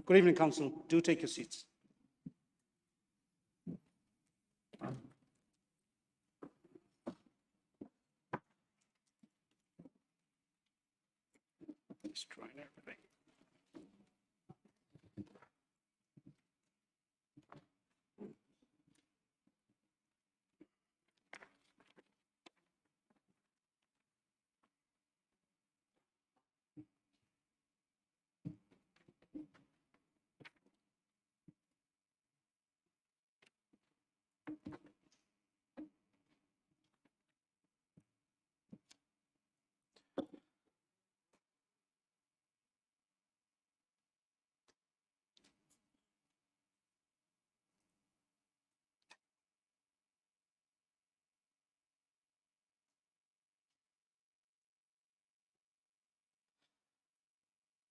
Good evening, Council. Do take your seats. Just trying everything.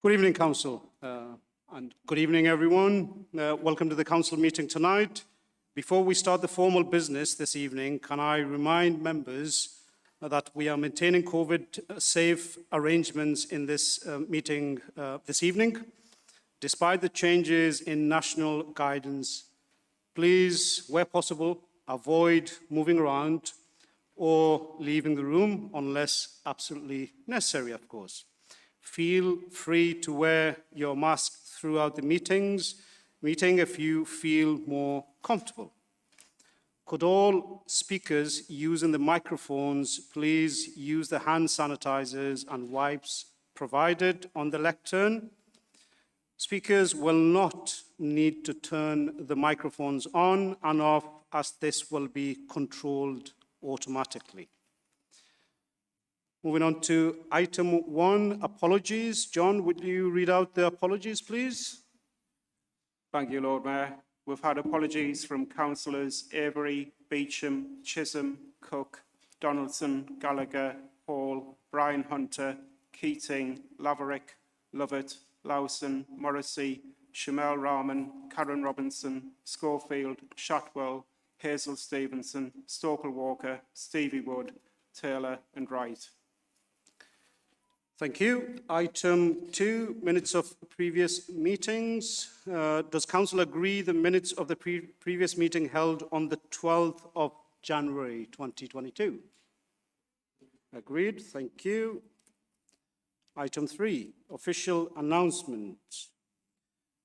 Good evening, Council, and good evening, everyone. Welcome to the Council meeting tonight. Before we start the formal business this evening, can I remind members that we are maintaining COVID-safe arrangements in this meeting this evening. Despite the changes in national guidance, please, where possible, avoid moving around or leaving the room unless absolutely necessary, of course. Feel free to wear your mask throughout the meeting if you feel more comfortable. Could all speakers using the microphones please use the hand sanitizers and wipes provided on the lectern? Speakers will not need to turn the microphones on and off, as this will be controlled automatically. Moving on to item 1, apologies. John, would you read out the apologies, please? Thank you, Lord Mayor. We've had apologies from councillors Avery, Beecham, Chisholm, Cook, Donaldson, Gallagher, Hall, Brian Hunter, Keating, Laverick, Lovett, Lawson, Morrissey, Shamel Rahman, Karen Robinson, Schofield, Shatwell, Hazel Stevenson, Stokel Walker, Stevie Wood, Taylor and Wright. Thank you. Item 2, minutes of previous meetings. Does Council agree the minutes of the previous meeting held on the 12th of January 2022? Agreed. Thank you. Item 3, official announcements.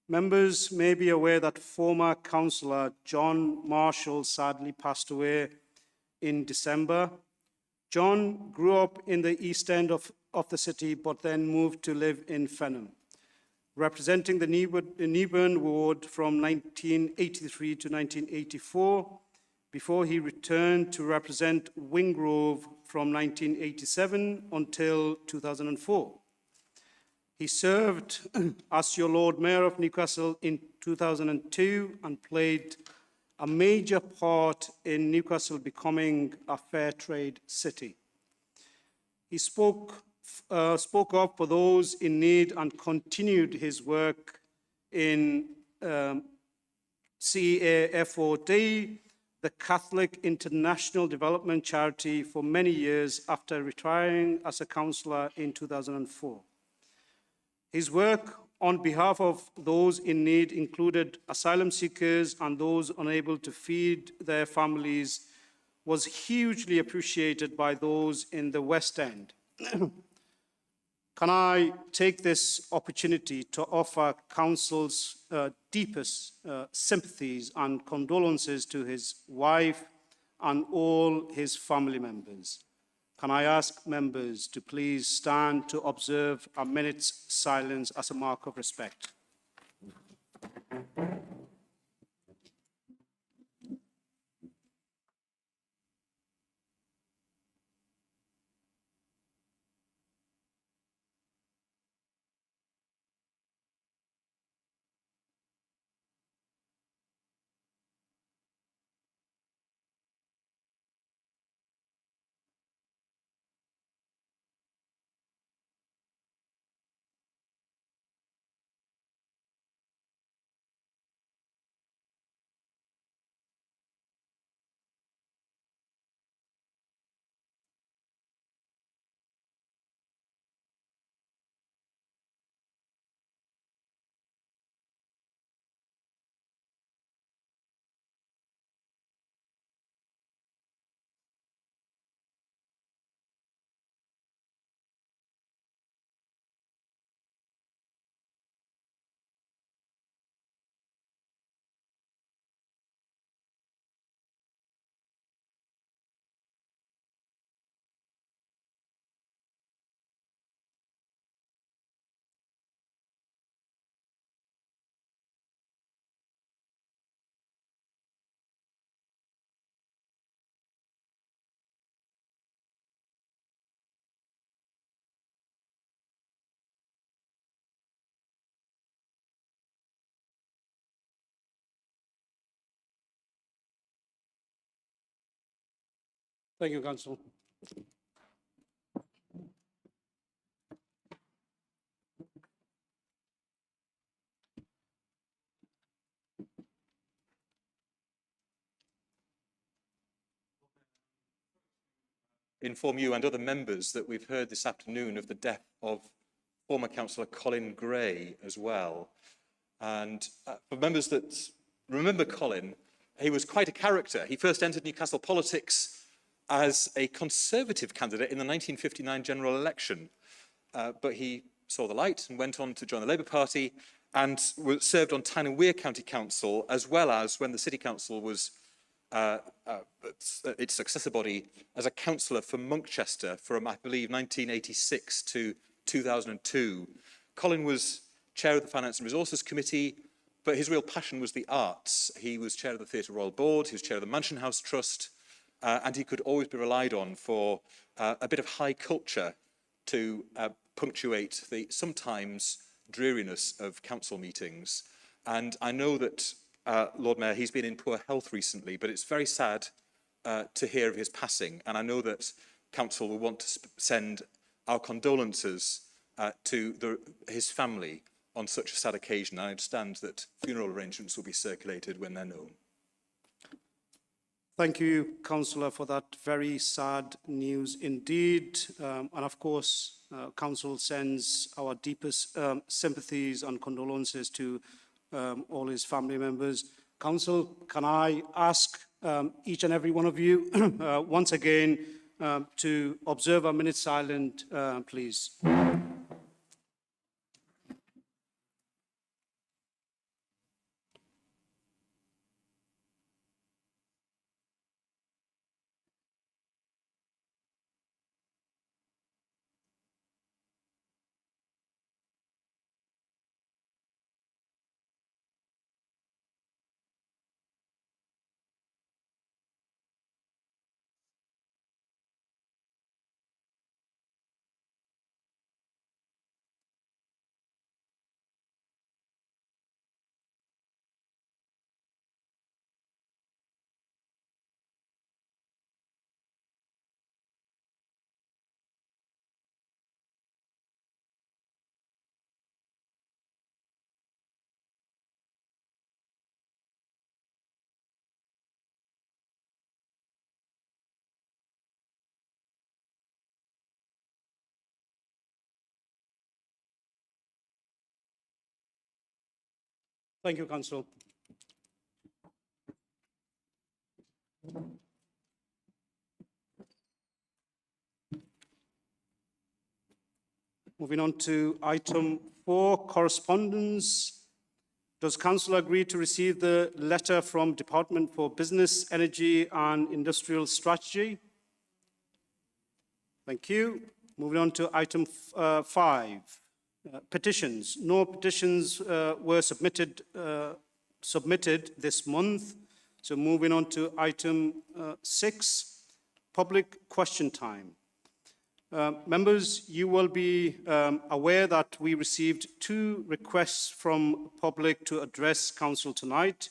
Members may be aware that former councillor John Marshall sadly passed away in December. John grew up in the East End of the city, but then moved to live in Fenham, representing the Newburn ward from 1983 to 1984, before he returned to represent Wingrove from 1987 until 2004. He served as your Lord Mayor of Newcastle in 2002 and played a major part in Newcastle becoming a fair trade city. He spoke up for those in need and continued his work in CAFOD, the Catholic International Development Charity, for many years after retiring as a councillor in 2004. His work on behalf of those in need included asylum seekers and those unable to feed their families was hugely appreciated by those in the West End. Can I take this opportunity to offer Council's deepest sympathies and condolences to his wife and all his family members? Can I ask members to please stand to observe a minute's silence as a mark of respect? Thank you, Councillor. Inform you and other members that we've heard this afternoon of the death of former councillor Colin Gray as well. And for members that remember Colin, he was quite a character. He first entered Newcastle politics as a Conservative candidate in the 1959 general election. But he saw the light and went on to join the Labour Party and served on Tyne and Wear County Council, as well as when the City Council was its successor body, as a councillor for Monkchester from, I believe, 1986 to 2002. Colin was chair of the Finance and Resources Committee, but his real passion was the arts. He was chair of the Theatre Royal Board, he was chair of the Mansion House Trust, and he could always be relied on for a bit of high culture to punctuate the sometimes dreariness of council meetings. And I know that Lord Mayor, he's been in poor health recently, but it's very sad to hear of his passing. And I know that Council will want to send our condolences to his family on such a sad occasion. I understand that funeral arrangements will be circulated when they're known. Thank you, Councillor, for that very sad news indeed. And of course, Council sends our deepest sympathies and condolences to all his family members. Council, can I ask each and every one of you once again to observe a minute silent, please. Thank you, Council. Moving on to item 4, correspondence. Does Council agree to receive the letter from Department for Business, Energy and Industrial Strategy? Thank you. Moving on to item 5. Petitions. No petitions were submitted this month. So moving on to item 6, public question time. Members, you will be aware that we received 2 requests from public to address Council tonight.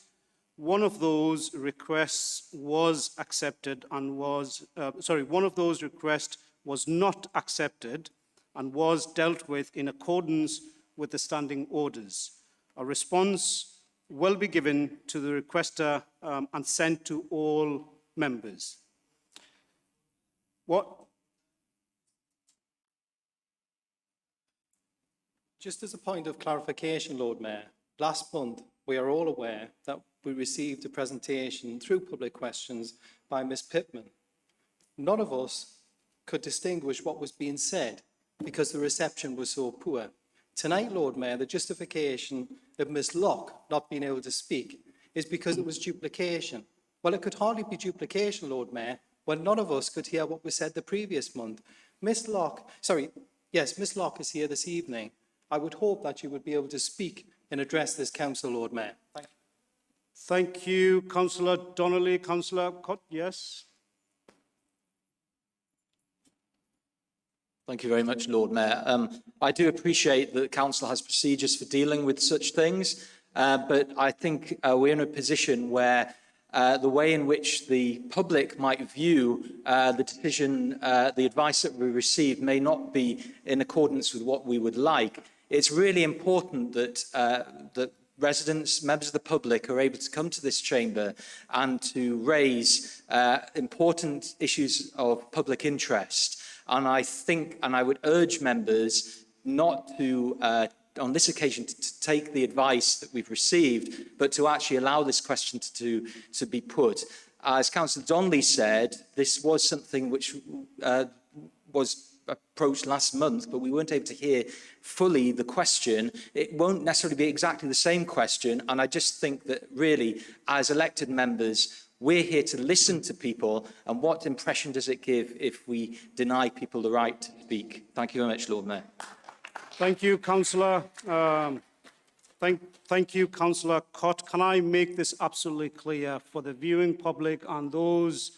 One of those requests was accepted and one of those requests was not accepted and was dealt with in accordance with the standing orders. A response will be given to the requester and sent to all members. Just as a point of clarification, Lord Mayor, last month we are all aware that we received a presentation through public questions by Ms Pittman. None of us could distinguish what was being said because the reception was so poor. Tonight, Lord Mayor, the justification of Ms Locke not being able to speak is because it was duplication. Well, it could hardly be duplication, Lord Mayor, when none of us could hear what was said the previous month. Ms Locke is here this evening. I would hope that you would be able to speak and address this council, Lord Mayor. Thank you. Thank you, Councillor Donnelly. Councillor Cott, yes. Thank you very much, Lord Mayor. I do appreciate that the council has procedures for dealing with such things, but I think we're in a position where the way in which the public might view the decision, the advice that we received may not be in accordance with what we would like. It's really important that, that residents, members of the public are able to come to this chamber and to raise important issues of public interest. And I think, and I would urge members not to, on this occasion, to take the advice that we've received, but to actually allow this question to be put. As Councillor Donnelly said, this was something which was approached last month, but we weren't able to hear fully the question. It won't necessarily be exactly the same question, and I just think that really, as elected members, we're here to listen to people, and what impression does it give if we deny people the right to speak? Thank you very much, Lord Mayor. Thank you, Councillor. Thank you, Councillor Cott. Can I make this absolutely clear for the viewing public and those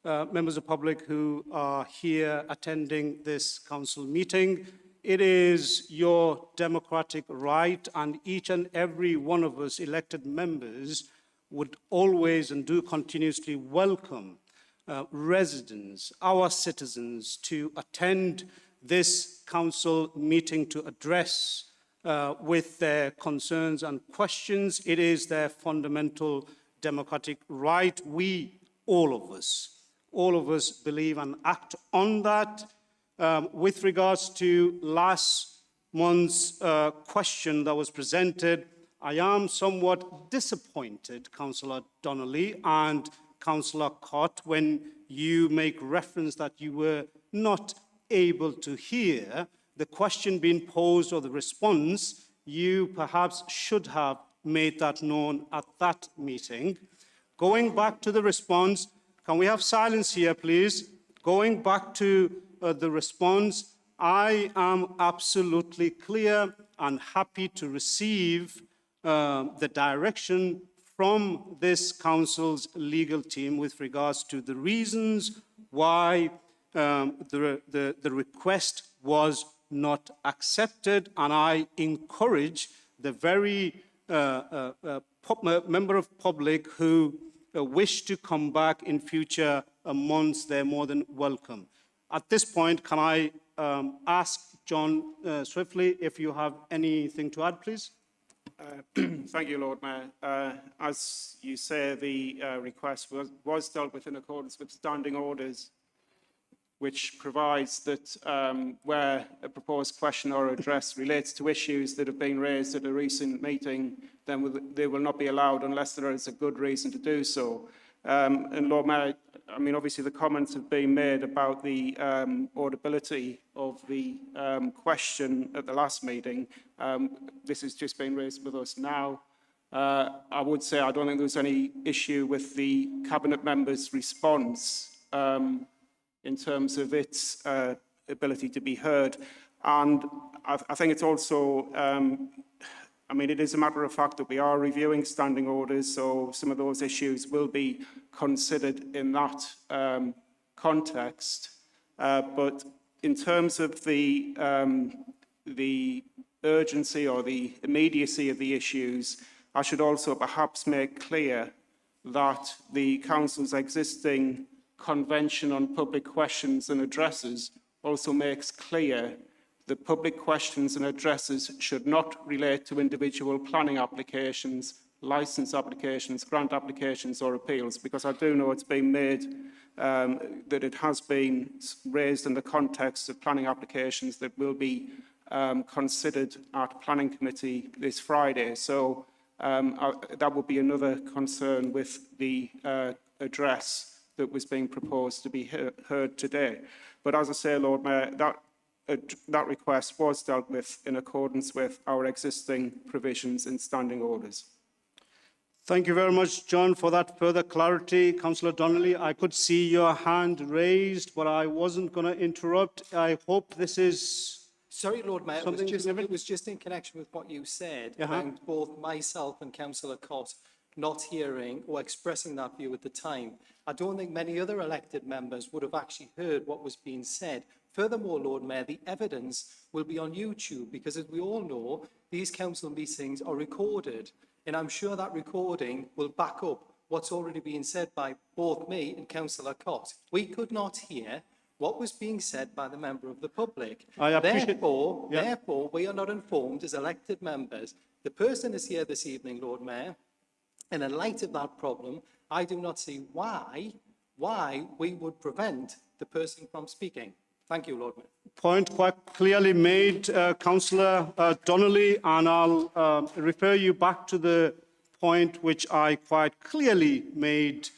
members of the public who are here attending this council meeting? It is your democratic right, and each and every one of us elected members would always and do continuously welcome residents, our citizens, to attend this council meeting to address with their concerns and questions. It is their fundamental democratic right. We, all of us believe and act on that. With regards to last month's question that was presented, I am somewhat disappointed, Councillor Donnelly and Councillor Cott, when you make reference that you were not able to hear the question being posed or the response. You perhaps should have made that known at that meeting. Going back to the response, can we have silence here, please? Going back to the response, I am absolutely clear and happy to receive the direction from this council's legal team with regards to the reasons why the request was not accepted, and I encourage the very member of public who wish to come back in future months. They're more than welcome. At this point, can I ask John Swiftly if you have anything to add, please? Thank you, Lord Mayor. As you say, the request was dealt with in accordance with standing orders, which provides that where a proposed question or address relates to issues that have been raised at a recent meeting, then they will not be allowed unless there is a good reason to do so. And Lord Mayor, I mean, obviously the comments have been made about the audibility of the question at the last meeting. This has just been raised with us now. I would say I don't think there was any issue with the Cabinet member's response in terms of its ability to be heard. And I think it's also, I mean, it is a matter of fact that we are reviewing standing orders, so some of those issues will be considered in that context. But in terms of the urgency or the immediacy of the issues, I should also perhaps make clear that the Council's existing Convention on Public Questions and Addresses also makes clear that public questions and addresses should not relate to individual planning applications, licence applications, grant applications or appeals, because I do know it's been made that it has been raised in the context of planning applications that will be considered at Planning Committee this Friday. So that would be another concern with the address that was being proposed to be heard today. But as I say, Lord Mayor, that request was dealt with in accordance with our existing provisions in standing orders. Thank you very much, John, for that further clarity. Councillor Donnelly, I could see your hand raised, but I wasn't going to interrupt. I hope this is... Sorry, Lord Mayor, it was just in connection with what you said around both myself and Councillor Cott not hearing or expressing that view at the time. I don't think many other elected members would have actually heard what was being said. Furthermore, Lord Mayor, the evidence will be on YouTube because, as we all know, these council meetings are recorded, and I'm sure that recording will back up what's already been said by both me and Councillor Cox. We could not hear what was being said by the member of the public. I appreciate- Therefore, we are not informed as elected members. The person is here this evening, Lord Mayor, and in light of that problem, I do not see why we would prevent the person from speaking. Thank you, Lord Mayor. Point quite clearly made, Councillor Donnelly, and I'll refer you back to the point which I quite clearly made.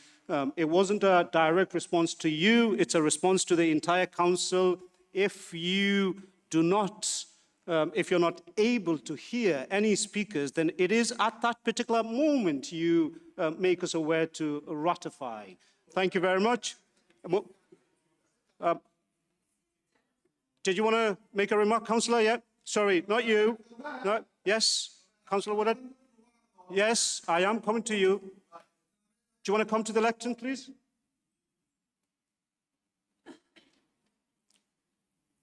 It wasn't a direct response to you, it's a response to the entire council. If you do not, if you're not able to hear any speakers, then it is at that particular moment you make us aware to ratify. Thank you very much. Did you want to make a remark, Councillor? Yeah? Sorry, not you. No. Yes, Councillor Woodard? Yes, I am coming to you. Do you want to come to the lectern, please?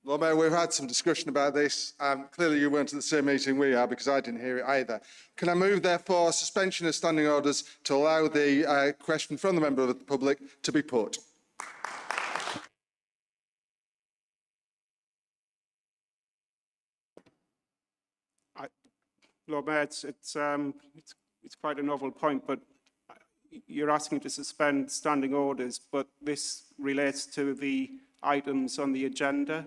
Lord Mayor, we've had some discussion about this. Clearly you weren't at the same meeting we are because I didn't hear it either. Can I move, therefore, suspension of standing orders to allow the question from the member of the public to be put? Lord Mayor, it's quite a novel point, but you're asking to suspend standing orders, but this relates to the items on the agenda,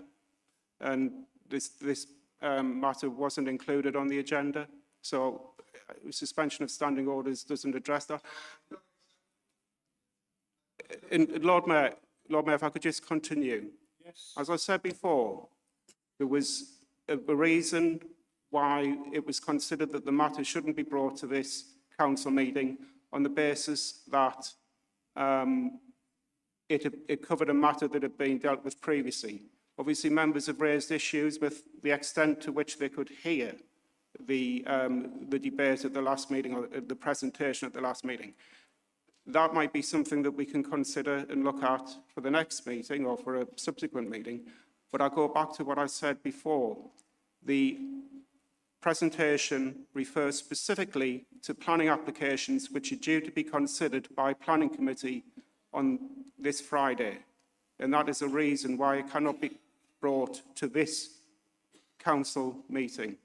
and this matter wasn't included on the agenda, so suspension of standing orders doesn't address that. Lord Mayor, if I could just continue. Yes. As I said before, there was a reason why it was considered that the matter shouldn't be brought to this council meeting on the basis that it covered a matter that had been dealt with previously. Obviously, members have raised issues with the extent to which they could hear the debate at the last meeting, or the presentation at the last meeting. That might be something that we can consider and look at for the next meeting or for a subsequent meeting. But I'll go back to what I said before. The presentation refers specifically to planning applications which are due to be considered by Planning Committee on this Friday. And that is a reason why it cannot be brought to this council meeting.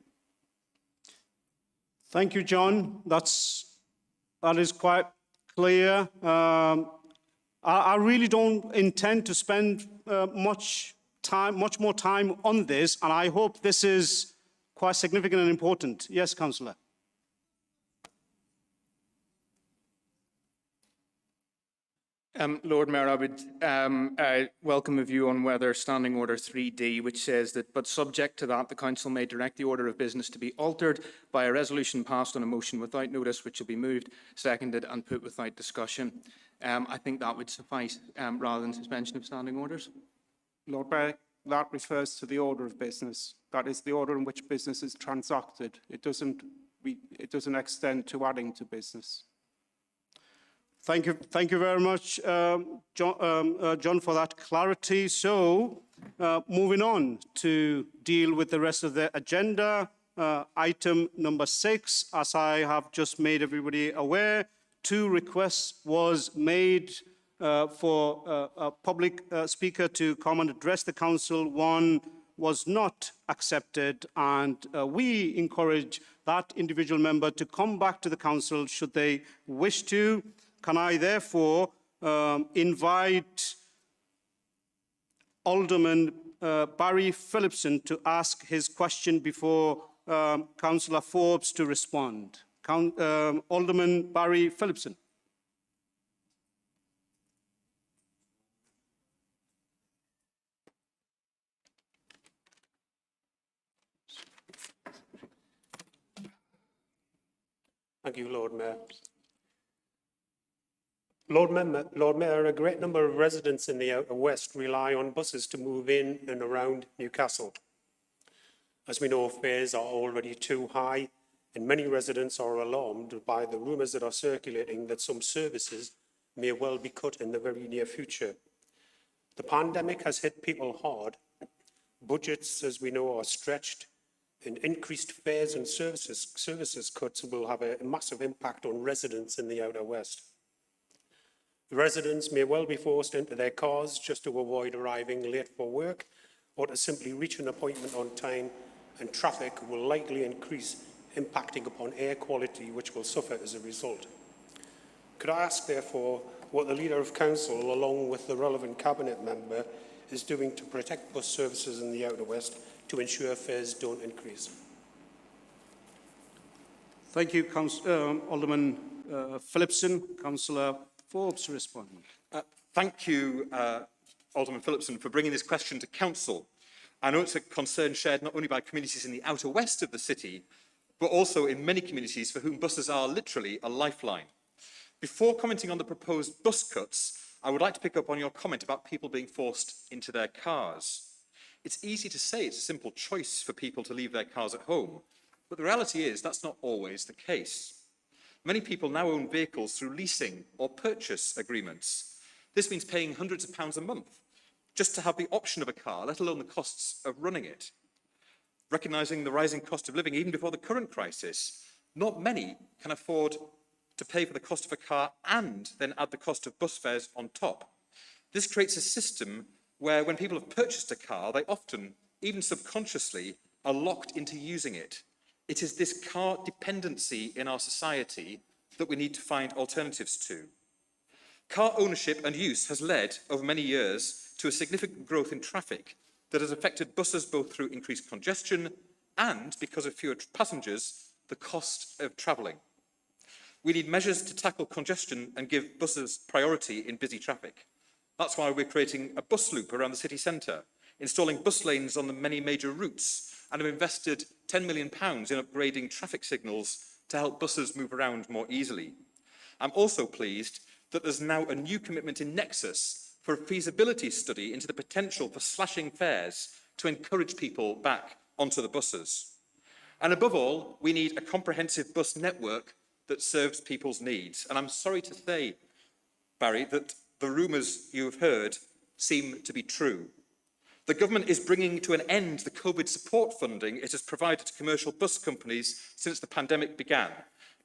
Thank you, John. That is quite clear. I really don't intend to spend much more time on this, and I hope this is quite significant and important. Yes, Councillor. Lord Mayor, I would welcome a view on whether Standing Order 3D, which says that, but subject to that, the Council may direct the order of business to be altered by a resolution passed on a motion without notice, which will be moved, seconded and put without discussion. I think that would suffice rather than suspension of standing orders. Lord Mayor, that refers to the order of business. That is the order in which business is transacted. It doesn't extend to adding to business. Thank you very much, John, for that clarity. So, moving on to deal with the rest of the agenda. Item number 6, as I have just made everybody aware, 2 requests was made for a public speaker to come and address the council. 1 was not accepted, and we encourage that individual member to come back to the council should they wish to. Can I therefore invite Alderman Barry Phillipson to ask his question before Councillor Forbes to respond. Alderman Barry Phillipson. Thank you, Lord Mayor. Lord Mayor, a great number of residents in the Outer West rely on buses to move in and around Newcastle. As we know, fares are already too high, and many residents are alarmed by the rumours that are circulating that some services may well be cut in the very near future. The pandemic has hit people hard. Budgets, as we know, are stretched, and increased fares and services cuts will have a massive impact on residents in the Outer West. Residents may well be forced into their cars just to avoid arriving late for work or to simply reach an appointment on time, and traffic will likely increase, impacting upon air quality, which will suffer as a result. Could I ask, therefore, what the Leader of Council, along with the relevant Cabinet member, is doing to protect bus services in the Outer West to ensure fares don't increase? Thank you, Alderman Phillipson. Councillor Forbes to respond. Thank you, Alderman Phillipson, for bringing this question to Council. I know it's a concern shared not only by communities in the Outer West of the city, but also in many communities for whom buses are literally a lifeline. Before commenting on the proposed bus cuts, I would like to pick up on your comment about people being forced into their cars. It's easy to say it's a simple choice for people to leave their cars at home, but the reality is that's not always the case. Many people now own vehicles through leasing or purchase agreements. This means paying hundreds of pounds a month just to have the option of a car, let alone the costs of running it. Recognising the rising cost of living even before the current crisis, not many can afford to pay for the cost of a car and then add the cost of bus fares on top. This creates a system where when people have purchased a car, they often, even subconsciously, are locked into using it. It is this car dependency in our society that we need to find alternatives to. Car ownership and use has led, over many years, to a significant growth in traffic that has affected buses both through increased congestion and, because of fewer passengers, the cost of travelling. We need measures to tackle congestion and give buses priority in busy traffic. That's why we're creating a bus loop around the city centre, installing bus lanes on the many major routes, and have invested £10 million in upgrading traffic signals to help buses move around more easily. I'm also pleased that there's now a new commitment in Nexus for a feasibility study into the potential for slashing fares to encourage people back onto the buses. And above all, we need a comprehensive bus network that serves people's needs. And I'm sorry to say, Barry, that the rumours you've heard seem to be true. The government is bringing to an end the COVID support funding it has provided to commercial bus companies since the pandemic began,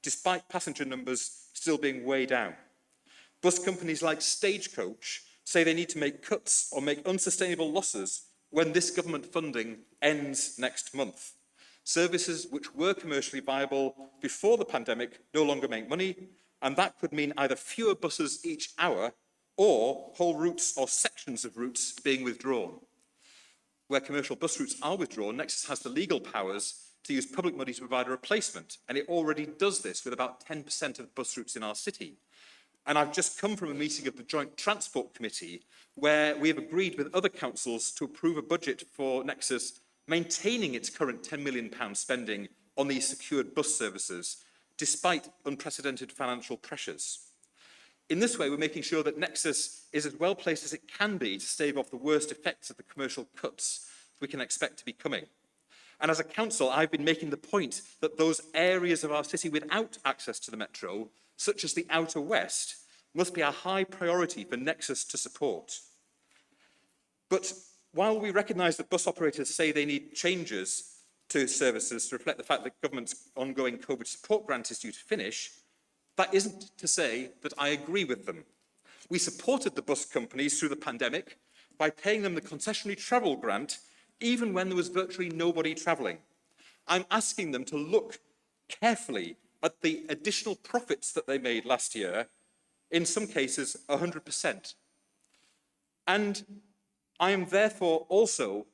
despite passenger numbers still being way down. Bus companies like Stagecoach say they need to make cuts or make unsustainable losses when this government funding ends next month. Services which were commercially viable before the pandemic no longer make money, and that could mean either fewer buses each hour or whole routes or sections of routes being withdrawn. Where commercial bus routes are withdrawn, Nexus has the legal powers to use public money to provide a replacement, and it already does this with about 10% of bus routes in our city. And I've just come from a meeting of the Joint Transport Committee where we have agreed with other councils to approve a budget for Nexus maintaining its current £10 million spending on these secured bus services, despite unprecedented financial pressures. In this way, we're making sure that Nexus is as well placed as it can be to stave off the worst effects of the commercial cuts we can expect to be coming. And as a council, I've been making the point that those areas of our city without access to the metro, such as the Outer West, must be a high priority for Nexus to support. But while we recognise that bus operators say they need changes to services to reflect the fact that government's ongoing COVID support grant is due to finish, that isn't to say that I agree with them. We supported the bus companies through the pandemic by paying them the concessionary travel grant, even when there was virtually nobody travelling. I'm asking them to look carefully at the additional profits that they made last year, in some cases 100%. And I am therefore also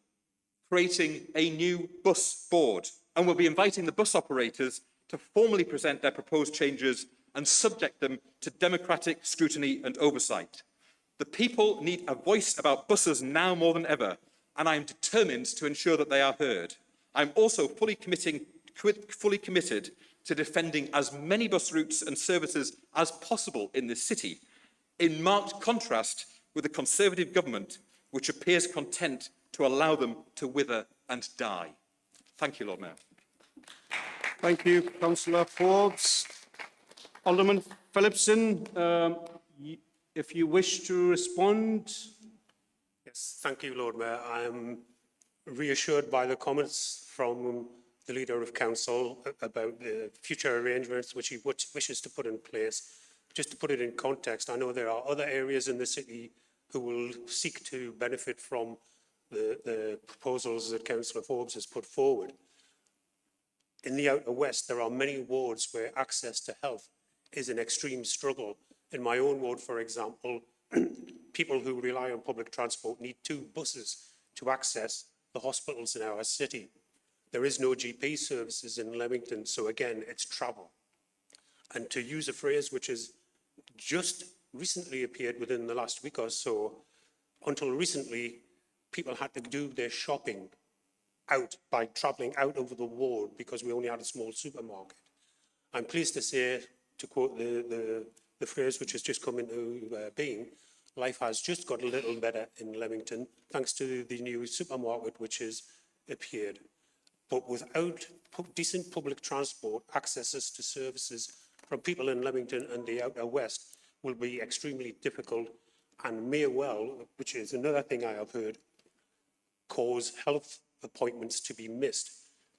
creating a new bus board, and will be inviting the bus operators to formally present their proposed changes and subject them to democratic scrutiny and oversight. The people need a voice about buses now more than ever, and I am determined to ensure that they are heard. I'm also fully committed to defending as many bus routes and services as possible in this city, in marked contrast with the Conservative government, which appears content to allow them to wither and die. Thank you, Lord Mayor. Thank you, Councillor Forbes. Alderman Phillipson, if you wish to respond. Yes, thank you, Lord Mayor. I am reassured by the comments from the Leader of Council about the future arrangements which he wishes to put in place. just to put it in context, I know there are other areas in the city who will seek to benefit from the proposals that Councillor Forbes has put forward. In the Outer West, there are many wards where access to health is an extreme struggle. In my own ward, for example, people who rely on public transport need 2 buses to access the hospitals in our city. There is no GP services in Leamington, so again, it's travel. And to use a phrase which has just recently appeared within the last week or so, until recently, people had to do their shopping out by travelling out over the ward because we only had a small supermarket. I'm pleased to say, to quote the phrase which has just come into being, life has just got a little better in Leamington thanks to the new supermarket which has appeared. But without decent public transport, accesses to services from people in Leamington and the Outer West will be extremely difficult and may well, which is another thing I have heard, cause health appointments to be missed,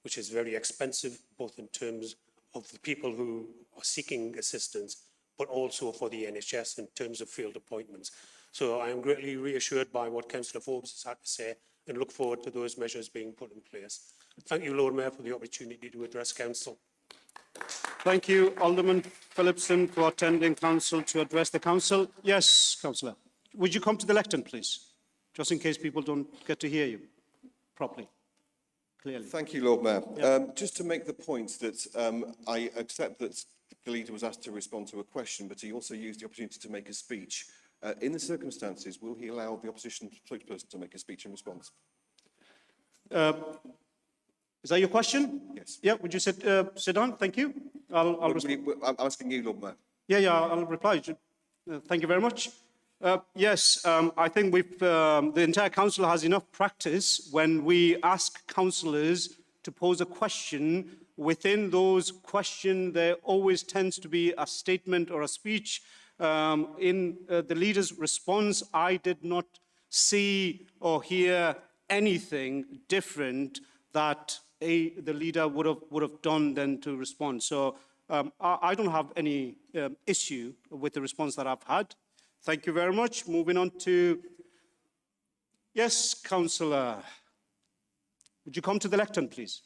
which is very expensive, both in terms of the people who are seeking assistance, but also for the NHS in terms of field appointments. So I am greatly reassured by what Councillor Forbes has had to say and look forward to those measures being put in place. Thank you, Lord Mayor, for the opportunity to address Council. Thank you, Alderman Phillipson, for attending Council to address the Council. Yes, Councillor. Would you come to the lectern, please? Just in case people don't get to hear you properly, clearly. Thank you, Lord Mayor. Yeah. Just to make the point that I accept that the leader was asked to respond to a question, but he also used the opportunity to make a speech. In the circumstances, will he allow the opposition spokesperson to make a speech in response? Is that your question? Yes. Yeah, would you sit down? Thank you. I'll respond. I'm asking you, Lord Mayor. Yeah, I'll reply. Thank you very much. Yes, I think the entire council has enough practice when we ask councillors to pose a question. Within those questions, there always tends to be a statement or a speech. In the leader's response, I did not see or hear anything different that the leader would have done than to respond. So I don't have any issue with the response that I've had. Thank you very much. Moving on to, yes, Councillor. Would you come to the lectern, please?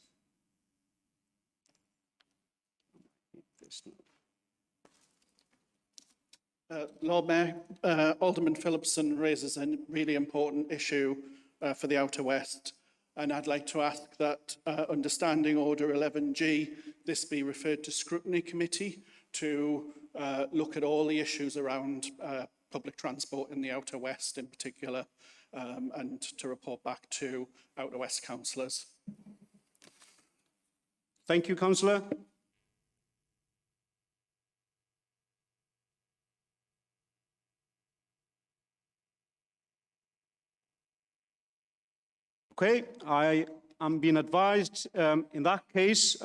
Lord Mayor, Alderman Phillipson raises a really important issue for the Outer West, and I'd like to ask that under Standing Order 11G, this be referred to Scrutiny Committee to look at all the issues around public transport in the Outer West in particular, and to report back to Outer West councillors. Thank you, Councillor. Okay, I am being advised in that case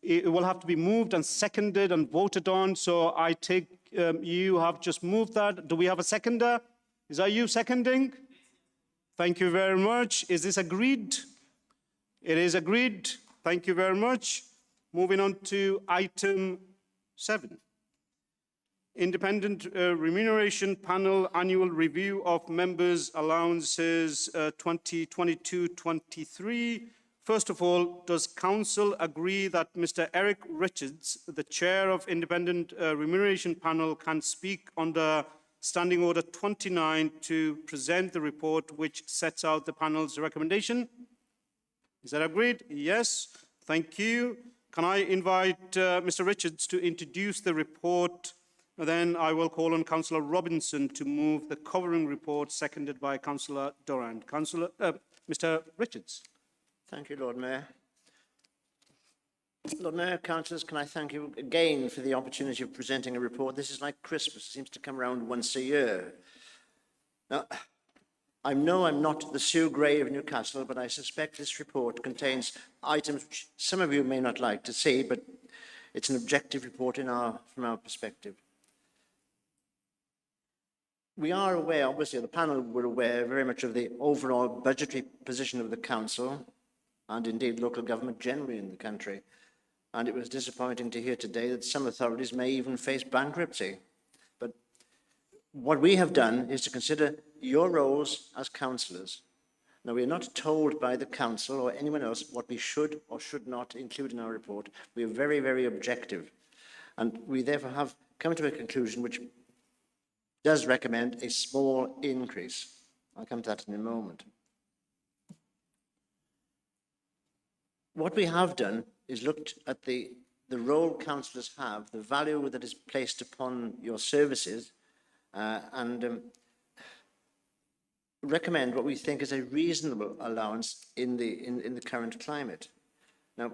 it will have to be moved and seconded and voted on. So I take you have just moved that. Do we have a seconder? Is that you seconding? Thank you very much. Is this agreed? It is agreed. Thank you very much. Moving on to item 7. Independent Remuneration Panel Annual Review of Members' Allowances 2022-23. First of all, does Council agree that Mr. Eric Richards, the Chair of Independent Remuneration Panel, can speak under Standing Order 29 to present the report which sets out the panel's recommendation? Is that agreed? Yes. Thank you. Can I invite Mr. Richards to introduce the report? Then I will call on Councillor Robinson to move the covering report, seconded by Councillor Durand. Mr. Richards. Thank you, Lord Mayor. Lord Mayor, councillors, can I thank you again for the opportunity of presenting a report. This is like Christmas. It seems to come around once a year. Now, I know I'm not the Sue Gray of Newcastle, but I suspect this report contains items which some of you may not like to see, but it's an objective report from our perspective. We are aware, obviously, the panel were aware very much of the overall budgetary position of the council and indeed local government generally in the country. And it was disappointing to hear today that some authorities may even face bankruptcy. But what we have done is to consider your roles as councillors. Now, we are not told by the council or anyone else what we should or should not include in our report. We are very, very objective. And we therefore have come to a conclusion which does recommend a small increase. I'll come to that in a moment. What we have done is looked at the role councillors have, the value that is placed upon your services, and recommend what we think is a reasonable allowance in the current climate. Now,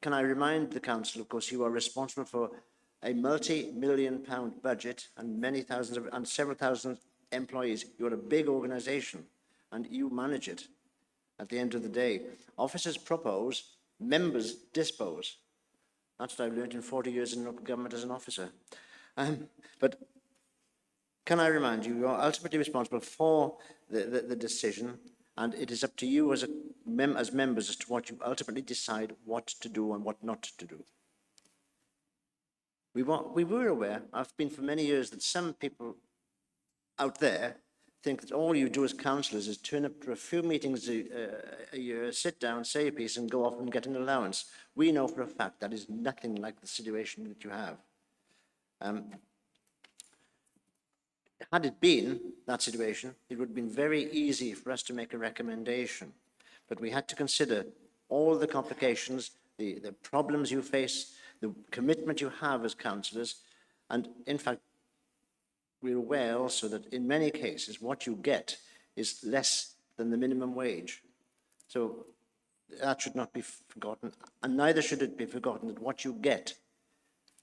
can I remind the council, of course, you are responsible for a multi-million-pound budget and several thousand employees. You're a big organisation, and you manage it. At the end of the day, officers propose, members dispose. That's what I've learned in 40 years in local government as an officer. But can I remind you, you're ultimately responsible for the decision, and it is up to you as members as to what you ultimately decide what to do and what not to do. We were aware, I've been for many years, that some people out there think that all you do as councillors is turn up to a few meetings a year, sit down, say a piece, and go off and get an allowance. We know for a fact that is nothing like the situation that you have. Had it been that situation, it would have been very easy for us to make a recommendation. But we had to consider all the complications, the problems you face, the commitment you have as councillors, and in fact, we're aware also that in many cases what you get is less than the minimum wage. So that should not be forgotten, and neither should it be forgotten that what you get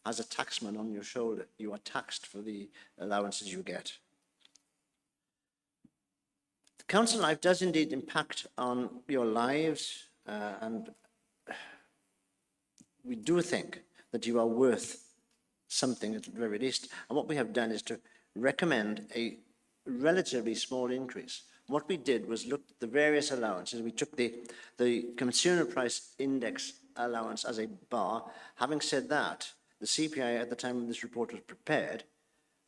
as a taxman on your shoulder, you are taxed for the allowances you get. The council life does indeed impact on your lives, and we do think that you are worth something at the very least. And what we have done is to recommend a relatively small increase. What we did was look at the various allowances. We took the consumer price index allowance as a bar. Having said that, the CPI at the time this report was prepared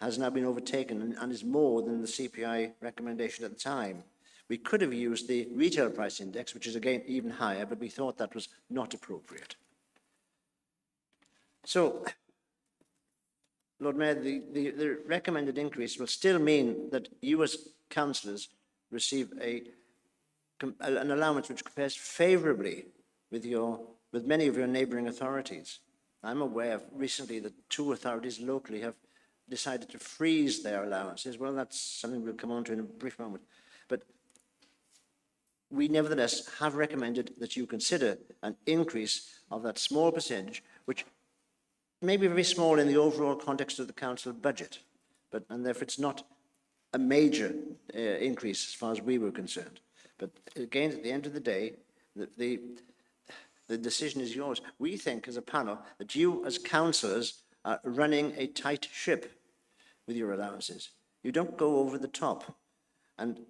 has now been overtaken and is more than the CPI recommendation at the time. We could have used the retail price index, which is again even higher, but we thought that was not appropriate. So, Lord Mayor, the recommended increase will still mean that you as councillors receive an allowance which compares favourably with many of your neighbouring authorities. I'm aware of recently that 2 authorities locally have decided to freeze their allowances. Well, that's something we'll come on to in a brief moment. But we nevertheless have recommended that you consider an increase of that small percentage, which may be very small in the overall context of the council budget, and therefore it's not a major increase as far as we were concerned. But again, at the end of the day, the decision is yours. We think as a panel that you as councillors are running a tight ship with your allowances. You don't go over the top. And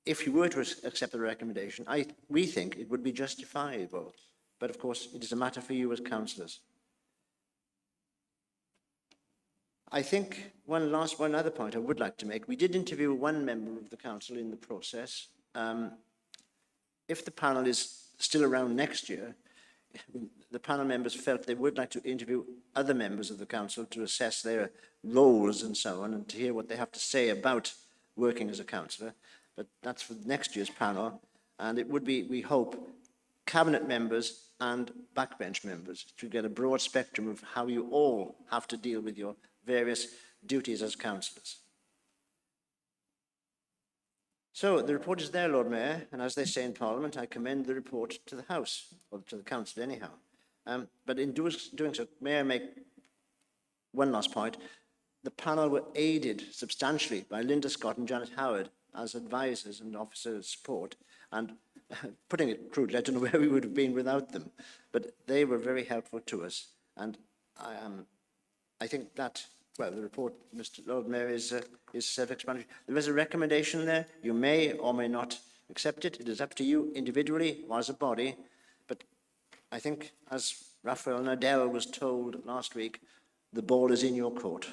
if you were to accept the recommendation, we think it would be justifiable. But of course, it is a matter for you as councillors. I think one other point I would like to make. We did interview one member of the council in the process. If the panel is still around next year, the panel members felt they would like to interview other members of the council to assess their roles and so on, and to hear what they have to say about working as a councillor. But that's for next year's panel, and it would be, we hope, cabinet members and backbench members to get a broad spectrum of how you all have to deal with your various duties as councillors. So the report is there, Lord Mayor, and as they say in Parliament, I commend the report to the House, or to the Council anyhow. But in doing so, may I make one last point? The panel were aided substantially by Linda Scott and Janet Howard as advisors and officer support, and putting it crudely, I don't know where we would have been without them, but they were very helpful to us, and I think that, well, the report, Mr. Lord Mayor, is self-explanatory. There is a recommendation there. You may or may not accept it. It is up to you individually or as a body. But I think, as Rafael Nadal was told last week, the ball is in your court.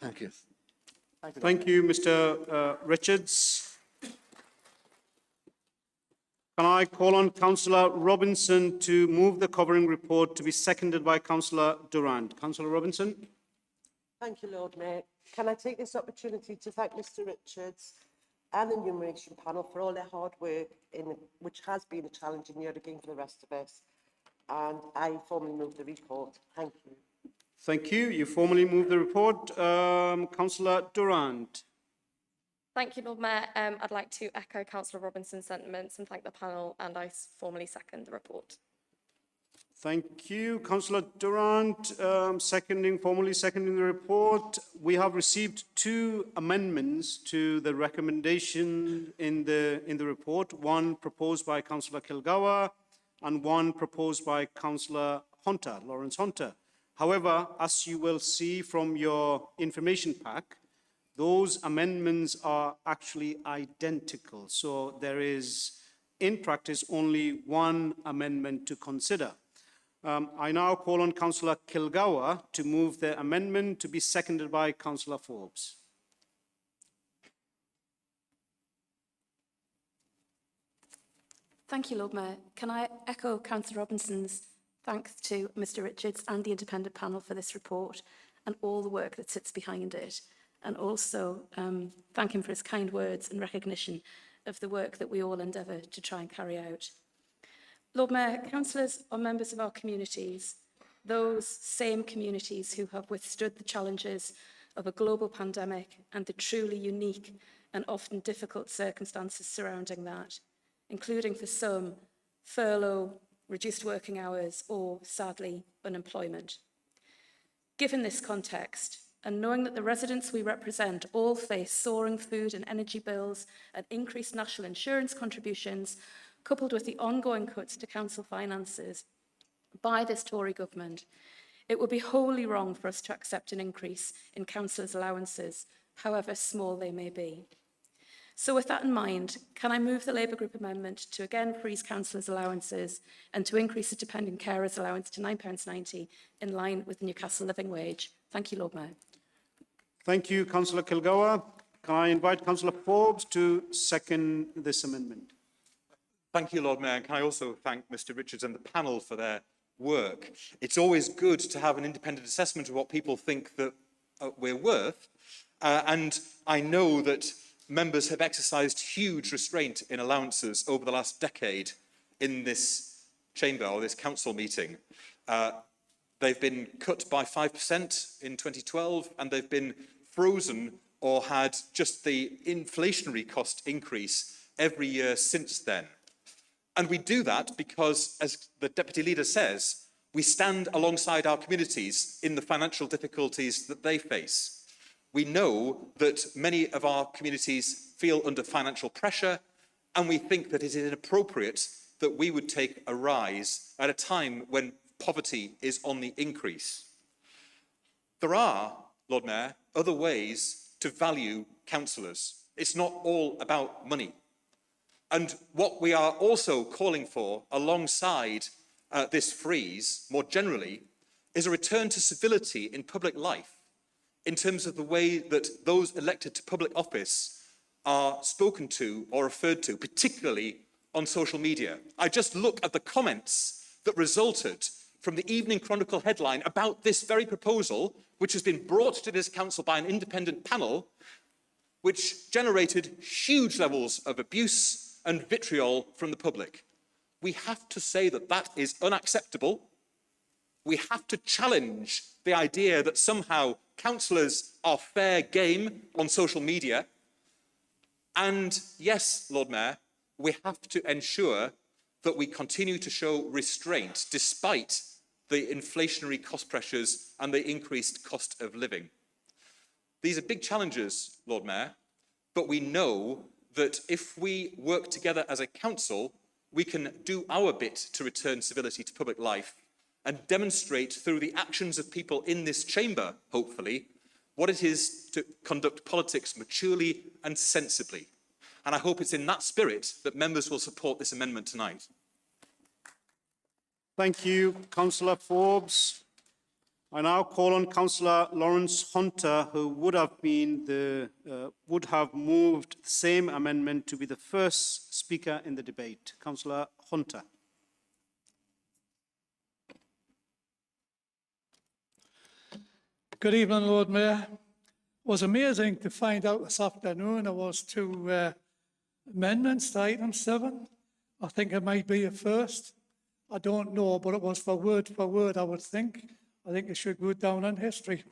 Thank you. Thank you, Mr. Richards. Can I call on Councillor Robinson to move the covering report to be seconded by Councillor Durand? Councillor Robinson. Thank you, Lord Mayor. Can I take this opportunity to thank Mr Richards and the enumeration panel for all their hard work, which has been a challenging year again for the rest of us. And I formally move the report. Thank you. Thank you. You formally move the report. Councillor Durand. Thank you, Lord Mayor. I'd like to echo Councillor Robinson's sentiments and thank the panel, and I formally second the report. Thank you, Councillor Durand. Formally seconding the report. We have received 2 amendments to the recommendation in the report. One proposed by Councillor Kilgour and one proposed by Councillor Hunter, Lawrence Hunter. However, as you will see from your information pack, those amendments are actually identical. So there is, in practice, only one amendment to consider. I now call on Councillor Kilgour to move the amendment to be seconded by Councillor Forbes. Thank you, Lord Mayor. Can I echo Councillor Robinson's thanks to Mr Richards and the independent panel for this report and all the work that sits behind it, and also thank him for his kind words and recognition of the work that we all endeavour to try and carry out. Lord Mayor, councillors are members of our communities, those same communities who have withstood the challenges of a global pandemic and the truly unique and often difficult circumstances surrounding that, including for some, furlough, reduced working hours, or, sadly, unemployment. Given this context, and knowing that the residents we represent all face soaring food and energy bills and increased national insurance contributions, coupled with the ongoing cuts to council finances by this Tory government, it would be wholly wrong for us to accept an increase in councillors' allowances, however small they may be. So with that in mind, can I move the Labour Group amendment to again freeze councillors' allowances and to increase the dependent carers' allowance to £9.90 in line with the Newcastle living wage? Thank you, Lord Mayor. Thank you, Councillor Kilgour. Can I invite Councillor Forbes to second this amendment? Thank you, Lord Mayor. And can I also thank Mr Richards and the panel for their work. It's always good to have an independent assessment of what people think that we're worth. And I know that members have exercised huge restraint in allowances over the last decade in this chamber or this council meeting. They've been cut by 5% in 2012, and they've been frozen or had just the inflationary cost increase every year since then. And we do that because, as the Deputy Leader says, we stand alongside our communities in the financial difficulties that they face. We know that many of our communities feel under financial pressure, and we think that it is inappropriate that we would take a rise at a time when poverty is on the increase. There are, Lord Mayor, other ways to value councillors. It's not all about money. And what we are also calling for alongside this freeze, more generally, is a return to civility in public life in terms of the way that those elected to public office are spoken to or referred to, particularly on social media. I just look at the comments that resulted from the Evening Chronicle headline about this very proposal, which has been brought to this council by an independent panel, which generated huge levels of abuse and vitriol from the public. We have to say that that is unacceptable. We have to challenge the idea that somehow councillors are fair game on social media. And yes, Lord Mayor, we have to ensure that we continue to show restraint despite the inflationary cost pressures and the increased cost of living. These are big challenges, Lord Mayor, but we know that if we work together as a council, we can do our bit to return civility to public life and demonstrate through the actions of people in this chamber, hopefully, what it is to conduct politics maturely and sensibly. And I hope it's in that spirit that members will support this amendment tonight. Thank you, Councillor Forbes. I now call on Councillor Lawrence Hunter, who would have moved the same amendment to be the first speaker in the debate. Councillor Hunter. Good evening, Lord Mayor. It was amazing to find out this afternoon there was two amendments to item 7. I think it might be a first. I don't know, but it was for word, I would think. I think it should go down in history.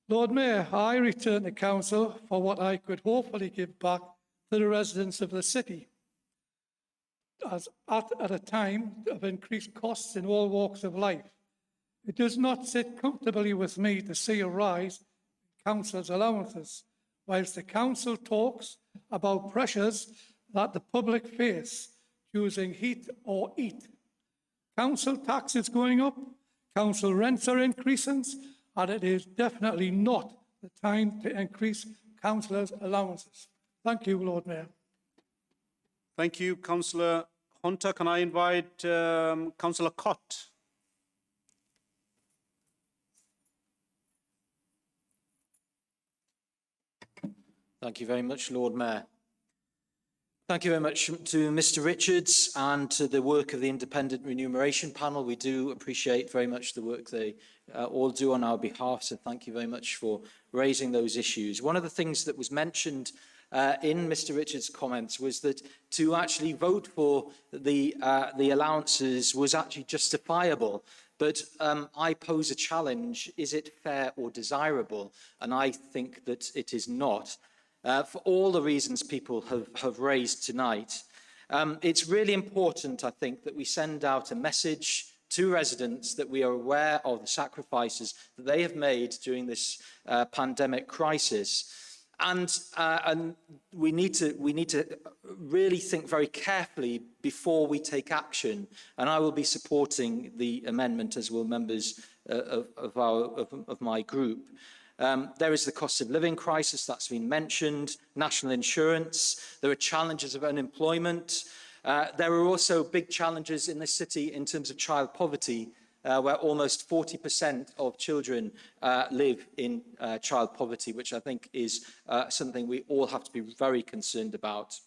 Lord Mayor, I return to council for what I could hopefully give back to the residents of the city. As at a time of increased costs in all walks of life, it does not sit comfortably with me to see a rise in council's allowances, whilst the council talks about pressures that the public face, choosing heat or eat. Council tax is going up, council rents are increasing, and it is definitely not the time to increase councillors' allowances. Thank you, Lord Mayor. Thank you, Councillor Hunter. Can I invite Councillor Cott? Thank you very much, Lord Mayor. Thank you very much to Mr. Richards and to the work of the Independent Remuneration Panel. We do appreciate very much the work they all do on our behalf, so thank you very much for raising those issues. One of the things that was mentioned in Mr. Richards' comments was that to actually vote for the allowances was actually justifiable. But I pose a challenge: is it fair or desirable? And I think that it is not. For all the reasons people have raised tonight. It's really important, I think, that we send out a message to residents that we are aware of the sacrifices that they have made during this pandemic crisis. And we need to really think very carefully before we take action. And I will be supporting the amendment, as will members of my group. There is the cost of living crisis that's been mentioned, national insurance, there are challenges of unemployment. There are also big challenges in this city in terms of child poverty, where almost 40% of children live in child poverty, which I think is something we all have to be very concerned about.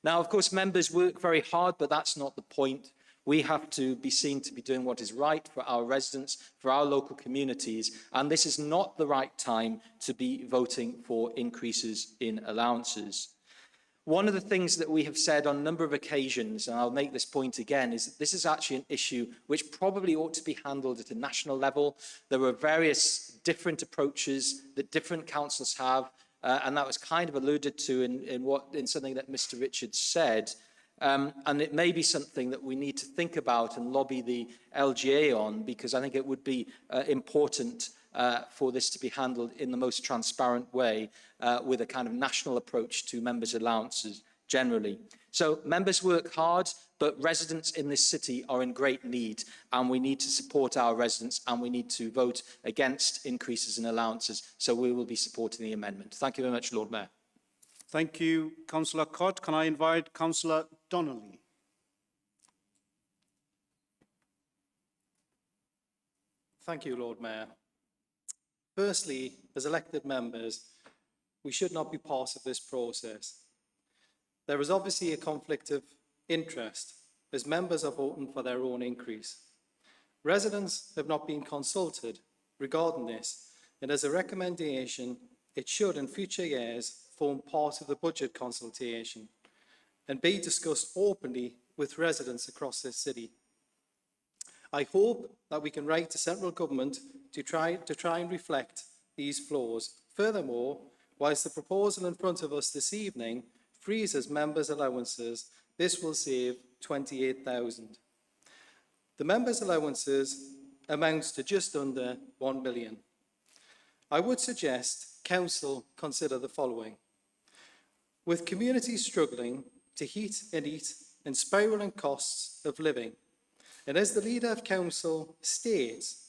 Now, of course, members work very hard, but that's not the point. We have to be seen to be doing what is right for our residents, for our local communities, and this is not the right time to be voting for increases in allowances. One of the things that we have said on a number of occasions, and I'll make this point again, is that this is actually an issue which probably ought to be handled at a national level. There are various different approaches that different councils have, and that was kind of alluded to in something that Mr. Richards said. And it may be something that we need to think about and lobby the LGA on, because I think it would be important for this to be handled in the most transparent way with a kind of national approach to members' allowances generally. So members work hard, but residents in this city are in great need, and we need to support our residents, and we need to vote against increases in allowances. So we will be supporting the amendment. Thank you very much, Lord Mayor. Thank you, Councillor Cott. Can I invite Councillor Donnelly? Thank you, Lord Mayor. Firstly, as elected members, we should not be part of this process. There is obviously a conflict of interest as members are voting for their own increase. Residents have not been consulted regarding this, and as a recommendation, it should in future years form part of the budget consultation and be discussed openly with residents across this city. I hope that we can write to central government to try and reflect these flaws. Furthermore, whilst the proposal in front of us this evening freezes members' allowances, this will save 28,000. The members' allowances amounts to just under 1 million. I would suggest Council consider the following. With communities struggling to heat and eat and spiralling costs of living, and as the Leader of Council states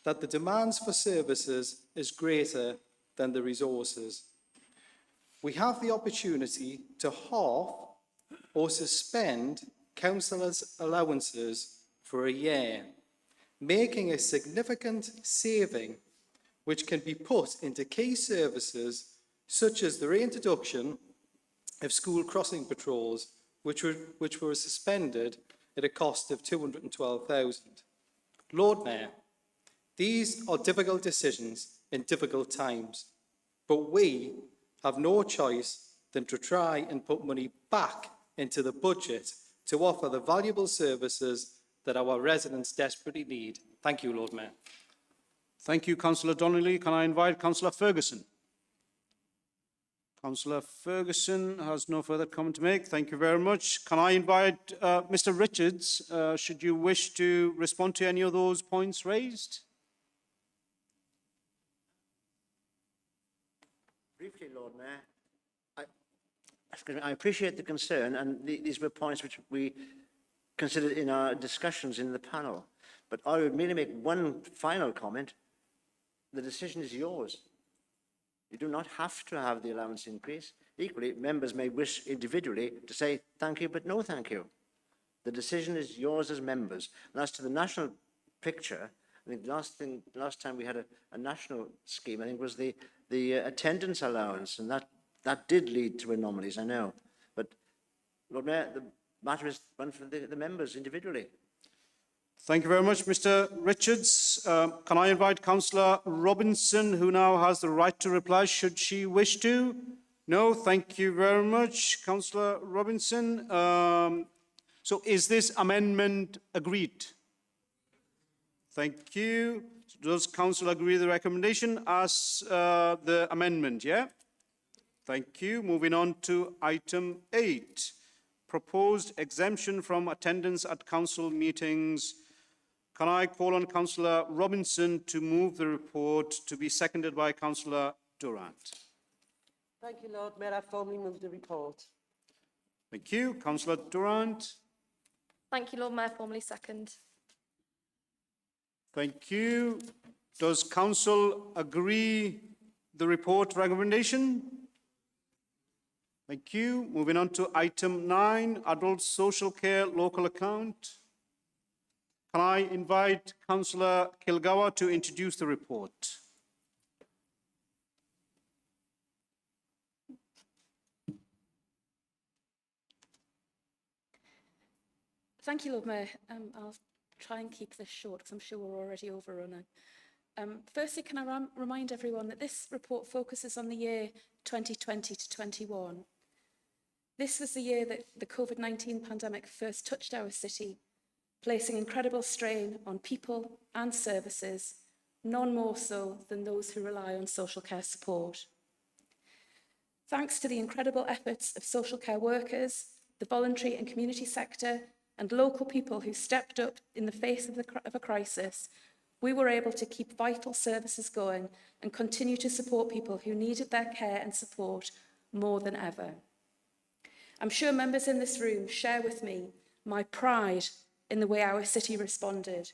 that the demands for services is greater than the resources, we have the opportunity to halve or suspend councillors' allowances for a year, making a significant saving which can be put into key services such as the reintroduction of school crossing patrols, which were suspended at a cost of £212,000. Lord Mayor, these are difficult decisions in difficult times, but we have no choice than to try and put money back into the budget to offer the valuable services that our residents desperately need. Thank you, Lord Mayor. Thank you, Councillor Donnelly. Can I invite Councillor Ferguson? Councillor Ferguson has no further comment to make. Thank you very much. Can I invite Mr. Richards, should you wish to respond to any of those points raised? Briefly, Lord Mayor, I appreciate the concern, and these were points which we considered in our discussions in the panel. But I would merely make one final comment. The decision is yours. You do not have to have the allowance increase. Equally, members may wish individually to say thank you, but no thank you. The decision is yours as members. And as to the national picture, I think last time we had a national scheme, I think was the attendance allowance, and that did lead to anomalies, I know. But, Lord Mayor, the matter is one for the members individually. Thank you very much, Mr. Richards. Can I invite Councillor Robinson, who now has the right to reply, should she wish to? No, thank you very much, Councillor Robinson. So is this amendment agreed? Thank you. Does Council agree with the recommendation as the amendment, yeah? Thank you. Moving on to item 8, proposed exemption from attendance at council meetings. Can I call on Councillor Robinson to move the report, to be seconded by Councillor Durant? Thank you, Lord Mayor. I formally move the report. Thank you. Councillor Durant. Thank you, Lord Mayor. Formally second. Thank you. Does Council agree the report recommendation? Thank you. Moving on to item 9, adult social care local account. Can I invite Councillor Kilgour to introduce the report? Thank you, Lord Mayor. I'll try and keep this short because I'm sure we're already overrunning. Firstly, can I remind everyone that this report focuses on the year 2020 to 21. This was the year that the COVID-19 pandemic first touched our city, placing incredible strain on people and services, none more so than those who rely on social care support. Thanks to the incredible efforts of social care workers, the voluntary and community sector, and local people who stepped up in the face of a crisis, we were able to keep vital services going and continue to support people who needed their care and support more than ever. I'm sure members in this room share with me my pride in the way our city responded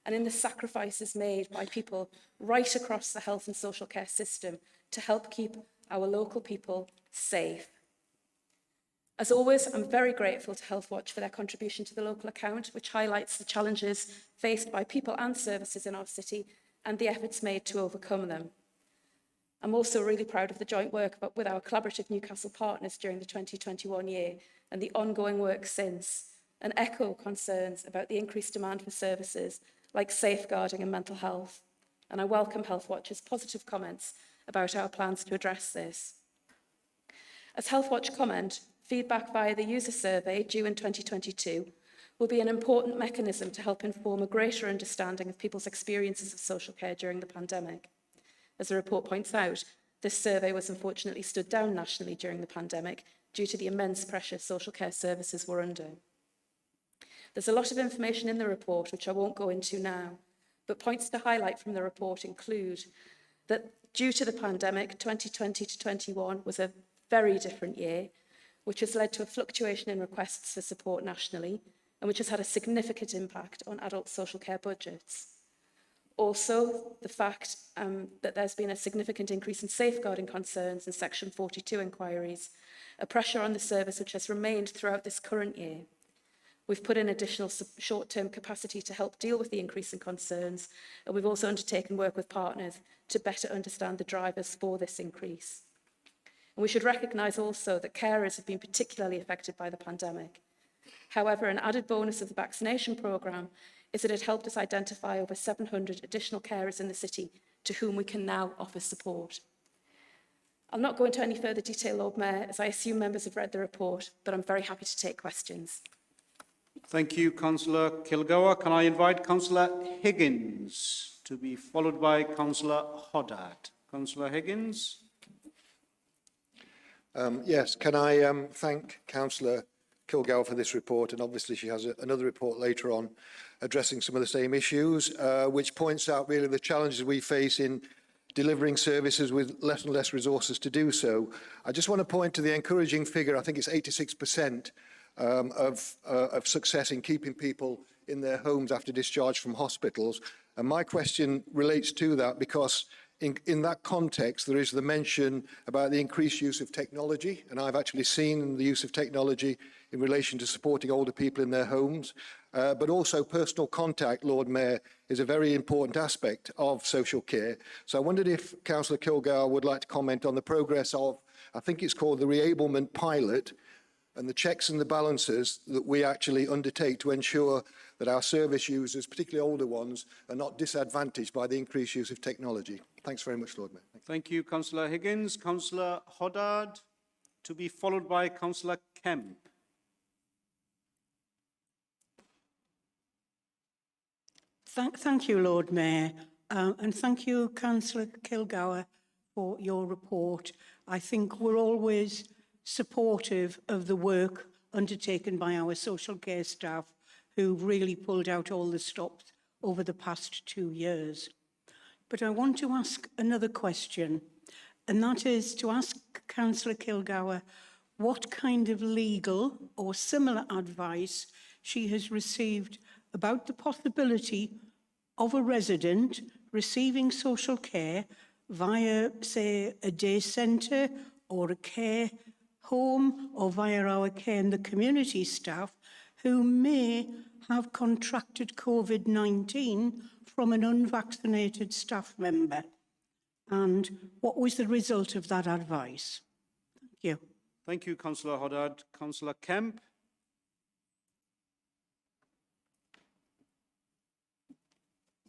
and in the sacrifices made by people right across the health and social care system to help keep our local people safe. As always, I'm very grateful to Health Watch for their contribution to the local account, which highlights the challenges faced by people and services in our city and the efforts made to overcome them. I'm also really proud of the joint work with our collaborative Newcastle partners during the 2021 year and the ongoing work since, and echo concerns about the increased demand for services like safeguarding and mental health. And I welcome Health Watch's positive comments about our plans to address this. As Health Watch comment, feedback via the user survey due in 2022 will be an important mechanism to help inform a greater understanding of people's experiences of social care during the pandemic. As the report points out, this survey was unfortunately stood down nationally during the pandemic due to the immense pressure social care services were under. There's a lot of information in the report which I won't go into now, but points to highlight from the report include that due to the pandemic, 2020 to 21 was a very different year, which has led to a fluctuation in requests for support nationally and which has had a significant impact on adult social care budgets. Also, the fact that there's been a significant increase in safeguarding concerns and Section 42 inquiries, a pressure on the service which has remained throughout this current year. We've put in additional short-term capacity to help deal with the increase in concerns, and we've also undertaken work with partners to better understand the drivers for this increase. And we should recognise also that carers have been particularly affected by the pandemic. However, an added bonus of the vaccination programme is that it helped us identify over 700 additional carers in the city to whom we can now offer support. I'll not go into any further detail, Lord Mayor, as I assume members have read the report, but I'm very happy to take questions. Thank you, Councillor Kilgour. Can I invite Councillor Higgins to be followed by Councillor Hoddard? Councillor Higgins. Yes, can I thank Councillor Kilgour for this report, and obviously she has another report later on addressing some of the same issues, which points out really the challenges we face in delivering services with less and less resources to do so. I just want to point to the encouraging figure, I think it's 86% of success in keeping people in their homes after discharge from hospitals. And my question relates to that because in that context, there is the mention about the increased use of technology, and I've actually seen the use of technology in relation to supporting older people in their homes, but also personal contact, Lord Mayor, is a very important aspect of social care. So I wondered if Councillor Kilgour would like to comment on the progress of, I think it's called the Reablement Pilot, and the checks and the balances that we actually undertake to ensure that our service users, particularly older ones, are not disadvantaged by the increased use of technology. Thanks very much, Lord Mayor. Thank you, Councillor Higgins. Councillor Hoddard, to be followed by Councillor Kemp. Thank you, Lord Mayor, and thank you, Councillor Kilgour, for your report. I think we're always supportive of the work undertaken by our social care staff who've really pulled out all the stops over the past 2 years. But I want to ask another question, and that is to ask Councillor Kilgour what kind of legal or similar advice she has received about the possibility of a resident receiving social care via, say, a day centre or a care home or via our care in the community staff who may have contracted COVID-19 from an unvaccinated staff member. And what was the result of that advice? Thank you. Thank you, Councillor Hoddard. Councillor Kemp.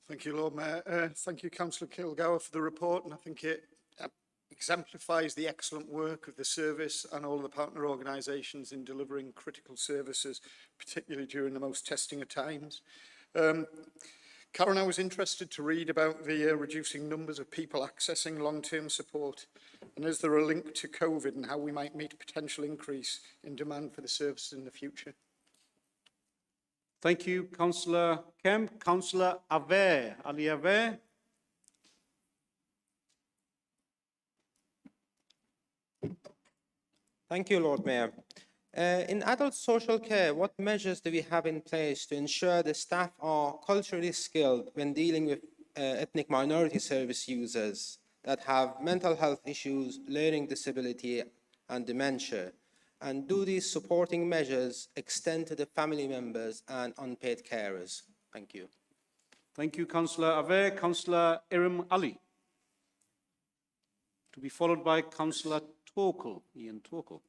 Thank you, Lord Mayor. Thank you, Councillor Kilgour, for the report, and I think it exemplifies the excellent work of the service and all of the partner organisations in delivering critical services, particularly during the most testing of times. Karen, I was interested to read about the reducing numbers of people accessing long-term support, and is there a link to COVID and how we might meet a potential increase in demand for the services in the future? Thank you, Councillor Kemp. Councillor Aver, Ali Aver. Thank you, Lord Mayor. In adult social care, what measures do we have in place to ensure the staff are culturally skilled when dealing with ethnic minority service users that have mental health issues, learning disability, and dementia? And do these supporting measures extend to the family members and unpaid carers? Thank you. Thank you, Councillor Aver. Councillor Iram Ali, to be followed by Councillor Torkel, Ian Torkel.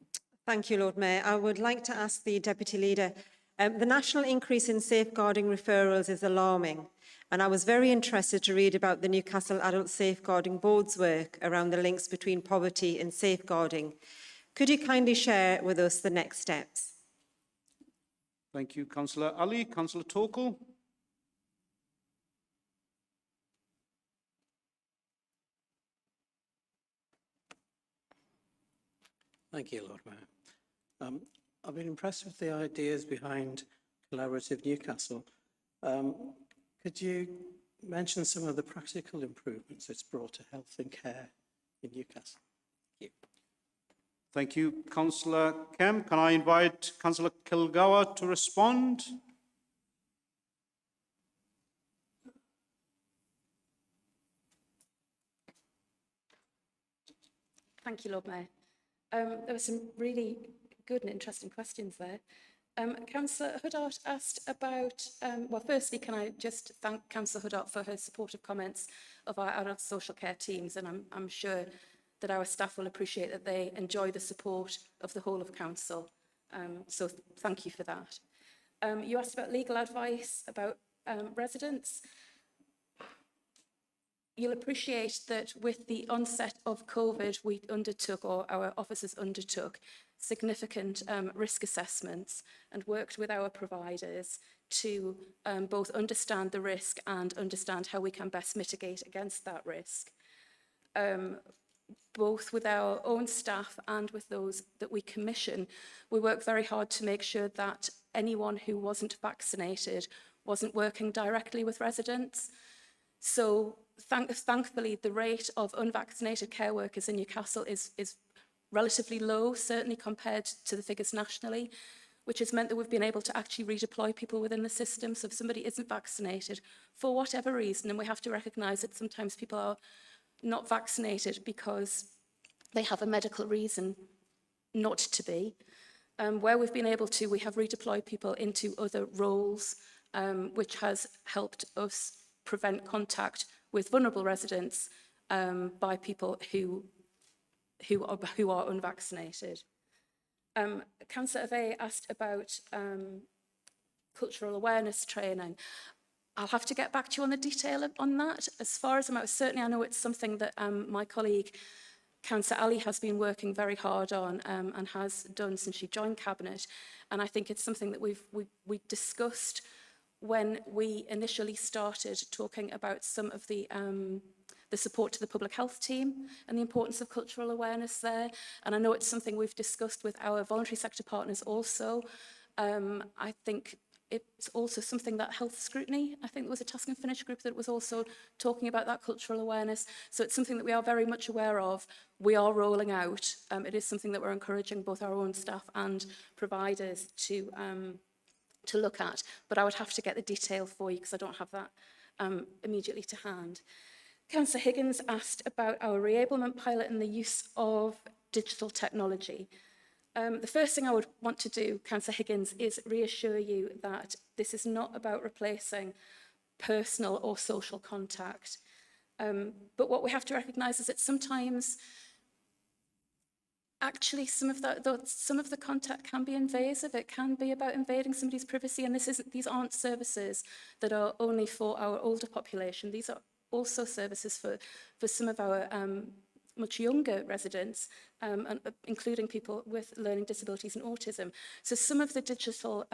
Thank you, Lord Mayor. I would like to ask the Deputy Leader, the national increase in safeguarding referrals is alarming, and I was very interested to read about the Newcastle Adult Safeguarding Board's work around the links between poverty and safeguarding. Could you kindly share with us the next steps? Thank you, Councillor Ali. Councillor Torkel. Thank you, Lord Mayor. I've been impressed with the ideas behind Collaborative Newcastle. Could you mention some of the practical improvements it's brought to health and care in Newcastle? Thank you. Thank you, Councillor Kemp. Can I invite Councillor Kilgour to respond? Thank you, Lord Mayor. There were some really good and interesting questions there. Councillor Huddart asked about, well, firstly, can I just thank Councillor Huddart for her supportive comments of our adult social care teams, and I'm sure that our staff will appreciate that they enjoy the support of the whole of Council. So thank you for that. You asked about legal advice about residents. You'll appreciate that with the onset of COVID, we undertook, or our officers undertook, significant risk assessments and worked with our providers to both understand the risk and understand how we can best mitigate against that risk. Both with our own staff and with those that we commission, we work very hard to make sure that anyone who wasn't vaccinated wasn't working directly with residents. So thankfully, the rate of unvaccinated care workers in Newcastle is relatively low, certainly compared to the figures nationally, which has meant that we've been able to actually redeploy people within the system. So if somebody isn't vaccinated, for whatever reason, and we have to recognise that sometimes people are not vaccinated because they have a medical reason not to be, where we've been able to, we have redeployed people into other roles, which has helped us prevent contact with vulnerable residents by people who are unvaccinated. Councillor Ave asked about cultural awareness training. I'll have to get back to you on the detail on that. As far as I'm out, certainly I know it's something that my colleague Councillor Ali has been working very hard on and has done since she joined Cabinet. And I think it's something that we discussed when we initially started talking about some of the support to the public health team and the importance of cultural awareness there. And I know it's something we've discussed with our voluntary sector partners also. I think it's also something that health scrutiny, I think there was a task and finish group that was also talking about that cultural awareness. So it's something that we are very much aware of. We are rolling out. It is something that we're encouraging both our own staff and providers to look at. But I would have to get the detail for you because I don't have that immediately to hand. Councillor Higgins asked about our reablement pilot and the use of digital technology. The first thing I would want to do, Councillor Higgins, is reassure you that this is not about replacing personal or social contact. But what we have to recognise is that sometimes actually some of the contact can be invasive. It can be about invading somebody's privacy, and these aren't services that are only for our older population. These are also services for some of our much younger residents, and including people with learning disabilities and autism. So some of the digital,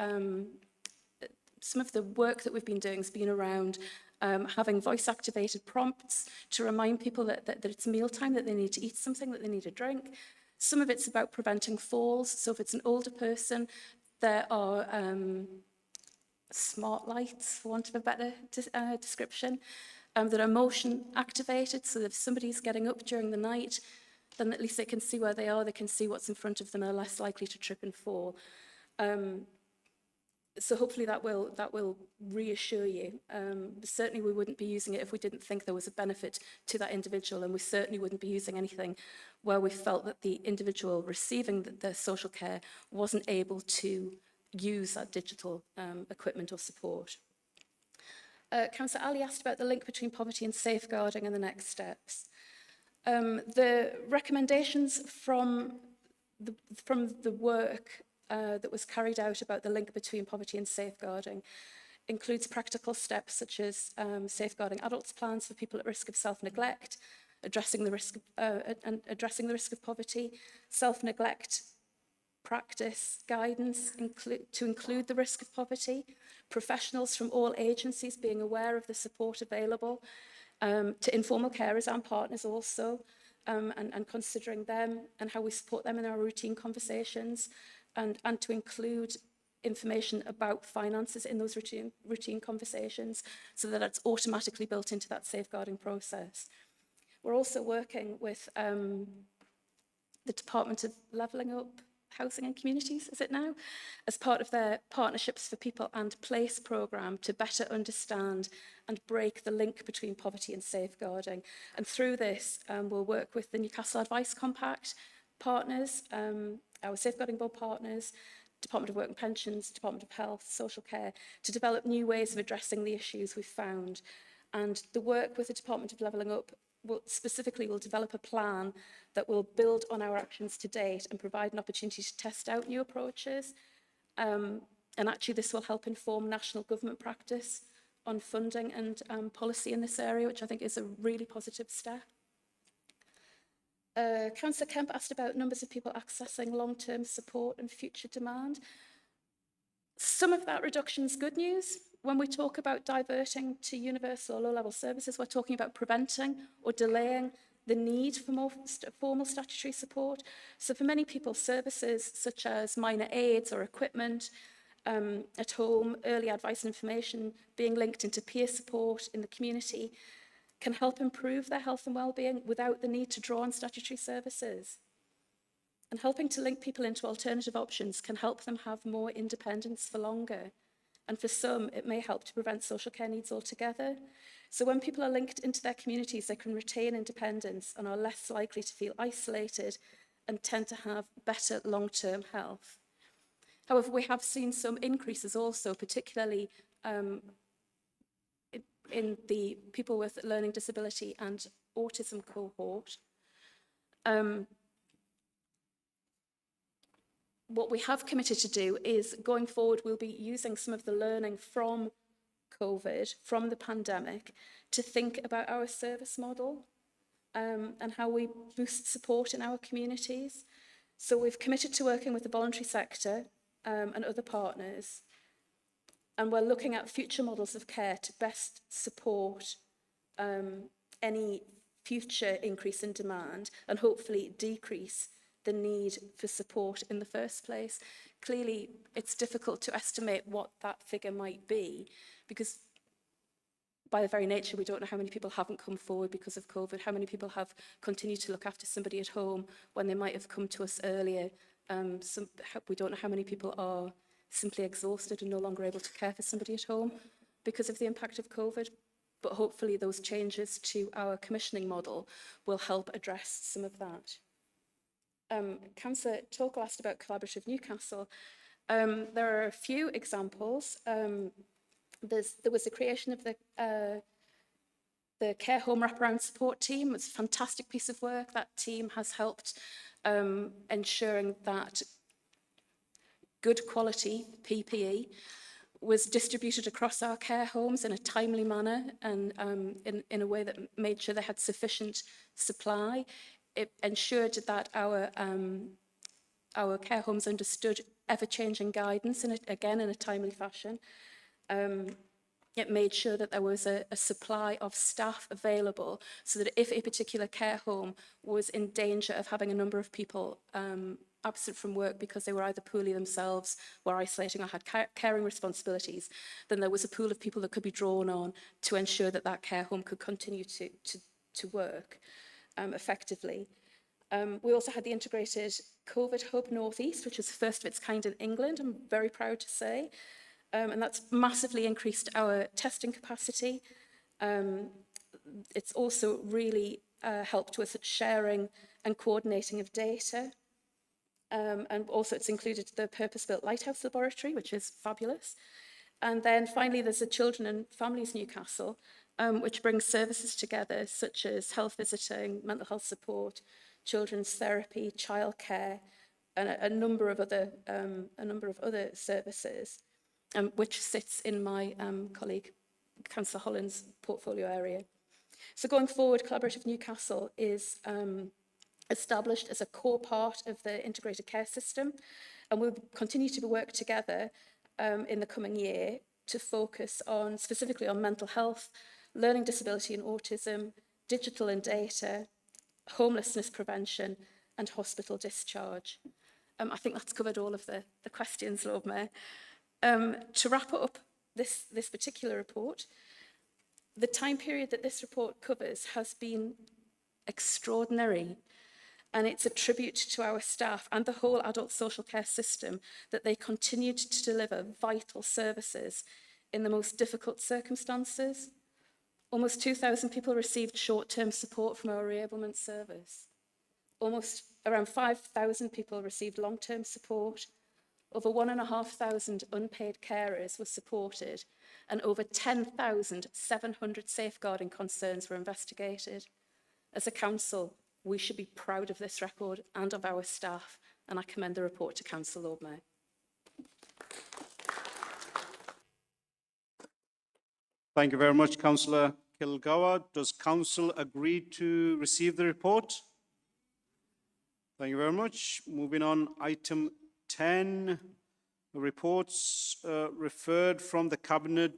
some of the work that we've been doing has been around having voice-activated prompts to remind people that it's mealtime, that they need to eat something, that they need a drink. Some of it's about preventing falls. So if it's an older person, there are smart lights, for want of a better description, that are motion activated, so that if somebody's getting up during the night, then at least they can see where they are, they can see what's in front of them, and are less likely to trip and fall. So hopefully that will reassure you. Certainly we wouldn't be using it if we didn't think there was a benefit to that individual, and we certainly wouldn't be using anything where we felt that the individual receiving the social care wasn't able to use that digital equipment or support. Councillor Ali asked about the link between poverty and safeguarding and the next steps. The recommendations from the work that was carried out about the link between poverty and safeguarding includes practical steps such as safeguarding adults plans for people at risk of self-neglect, addressing the risk of poverty, self-neglect practice guidance to include the risk of poverty, professionals from all agencies being aware of the support available, to informal carers and partners also, and considering them and how we support them in our routine conversations, and to include information about finances in those routine conversations so that it's automatically built into that safeguarding process. We're also working with the Department of Levelling Up Housing and Communities, is it now, as part of their Partnerships for People and Place programme to better understand and break the link between poverty and safeguarding. And through this, we'll work with the Newcastle Advice Compact partners, our Safeguarding Board partners, Department of Work and Pensions, Department of Health, Social Care, to develop new ways of addressing the issues we've found. And the work with the Department of Levelling Up will develop a plan that will build on our actions to date and provide an opportunity to test out new approaches. And actually this will help inform national government practice on funding and policy in this area, which I think is a really positive step. Councillor Kemp asked about numbers of people accessing long-term support and future demand. Some of that reduction is good news. When we talk about diverting to universal or low-level services, we're talking about preventing or delaying the need for more formal statutory support. So for many people, services such as minor aids or equipment at home, early advice and information, being linked into peer support in the community, can help improve their health and well-being without the need to draw on statutory services. And helping to link people into alternative options can help them have more independence for longer. And for some, it may help to prevent social care needs altogether. So when people are linked into their communities, they can retain independence and are less likely to feel isolated and tend to have better long-term health. However, we have seen some increases also, particularly in the people with learning disability and autism cohort. What we have committed to do is, going forward, we'll be using some of the learning from COVID, from the pandemic, to think about our service model and how we boost support in our communities. So we've committed to working with the voluntary sector and other partners, and we're looking at future models of care to best support any future increase in demand and hopefully decrease the need for support in the first place. Clearly, it's difficult to estimate what that figure might be, because by the very nature, we don't know how many people haven't come forward because of COVID, how many people have continued to look after somebody at home when they might have come to us earlier. We don't know how many people are simply exhausted and no longer able to care for somebody at home because of the impact of COVID. But hopefully those changes to our commissioning model will help address some of that. Councillor Talker asked about Collaborative Newcastle. There are a few examples. There was the creation of the care home wraparound support team. It's a fantastic piece of work. That team has helped ensuring that good quality PPE was distributed across our care homes in a timely manner and in a way that made sure they had sufficient supply. It ensured that our care homes understood ever-changing guidance, again in a timely fashion. It made sure that there was a supply of staff available so that if a particular care home was in danger of having a number of people absent from work because they were either poorly themselves, were isolating or had caring responsibilities, then there was a pool of people that could be drawn on to ensure that that care home could continue to work effectively. We also had the integrated COVID hub Northeast, which was the first of its kind in England, I'm very proud to say. And that's massively increased our testing capacity. It's also really helped with sharing and coordinating of data. And also it's included the purpose-built Lighthouse Laboratory, which is fabulous. And then finally, there's the Children and Families Newcastle, which brings services together, such as health visiting, mental health support, children's therapy, childcare, and a number of other services, which sits in my colleague Councillor Holland's portfolio area. So going forward, Collaborative Newcastle is established as a core part of the integrated care system, and we'll continue to work together in the coming year to focus on specifically on mental health, learning disability and autism, digital and data, homelessness prevention, and hospital discharge. I think that's covered all of the questions, Lord Mayor. To wrap up this particular report, the time period that this report covers has been extraordinary, and it's a tribute to our staff and the whole adult social care system that they continued to deliver vital services in the most difficult circumstances. Almost 2,000 people received short-term support from our reablement service. Around 5,000 people received long-term support. Over 1,500 unpaid carers were supported, and over 10,700 safeguarding concerns were investigated. As a council, we should be proud of this record and of our staff, and I commend the report to Council, Lord Mayor. Thank you very much, Councillor Kilgour. Does Council agree to receive the report? Thank you very much. Moving on, item 10, reports referred from the Cabinet,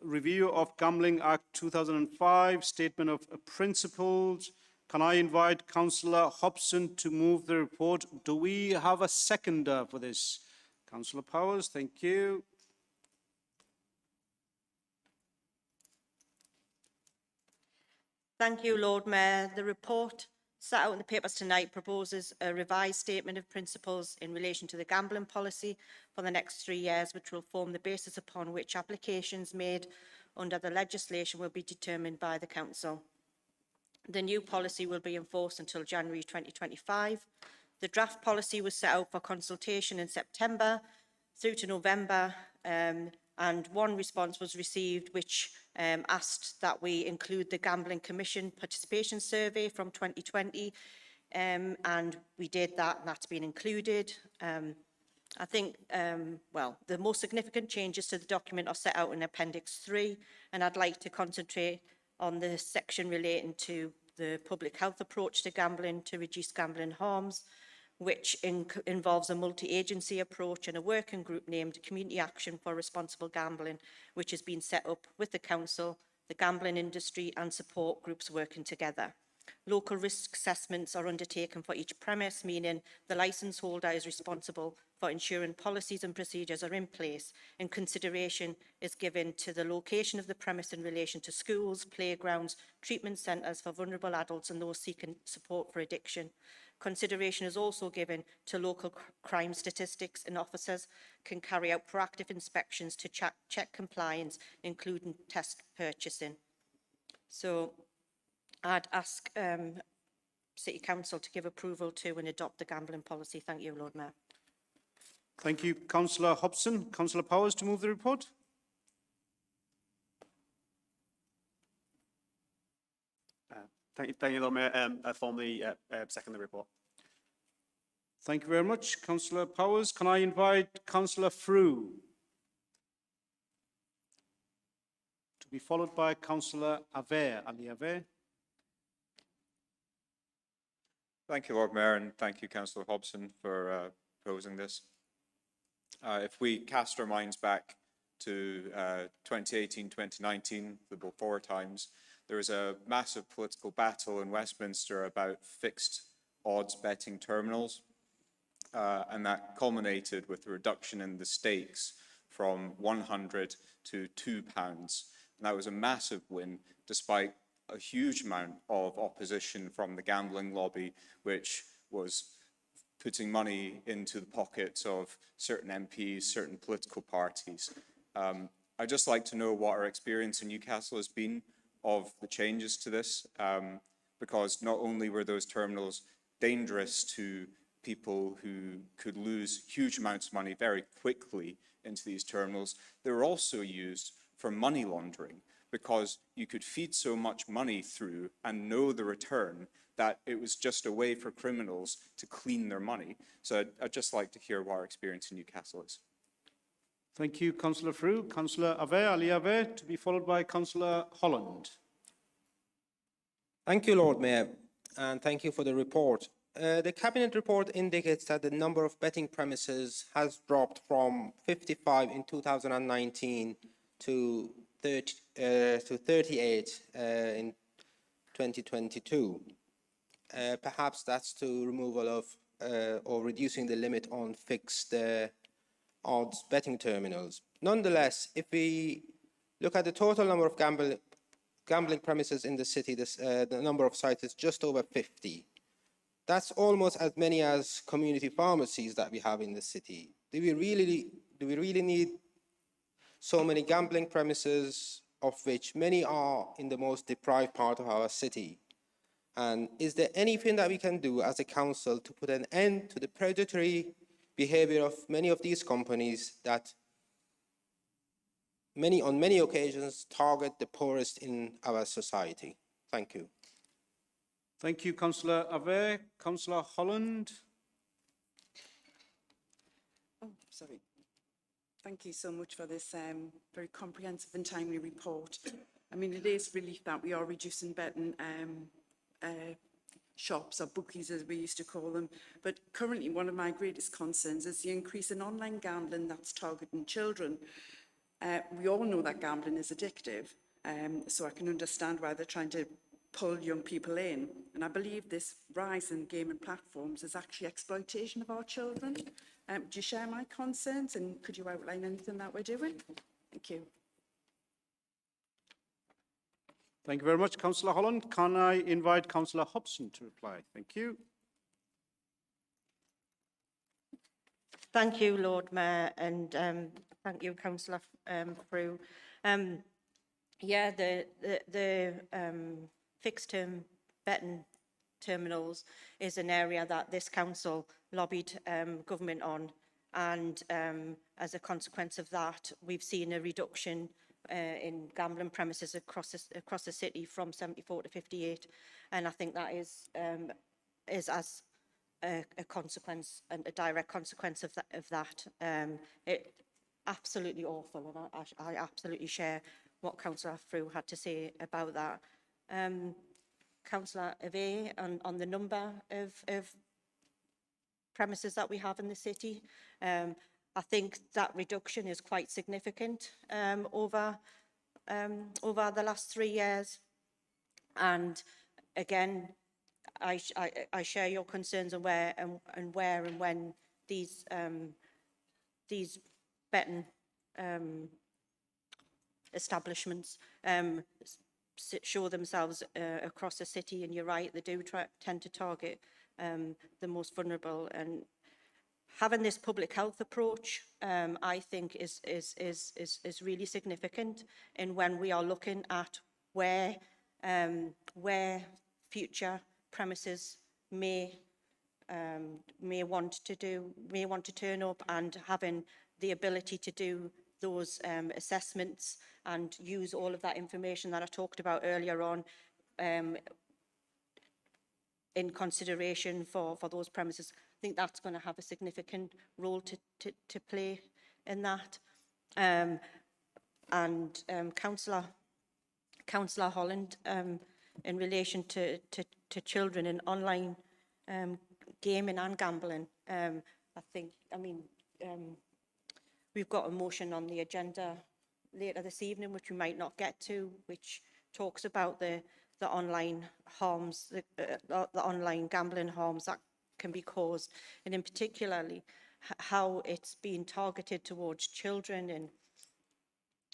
review of Gambling Act 2005, statement of principles. Can I invite Councillor Hobson to move the report? Do we have a seconder for this? Councillor Powers, thank you. Thank you, Lord Mayor. The report set out in the papers tonight proposes a revised statement of principles in relation to the gambling policy for the next 3 years, which will form the basis upon which applications made under the legislation will be determined by the Council. The new policy will be enforced until January 2025. The draft policy was set out for consultation in September through to November, and one response was received which asked that we include the Gambling Commission Participation Survey from 2020, and we did that, and that's been included. I think, well, the most significant changes to the document are set out in Appendix 3, and I'd like to concentrate on the section relating to the public health approach to gambling to reduce gambling harms, which involves a multi-agency approach and a working group named Community Action for Responsible Gambling, which has been set up with the Council, the gambling industry and support groups working together. Local risk assessments are undertaken for each premise, meaning the licence holder is responsible for ensuring policies and procedures are in place, and consideration is given to the location of the premise in relation to schools, playgrounds, treatment centres for vulnerable adults and those seeking support for addiction. Consideration is also given to local crime statistics, and officers can carry out proactive inspections to check compliance, including test purchasing. So I'd ask City Council to give approval to and adopt the gambling policy. Thank you, Lord Mayor. Thank you, Councillor Hobson. Councillor Powers to move the report. Thank you, Lord Mayor. I formally second the report. Thank you very much, Councillor Powers. Can I invite Councillor Frew to be followed by Councillor Aver, Ali Aver. Thank you, Lord Mayor, and thank you, Councillor Hobson, for proposing this. If we cast our minds back to 2018-2019, the before times, there was a massive political battle in Westminster about fixed odds betting terminals, and that culminated with a reduction in the stakes from £100 to £2. And that was a massive win, despite a huge amount of opposition from the gambling lobby, which was putting money into the pockets of certain MPs, certain political parties. I'd just like to know what our experience in Newcastle has been of the changes to this, because not only were those terminals dangerous to people who could lose huge amounts of money very quickly into these terminals, they were also used for money laundering, because you could feed so much money through and know the return that it was just a way for criminals to clean their money. So I'd just like to hear what our experience in Newcastle is. Thank you, Councillor Frew. Councillor Aver, Ali Aver, to be followed by Councillor Holland. Thank you, Lord Mayor, and thank you for the report. The Cabinet report indicates that the number of betting premises has dropped from 55 in 2019 to 38 in 2022. Perhaps that's to removal of or reducing the limit on fixed odds betting terminals. Nonetheless, if we look at the total number of gambling premises in the city, the number of sites is just over 50. That's almost as many as community pharmacies that we have in the city. Do we really need so many gambling premises, of which many are in the most deprived part of our city? And is there anything that we can do as a council to put an end to the predatory behaviour of many of these companies that on many occasions target the poorest in our society. Thank you. Thank you, Councillor Ave. Councillor Holland. Oh, sorry. Thank you so much for this very comprehensive and timely report. I mean, it is relief that we are reducing betting shops or bookies, as we used to call them. But currently, one of my greatest concerns is the increase in online gambling that's targeting children. We all know that gambling is addictive, so I can understand why they're trying to pull young people in. And I believe this rise in gaming platforms is actually exploitation of our children. Do you share my concerns, and could you outline anything that we're doing? Thank you. Thank you very much, Councillor Holland. Can I invite Councillor Hobson to reply? Thank you. Thank you, Lord Mayor, and thank you, Councillor Frew. Yeah, the fixed-term betting terminals is an area that this council lobbied government on, and as a consequence of that, we've seen a reduction in gambling premises across the city from 74 to 58, and I think that is as a consequence and a direct consequence of that. It absolutely awful, and I absolutely share what Councillor Frew had to say about that. Councillor Ave, on the number of premises that we have in the city, I think that reduction is quite significant over the last 3 years. And again, I share your concerns on where and when these betting establishments show themselves across the city. And you're right, they do tend to target the most vulnerable. And having this public health approach, I think, is really significant. And when we are looking at where future premises may want to turn up, and having the ability to do those assessments and use all of that information that I talked about earlier on in consideration for those premises, I think that's going to have a significant role to play in that. Councillor Holland, in relation to children in online gaming and gambling, we've got a motion on the agenda later this evening, which we might not get to, which talks about the online harms, the online gambling harms that can be caused, and in particularly how it's being targeted towards children.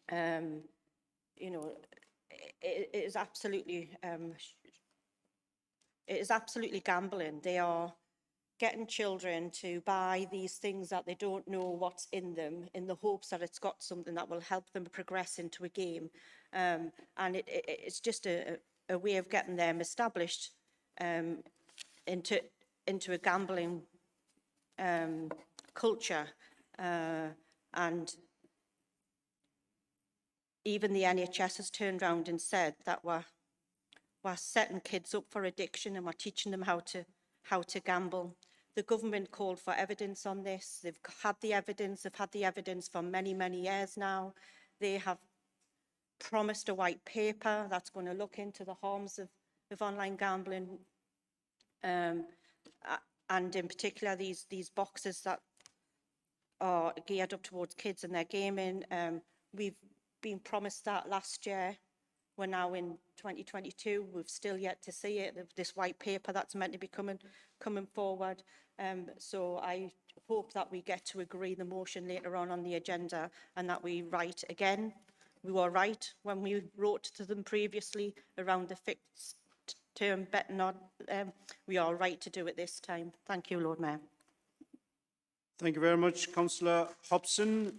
And it is absolutely gambling. They are getting children to buy these things that they don't know what's in them, in the hopes that it's got something that will help them progress into a game. And it's just a way of getting them established into a gambling culture. And even the NHS has turned around and said that we're setting kids up for addiction, and we're teaching them how to gamble. The government called for evidence on this. They've had the evidence. They've had the evidence for many, many years now. They have promised a white paper that's going to look into the harms of online gambling, and in particular these boxes that are geared up towards kids and their gaming. We've been promised that last year. We're now in 2022. We've still yet to see it. This white paper that's meant to be coming forward. So I hope that we get to agree the motion later on the agenda, and that we write again. We were right when we wrote to them previously around the fixed term betting on. We are right to do it this time. Thank you, Lord Mayor. Thank you very much, Councillor Hobson.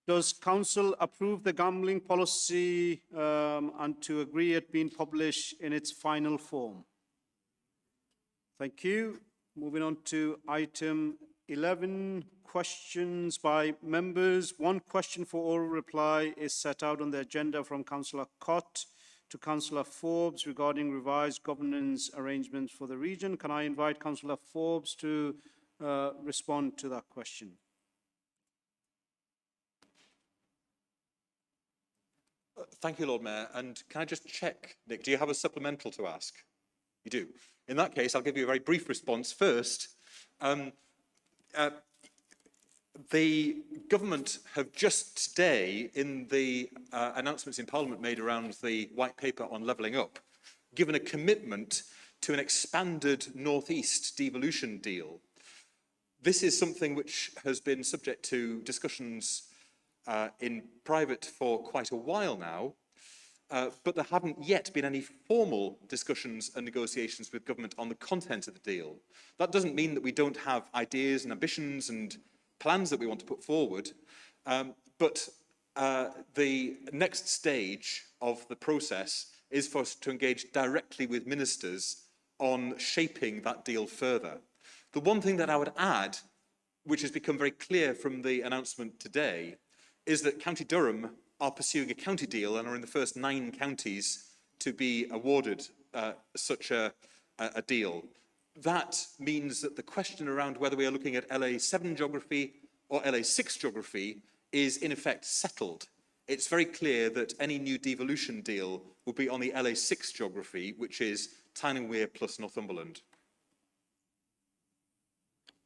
Does Council approve the gambling policy and to agree it being published in its final form? Thank you. Moving on to item 11 questions by members. One question for oral reply is set out on the agenda from Councillor Cott to Councillor Forbes regarding revised governance arrangements for the region. Can I invite Councillor Forbes to respond to that question? Thank you, Lord Mayor. And can I just check, Nick, do you have a supplemental to ask? You do. In that case, I'll give you a very brief response first. The government have just today, in the announcements in Parliament made around the white paper on levelling up, given a commitment to an expanded North East devolution deal. This is something which has been subject to discussions in private for quite a while now, but there haven't yet been any formal discussions and negotiations with government on the content of the deal. That doesn't mean that we don't have ideas and ambitions and plans that we want to put forward, but the next stage of the process is for us to engage directly with ministers on shaping that deal further. The one thing that I would add, which has become very clear from the announcement today, is that County Durham are pursuing a county deal and are in the first 9 counties to be awarded such a deal. That means that the question around whether we are looking at LA7 geography or LA6 geography is in effect settled. It's very clear that any new devolution deal will be on the LA6 geography, which is Tyne and Wear plus Northumberland.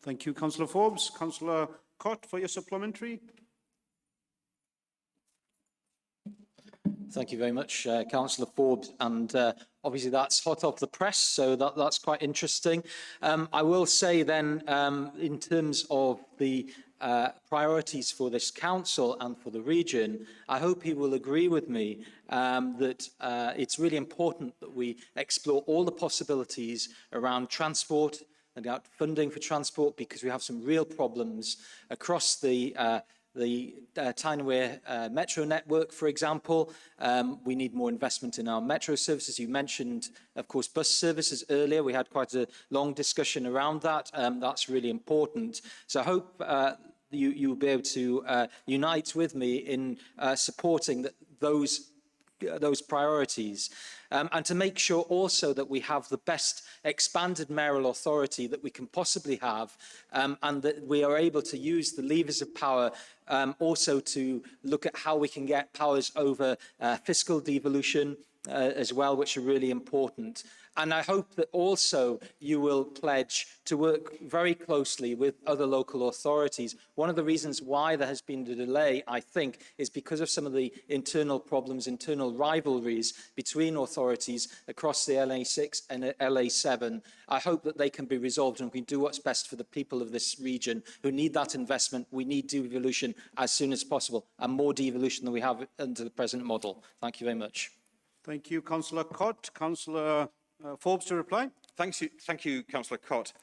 Thank you, Councillor Forbes. Councillor Cott, for your supplementary. Thank you very much, Councillor Forbes. And obviously that's hot off the press, so that's quite interesting. I will say then, in terms of the priorities for this council and for the region, I hope he will agree with me that it's really important that we explore all the possibilities around transport and about funding for transport, because we have some real problems across the Tyne and Wear metro network, for example. We need more investment in our metro services. You mentioned, of course, bus services earlier. We had quite a long discussion around that. That's really important. So I hope you'll be able to unite with me in supporting those priorities. And to make sure also that we have the best expanded mayoral authority that we can possibly have, and that we are able to use the levers of power also to look at how we can get powers over fiscal devolution as well, which are really important. And I hope that also you will pledge to work very closely with other local authorities. One of the reasons why there has been the delay, I think, is because of some of the internal problems, internal rivalries between authorities across the LA6 and LA7. I hope that they can be resolved and we can do what's best for the people of this region who need that investment. We need devolution as soon as possible, and more devolution than we have under the present model. Thank you very much. Thank you, Councillor Cott. Councillor Forbes to reply. Thank you, Councillor Cott.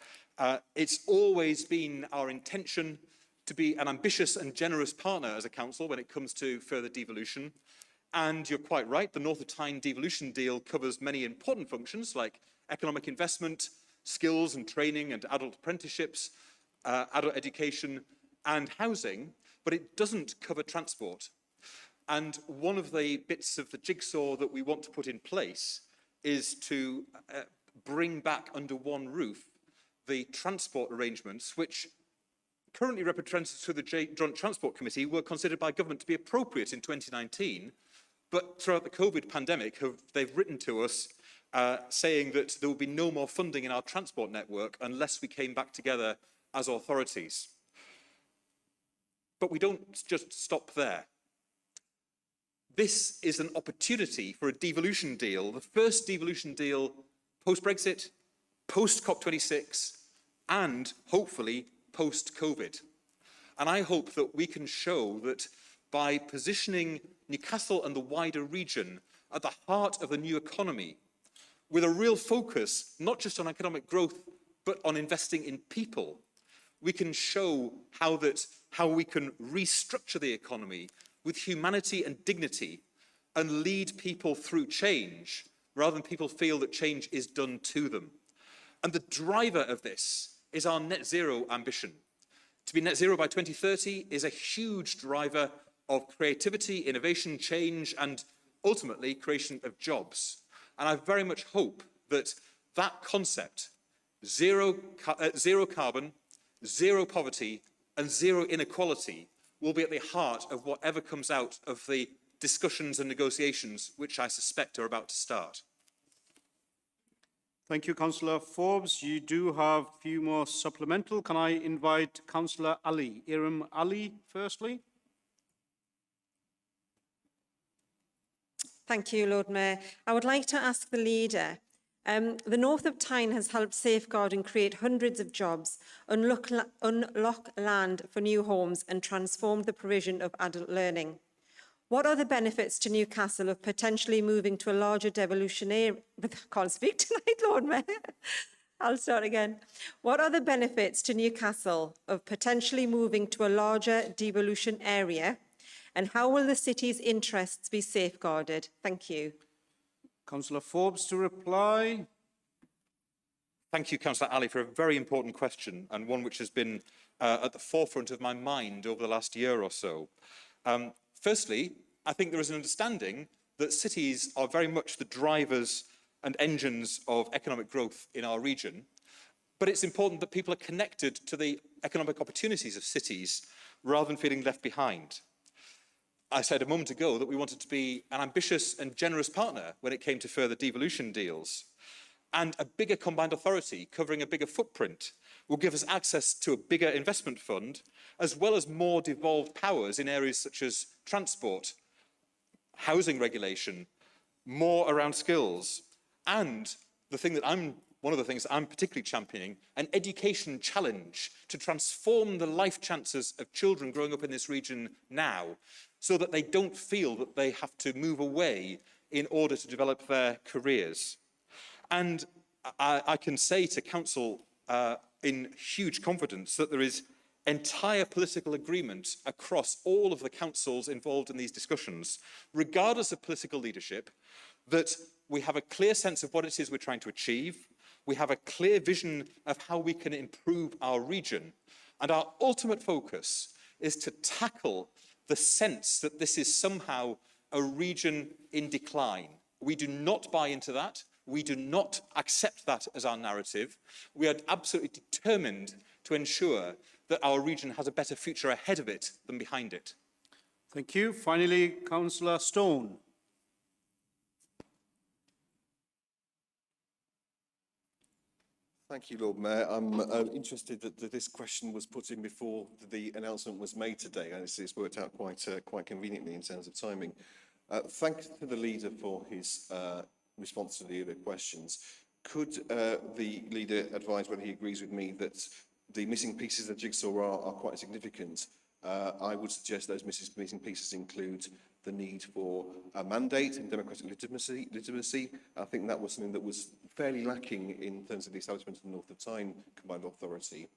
It's always been our intention to be an ambitious and generous partner as a council when it comes to further devolution. And you're quite right, the North of Tyne devolution deal covers many important functions like economic investment, skills and training and adult apprenticeships, adult education and housing, but it doesn't cover transport. And one of the bits of the jigsaw that we want to put in place is to bring back under one roof the transport arrangements which currently represented through the Joint Transport Committee were considered by government to be appropriate in 2019, but throughout the COVID pandemic they've written to us saying that there will be no more funding in our transport network unless we came back together as authorities. But we don't just stop there. This is an opportunity for a devolution deal, the first devolution deal post-Brexit, post-COP26, and hopefully post-COVID. And I hope that we can show that by positioning Newcastle and the wider region at the heart of the new economy, with a real focus, not just on economic growth, but on investing in people, we can show how we can restructure the economy with humanity and dignity and lead people through change rather than people feel that change is done to them. And the driver of this is our net zero ambition. To be net zero by 2030 is a huge driver of creativity, innovation, change, and ultimately creation of jobs. And I very much hope that that concept, zero carbon, zero poverty, and zero inequality, will be at the heart of whatever comes out of the discussions and negotiations which I suspect are about to start. Thank you, Councillor Forbes. You do have a few more supplemental. Can I invite Councillor Ali, Iram Ali, firstly? Thank you, Lord Mayor. I would like to ask the leader, the North of Tyne has helped safeguard and create hundreds of jobs, unlock land for new homes and transformed the provision of adult learning. What are the benefits to Newcastle of potentially moving to a larger devolution area? I can't speak tonight, Lord Mayor. I'll start again. What are the benefits to Newcastle of potentially moving to a larger devolution area? And how will the city's interests be safeguarded? Thank you. Councillor Forbes to reply. Thank you, Councillor Ali, for a very important question and one which has been at the forefront of my mind over the last year or so. Firstly, I think there is an understanding that cities are very much the drivers and engines of economic growth in our region, but it's important that people are connected to the economic opportunities of cities rather than feeling left behind. I said a moment ago that we wanted to be an ambitious and generous partner when it came to further devolution deals. And a bigger combined authority covering a bigger footprint will give us access to a bigger investment fund, as well as more devolved powers in areas such as transport, housing regulation, more around skills, and one of the things that I'm particularly championing, an education challenge to transform the life chances of children growing up in this region now, so that they don't feel that they have to move away in order to develop their careers. And I can say to Council in huge confidence that there is entire political agreement across all of the councils involved in these discussions, regardless of political leadership, that we have a clear sense of what it is we're trying to achieve. We have a clear vision of how we can improve our region. And our ultimate focus is to tackle the sense that this is somehow a region in decline. We do not buy into that. We do not accept that as our narrative. We are absolutely determined to ensure that our region has a better future ahead of it than behind it. Thank you. Finally, Councillor Stone. Thank you, Lord Mayor. I'm interested that this question was put in before the announcement was made today, and it's worked out quite conveniently in terms of timing. Thanks to the leader for his response to the other questions. Could the leader advise whether he agrees with me that the missing pieces of the jigsaw are quite significant? I would suggest those missing pieces include the need for a mandate and democratic legitimacy. I think that was something that was fairly lacking in terms of the establishment of the North of Tyne Combined Authority.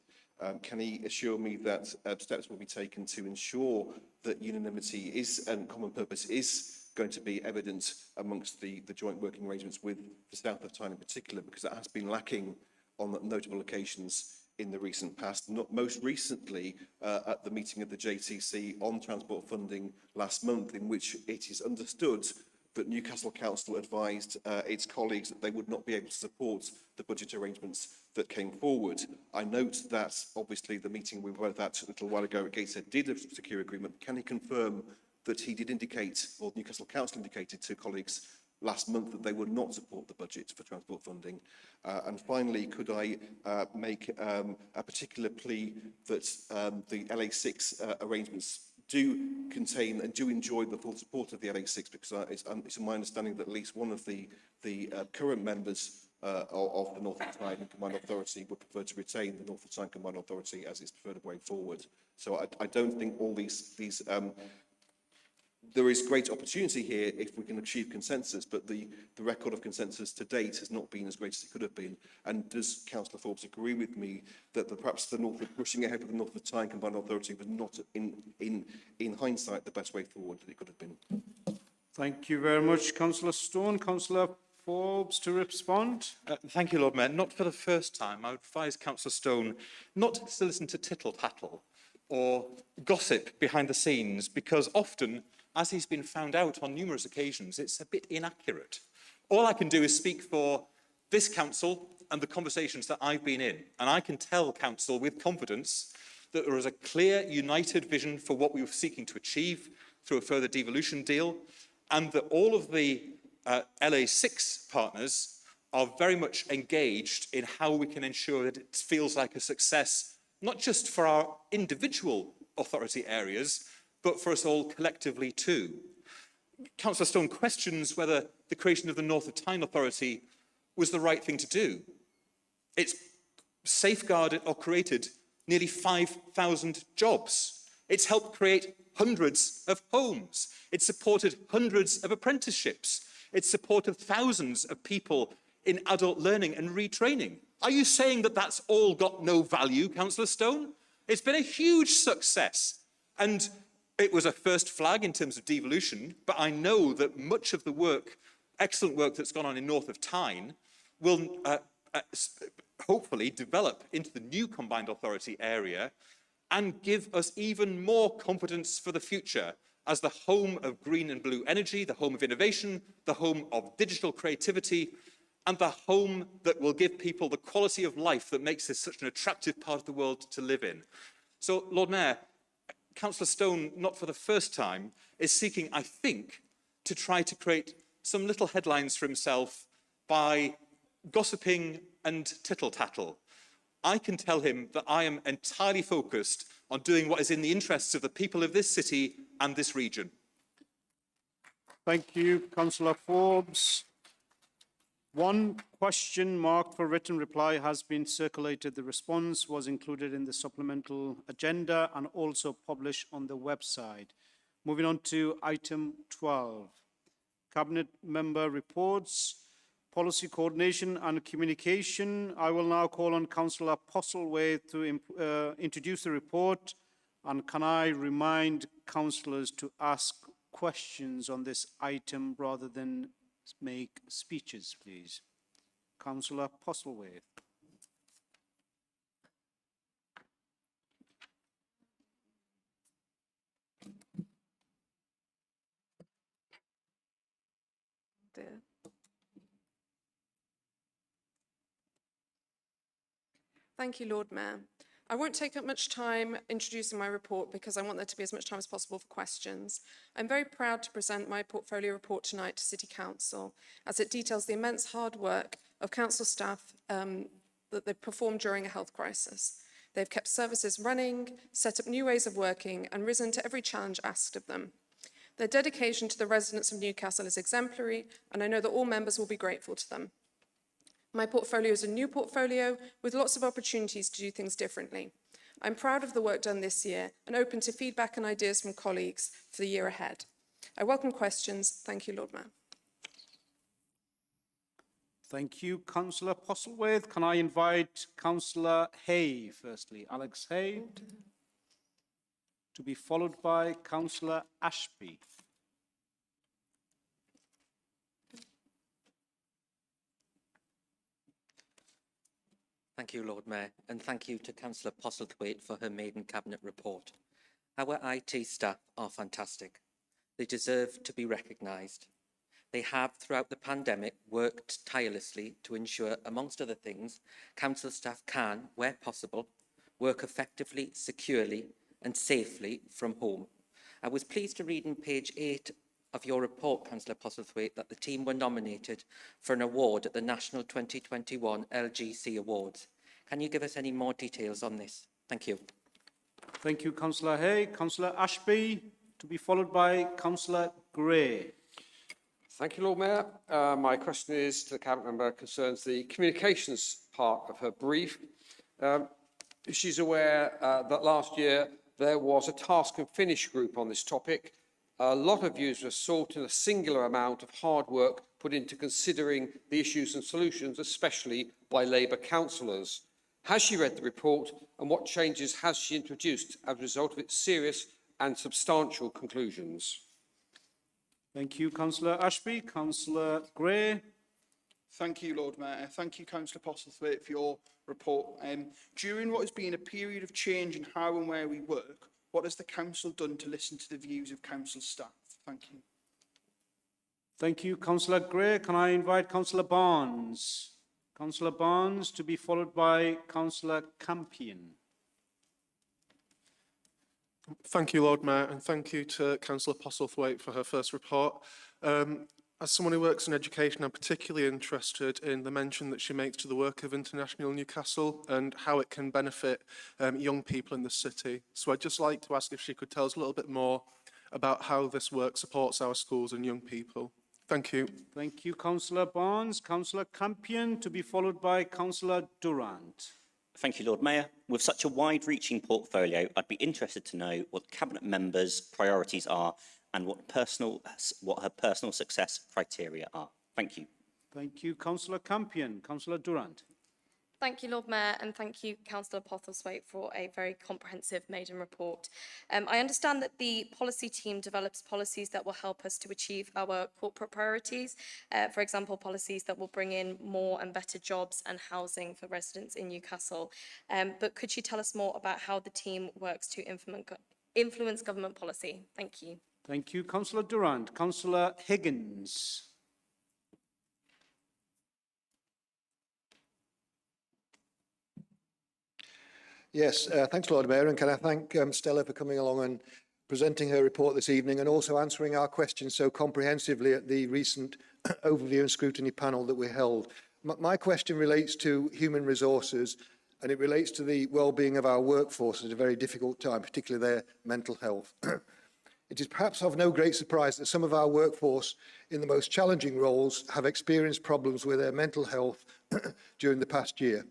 Can he assure me that steps will be taken to ensure that unanimity is and common purpose is going to be evident amongst the joint working arrangements with the South of Tyne in particular, because that has been lacking on notable occasions in the recent past, not most recently at the meeting of the JTC on transport funding last month, in which it is understood that Newcastle Council advised its colleagues that they would not be able to support the budget arrangements that came forward. I note that obviously the meeting we were at a little while ago at Gateshead did a secure agreement. Can he confirm that he did indicate, or Newcastle Council indicated to colleagues last month, that they would not support the budget for transport funding? And finally, could I make a particular plea that the LA6 arrangements do contain and do enjoy the full support of the LA6, because it's my understanding that at least one of the current members of the North of Tyne Combined Authority would prefer to retain the North of Tyne Combined Authority as its preferred way forward. So I don't think all these there is great opportunity here if we can achieve consensus, but the record of consensus to date has not been as great as it could have been. And does Councillor Forbes agree with me that perhaps the North, rushing ahead with the North of Tyne Combined Authority was not, in hindsight, the best way forward that it could have been? Thank you very much, Councillor Stone. Councillor Forbes to respond. Thank you, Lord Mayor. Not for the first time, I would advise Councillor Stone not to listen to tittle-tattle or gossip behind the scenes, because often, as he's been found out on numerous occasions, it's a bit inaccurate. All I can do is speak for this council and the conversations that I've been in, and I can tell council with confidence that there is a clear, united vision for what we were seeking to achieve through a further devolution deal, and that all of the LA6 partners are very much engaged in how we can ensure that it feels like a success, not just for our individual authority areas, but for us all collectively too. Councillor Stone questions whether the creation of the North of Tyne Authority was the right thing to do. It's safeguarded or created nearly 5,000 jobs. It's helped create hundreds of homes. It's supported hundreds of apprenticeships. It's supported thousands of people in adult learning and retraining. Are you saying that that's all got no value, Councillor Stone? It's been a huge success. And it was a first flag in terms of devolution, but I know that much of the work, excellent work that's gone on in North of Tyne, will hopefully develop into the new combined authority area and give us even more confidence for the future as the home of green and blue energy, the home of innovation, the home of digital creativity, and the home that will give people the quality of life that makes this such an attractive part of the world to live in. So, Lord Mayor, Councillor Stone, not for the first time, is seeking, I think, to try to create some little headlines for himself by gossiping and tittle-tattle. I can tell him that I am entirely focused on doing what is in the interests of the people of this city and this region. Thank you, Councillor Forbes. One question marked for written reply has been circulated. The response was included in the supplemental agenda and also published on the website. Moving on to item 12. Cabinet member reports, policy coordination and communication. I will now call on Councillor Postlewaite to introduce the report. And can I remind councillors to ask questions on this item rather than make speeches, please. Councillor Postlewaite. Thank you, Lord Mayor. I won't take up much time introducing my report because I want there to be as much time as possible for questions. I'm very proud to present my portfolio report tonight to City Council as it details the immense hard work of council staff that they've performed during a health crisis. They've kept services running, set up new ways of working and risen to every challenge asked of them. Their dedication to the residents of Newcastle is exemplary and I know that all members will be grateful to them. My portfolio is a new portfolio with lots of opportunities to do things differently. I'm proud of the work done this year and open to feedback and ideas from colleagues for the year ahead. I welcome questions. Thank you, Lord Mayor. Thank you, Councillor Postlewaite. Can I invite Councillor Hay, firstly, Alex Hay, to be followed by Councillor Ashby. Thank you, Lord Mayor, and thank you to Councillor Postlewaite for her maiden Cabinet report. Our IT staff are fantastic. They deserve to be recognised. They have, throughout the pandemic, worked tirelessly to ensure, amongst other things, council staff can, where possible, work effectively, securely and safely from home. I was pleased to read on page 8 of your report, Councillor Postlewaite, that the team were nominated for an award at the National 2021 LGC Awards. Can you give us any more details on this? Thank you. Thank you, Councillor Hay. Councillor Ashby, to be followed by Councillor Gray. Thank you, Lord Mayor. My question is to the Cabinet member concerns the communications part of her brief. She's aware that last year there was a task and finish group on this topic. A lot of views were sought and a singular amount of hard work put into considering the issues and solutions, especially by Labour councillors. Has she read the report and what changes has she introduced as a result of its serious and substantial conclusions? Thank you, Councillor Ashby. Councillor Gray. Thank you, Lord Mayor. Thank you, Councillor Postlethwaite, for your report. During what has been a period of change in how and where we work, what has the council done to listen to the views of council staff? Thank you. Thank you, Councillor Gray. Can I invite Councillor Barnes? Councillor Barnes to be followed by Councillor Campion. Thank you, Lord Mayor, and thank you to Councillor Postlethwaite for her first report. As someone who works in education, I'm particularly interested in the mention that she makes to the work of International Newcastle and how it can benefit young people in the city. So I'd just like to ask if she could tell us a little bit more about how this work supports our schools and young people. Thank you. Thank you, Councillor Barnes. Councillor Campion to be followed by Councillor Durant. Thank you, Lord Mayor. With such a wide-reaching portfolio, I'd be interested to know what Cabinet members' priorities are and what her personal success criteria are. Thank you. Thank you, Councillor Campion. Councillor Durant. Thank you, Lord Mayor, and thank you, Councillor Postlethwaite, for a very comprehensive maiden report. I understand that the policy team develops policies that will help us to achieve our corporate priorities, for example, policies that will bring in more and better jobs and housing for residents in Newcastle. But could you tell us more about how the team works to influence government policy? Thank you. Thank you, Councillor Durant. Councillor Higgins. Yes, thanks, Lord Mayor, and can I thank Stella for coming along and presenting her report this evening and also answering our questions so comprehensively at the recent overview and scrutiny panel that we held. My question relates to human resources, and it relates to the well-being of our workforce at a very difficult time, particularly their mental health. It is perhaps of no great surprise that some of our workforce in the most challenging roles have experienced problems with their mental health during the past year.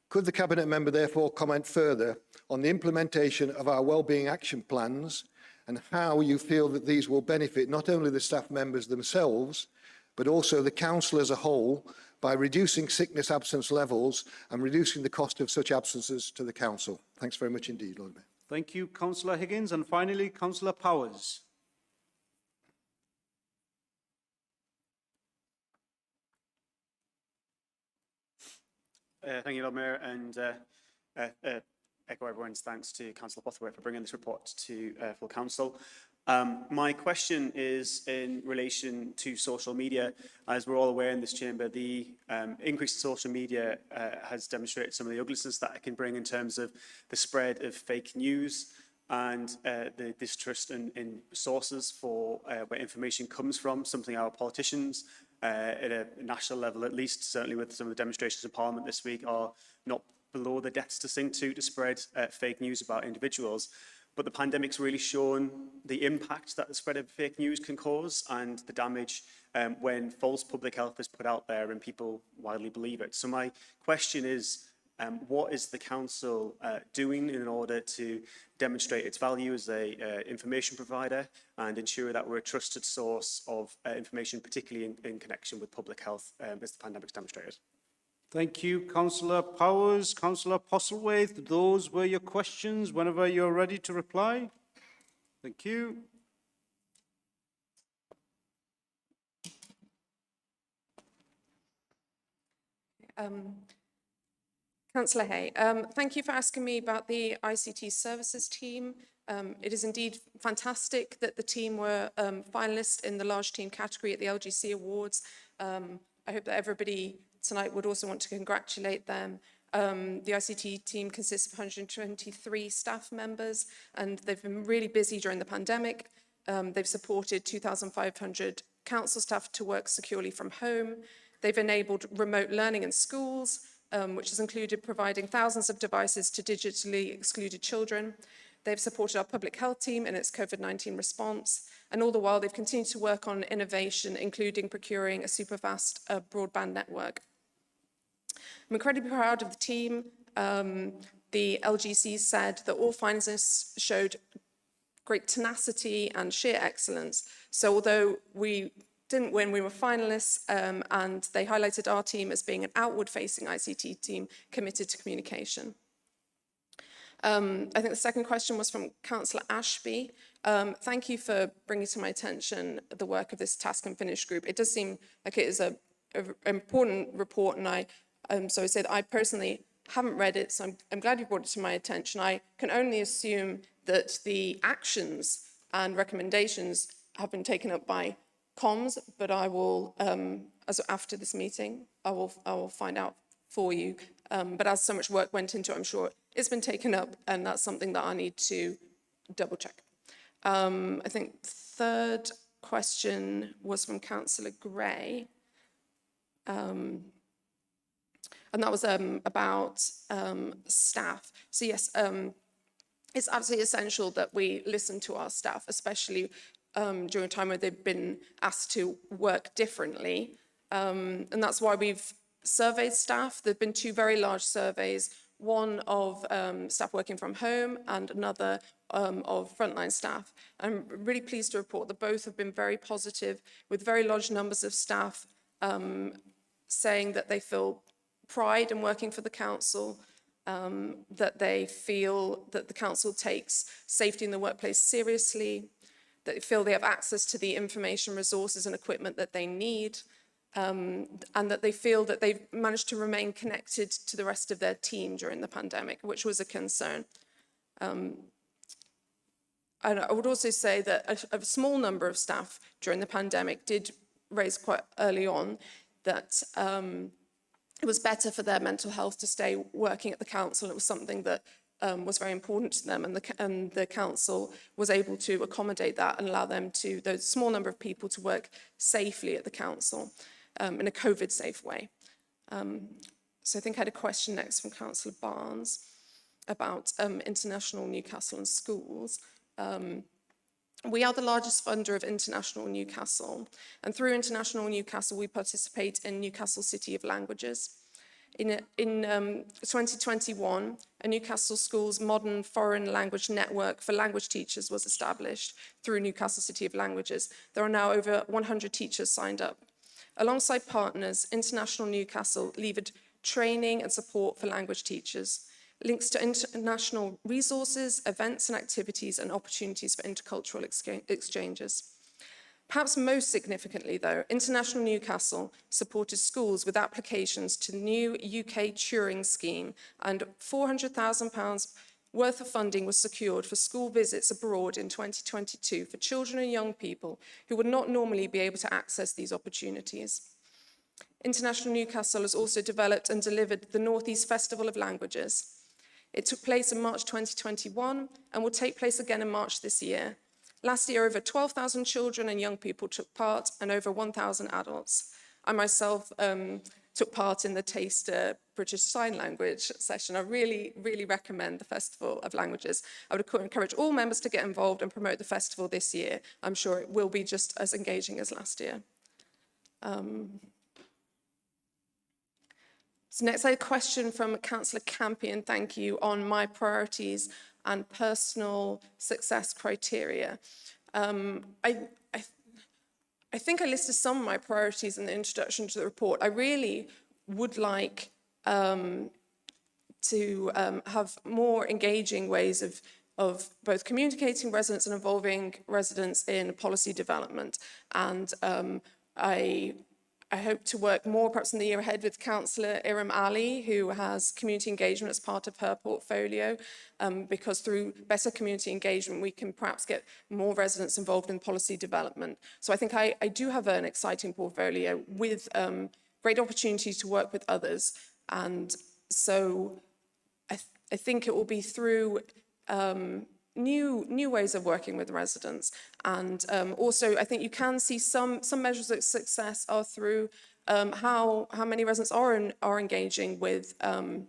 Could the Cabinet member therefore comment further on the implementation of our wellbeing action plans and how you feel that these will benefit not only the staff members themselves, but also the Council as a whole by reducing sickness absence levels and reducing the cost of such absences to the Council? Thanks very much indeed, Lord Mayor. Thank you, Councillor Higgins. And finally, Councillor Powers. Thank you, Lord Mayor, and echo everyone's thanks to Councillor Postlethwaite for bringing this report to full council. My question is in relation to social media. As we're all aware in this chamber, the increase in social media has demonstrated some of the uglinesses that it can bring in terms of the spread of fake news and the distrust in sources for where information comes from, something our politicians at a national level, at least, certainly with some of the demonstrations in Parliament this week, are not below the debts to sink to spread fake news about individuals. But the pandemic's really shown the impact that the spread of fake news can cause and the damage when false public health is put out there and people widely believe it. So my question is, what is the Council doing in order to demonstrate its value as an information provider and ensure that we're a trusted source of information, particularly in connection with public health, as the pandemic's demonstrated? Thank you, Councillor Powers. Councillor Postlethwaite, those were your questions. Whenever you're ready to reply. Thank you. Councillor Hay, thank you for asking me about the ICT services team. It is indeed fantastic that the team were finalists in the large team category at the LGC Awards. I hope that everybody tonight would also want to congratulate them. The ICT team consists of 123 staff members, and they've been really busy during the pandemic. They've supported 2,500 council staff to work securely from home. They've enabled remote learning in schools, which has included providing thousands of devices to digitally excluded children. They've supported our public health team in its COVID-19 response, and all the while they've continued to work on innovation, including procuring a super fast broadband network. I'm incredibly proud of the team. The LGC said that all finalists showed great tenacity and sheer excellence. So although we didn't win, we were finalists, and they highlighted our team as being an outward-facing ICT team committed to communication. I think the second question was from Councillor Ashby. Thank you for bringing to my attention the work of this task and finish group. It does seem like it is a important report, and so I say that I personally haven't read it, so I'm glad you brought it to my attention. I can only assume that the actions and recommendations have been taken up by comms, but I will, after this meeting, I will find out for you. But as so much work went into it, I'm sure it's been taken up, and that's something that I need to double check. I think third question was from Councillor Gray. And that was about staff. So yes, it's absolutely essential that we listen to our staff, especially during a time where they've been asked to work differently. And that's why we've surveyed staff. There have been two very large surveys, one of staff working from home and another of frontline staff. I'm really pleased to report that both have been very positive, with very large numbers of staff saying that they feel pride in working for the council, that they feel that the council takes safety in the workplace seriously, that they feel they have access to the information, resources and equipment that they need, and that they feel that they've managed to remain connected to the rest of their team during the pandemic, which was a concern. And I would also say that a small number of staff during the pandemic did raise quite early on that it was better for their mental health to stay working at the council. It was something that was very important to them, and the council was able to accommodate that and allow them to, those small number of people, to work safely at the council in a COVID-safe way. So I think I had a question next from Councillor Barnes about International Newcastle and schools. We are the largest funder of International Newcastle, and through International Newcastle we participate in Newcastle City of Languages. In 2021, a Newcastle Schools Modern Foreign Language Network for language teachers was established through Newcastle City of Languages. There are now over 100 teachers signed up. Alongside partners, International Newcastle levered training and support for language teachers, links to international resources, events and activities, and opportunities for intercultural exchanges. Perhaps most significantly, though, International Newcastle supported schools with applications to the new UK Turing scheme, and £400,000 worth of funding was secured for school visits abroad in 2022 for children and young people who would not normally be able to access these opportunities. International Newcastle has also developed and delivered the North East Festival of Languages. It took place in March 2021 and will take place again in March this year. Last year, over 12,000 children and young people took part, and over 1,000 adults. I myself took part in the Taste British Sign Language session. I really, really recommend the Festival of Languages. I would encourage all members to get involved and promote the festival this year. I'm sure it will be just as engaging as last year. So next, I had a question from Councillor Campion, thank you, on my priorities and personal success criteria. I think I listed some of my priorities in the introduction to the report. I really would like to have more engaging ways of both communicating residents and involving residents in policy development. And I hope to work more, perhaps in the year ahead, with Councillor Iram Ali, who has community engagement as part of her portfolio, because through better community engagement, we can perhaps get more residents involved in policy development. So I think I do have an exciting portfolio with great opportunities to work with others. And so I think it will be through new ways of working with residents, and also I think you can see some measures of success are through how many residents are engaging with the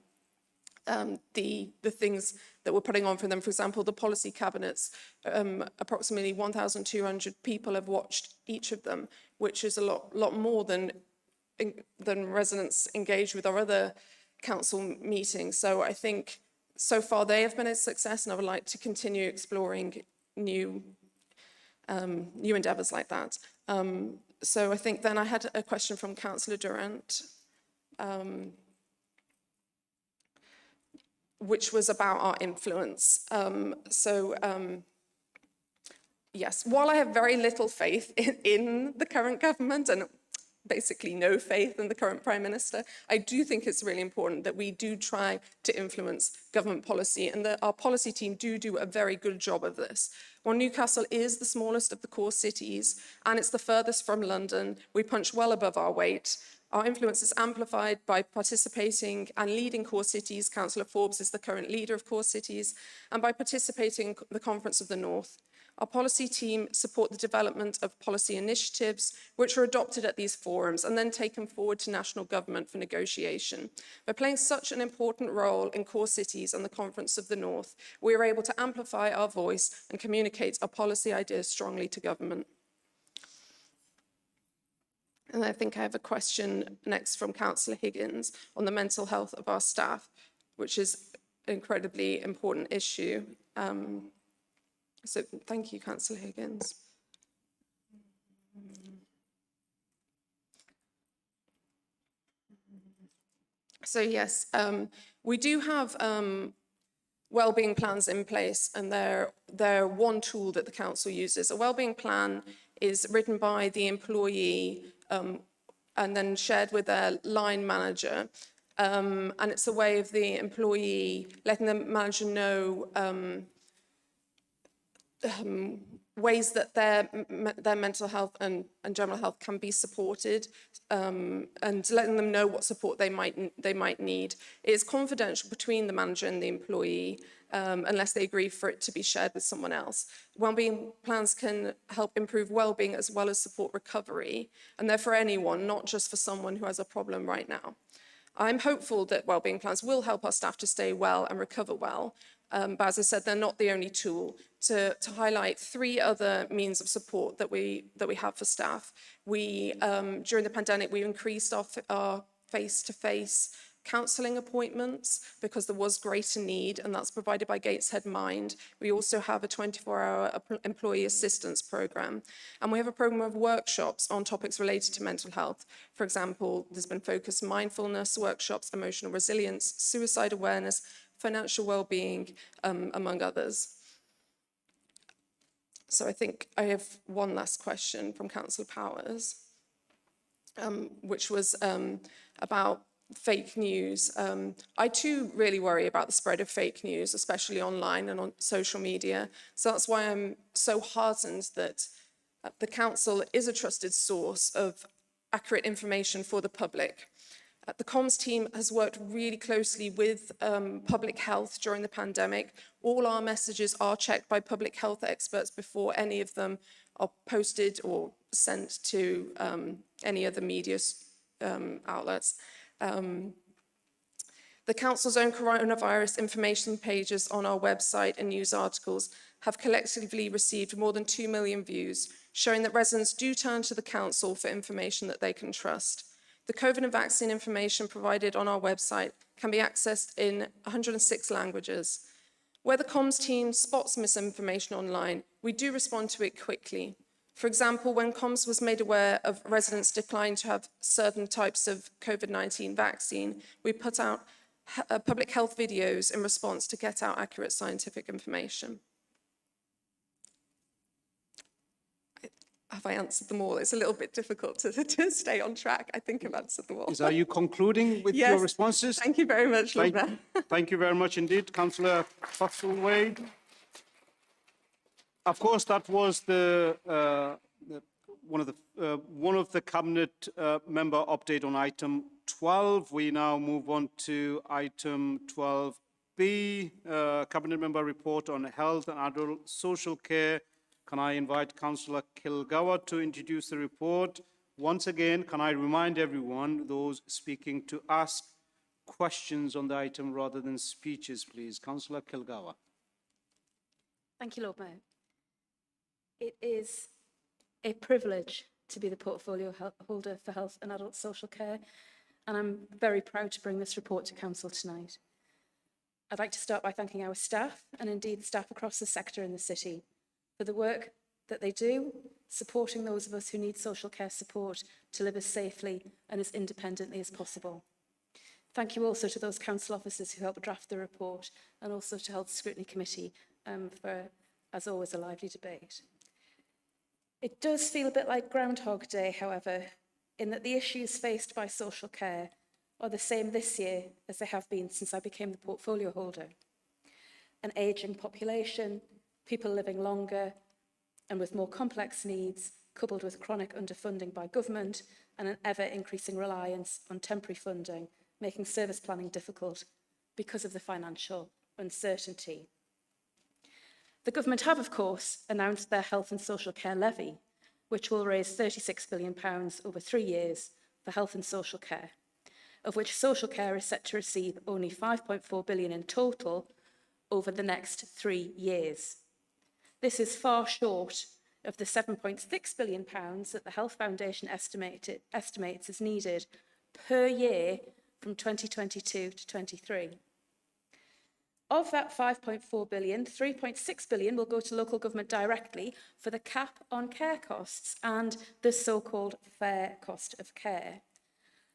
things that we're putting on for them. For example, the policy cabinets, approximately 1,200 people have watched each of them, which is a lot more than residents engage with our other council meetings. So I think so far they have been a success, and I would like to continue exploring new endeavours like that. So I think then I had a question from Councillor Durant, which was about our influence. Yes, while I have very little faith in the current government, and basically no faith in the current Prime Minister, I do think it's really important that we do try to influence government policy, and that our policy team do a very good job of this. While Newcastle is the smallest of the core cities, and it's the furthest from London, we punch well above our weight. Our influence is amplified by participating and leading core cities. Councillor Forbes is the current leader of core cities, and by participating in the Conference of the North. Our policy team support the development of policy initiatives which are adopted at these forums and then taken forward to national government for negotiation. By playing such an important role in core cities and the Conference of the North, we are able to amplify our voice and communicate our policy ideas strongly to government. And I think I have a question next from Councillor Higgins on the mental health of our staff, which is an incredibly important issue. So thank you, Councillor Higgins. So yes, we do have wellbeing plans in place, and they're one tool that the council uses. A wellbeing plan is written by the employee and then shared with their line manager. And it's a way of the employee letting the manager know ways that their mental health and general health can be supported, and letting them know what support they might need. It is confidential between the manager and the employee, unless they agree for it to be shared with someone else. Wellbeing plans can help improve wellbeing as well as support recovery, and they're for anyone, not just for someone who has a problem right now. I'm hopeful that wellbeing plans will help our staff to stay well and recover well, but as I said, they're not the only tool. To highlight three other means of support that we have for staff. During the pandemic, we increased our face-to-face counselling appointments because there was greater need, and that's provided by Gateshead Mind. We also have a 24-hour employee assistance programme, and we have a programme of workshops on topics related to mental health. For example, there's been focused mindfulness workshops, emotional resilience, suicide awareness, financial well-being, among others. So I think I have one last question from Councillor Powers, which was about fake news. I too really worry about the spread of fake news, especially online and on social media. So that's why I'm so heartened that the council is a trusted source of accurate information for the public. The comms team has worked really closely with public health during the pandemic. All our messages are checked by public health experts before any of them are posted or sent to any other media outlets. The council's own coronavirus information pages on our website and news articles have collectively received more than 2 million views, showing that residents do turn to the council for information that they can trust. The COVID and vaccine information provided on our website can be accessed in 106 languages. Where the comms team spots misinformation online, we do respond to it quickly. For example, when comms was made aware of residents declining to have certain types of COVID-19 vaccine, we put out public health videos in response to get out accurate scientific information. Have I answered them all? It's a little bit difficult to stay on track. I think I've answered them all. Are you concluding with your responses? Thank you very much, Lord Mayor. Thank you very much indeed, Councillor Postlethwaite. Of course, that was one of the cabinet member update on item 12. We now move on to item 12B, cabinet member report on health and adult social care. Can I invite Councillor Kilgour to introduce the report? Once again, can I remind everyone, those speaking, to ask questions on the item rather than speeches, please. Councillor Kilgour. Thank you, Lord Mayor. It is a privilege to be the portfolio holder for health and adult social care, and I'm very proud to bring this report to Council tonight. I'd like to start by thanking our staff, and indeed staff across the sector in the city, for the work that they do, supporting those of us who need social care support to live as safely and as independently as possible. Thank you also to those council officers who helped draft the report, and also to Health Scrutiny Committee for, as always, a lively debate. It does feel a bit like Groundhog Day, however, in that the issues faced by social care are the same this year as they have been since I became the portfolio holder. An ageing population, people living longer and with more complex needs, coupled with chronic underfunding by government and an ever-increasing reliance on temporary funding, making service planning difficult because of the financial uncertainty. The government have, of course, announced their health and social care levy, which will raise £36 billion over 3 years for health and social care, of which social care is set to receive only £5.4 billion in total over the next 3 years. This is far short of the £7.6 billion that the Health Foundation estimates is needed per year from 2022 to 23. Of that £5.4 billion, £3.6 billion will go to local government directly for the cap on care costs and the so-called fair cost of care.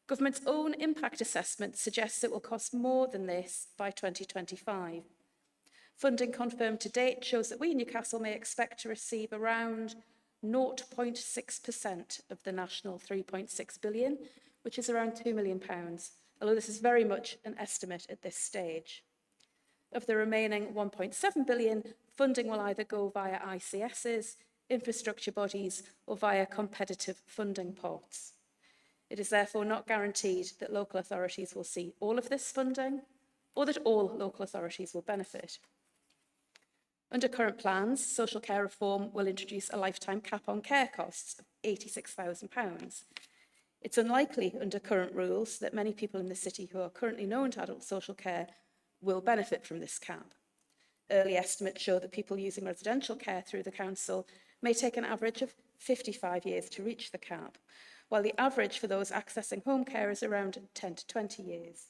Government's own impact assessment suggests it will cost more than this by 2025. Funding confirmed to date shows that we in Newcastle may expect to receive around 0.6% of the national £3.6 billion, which is around £2 million, although this is very much an estimate at this stage. Of the remaining £1.7 billion, funding will either go via ICSs, infrastructure bodies, or via competitive funding pots. It is therefore not guaranteed that local authorities will see all of this funding, or that all local authorities will benefit. Under current plans, social care reform will introduce a lifetime cap on care costs of £86,000. It's unlikely under current rules that many people in the city who are currently known to adult social care will benefit from this cap. Early estimates show that people using residential care through the council may take an average of 55 years to reach the cap, while the average for those accessing home care is around 10 to 20 years.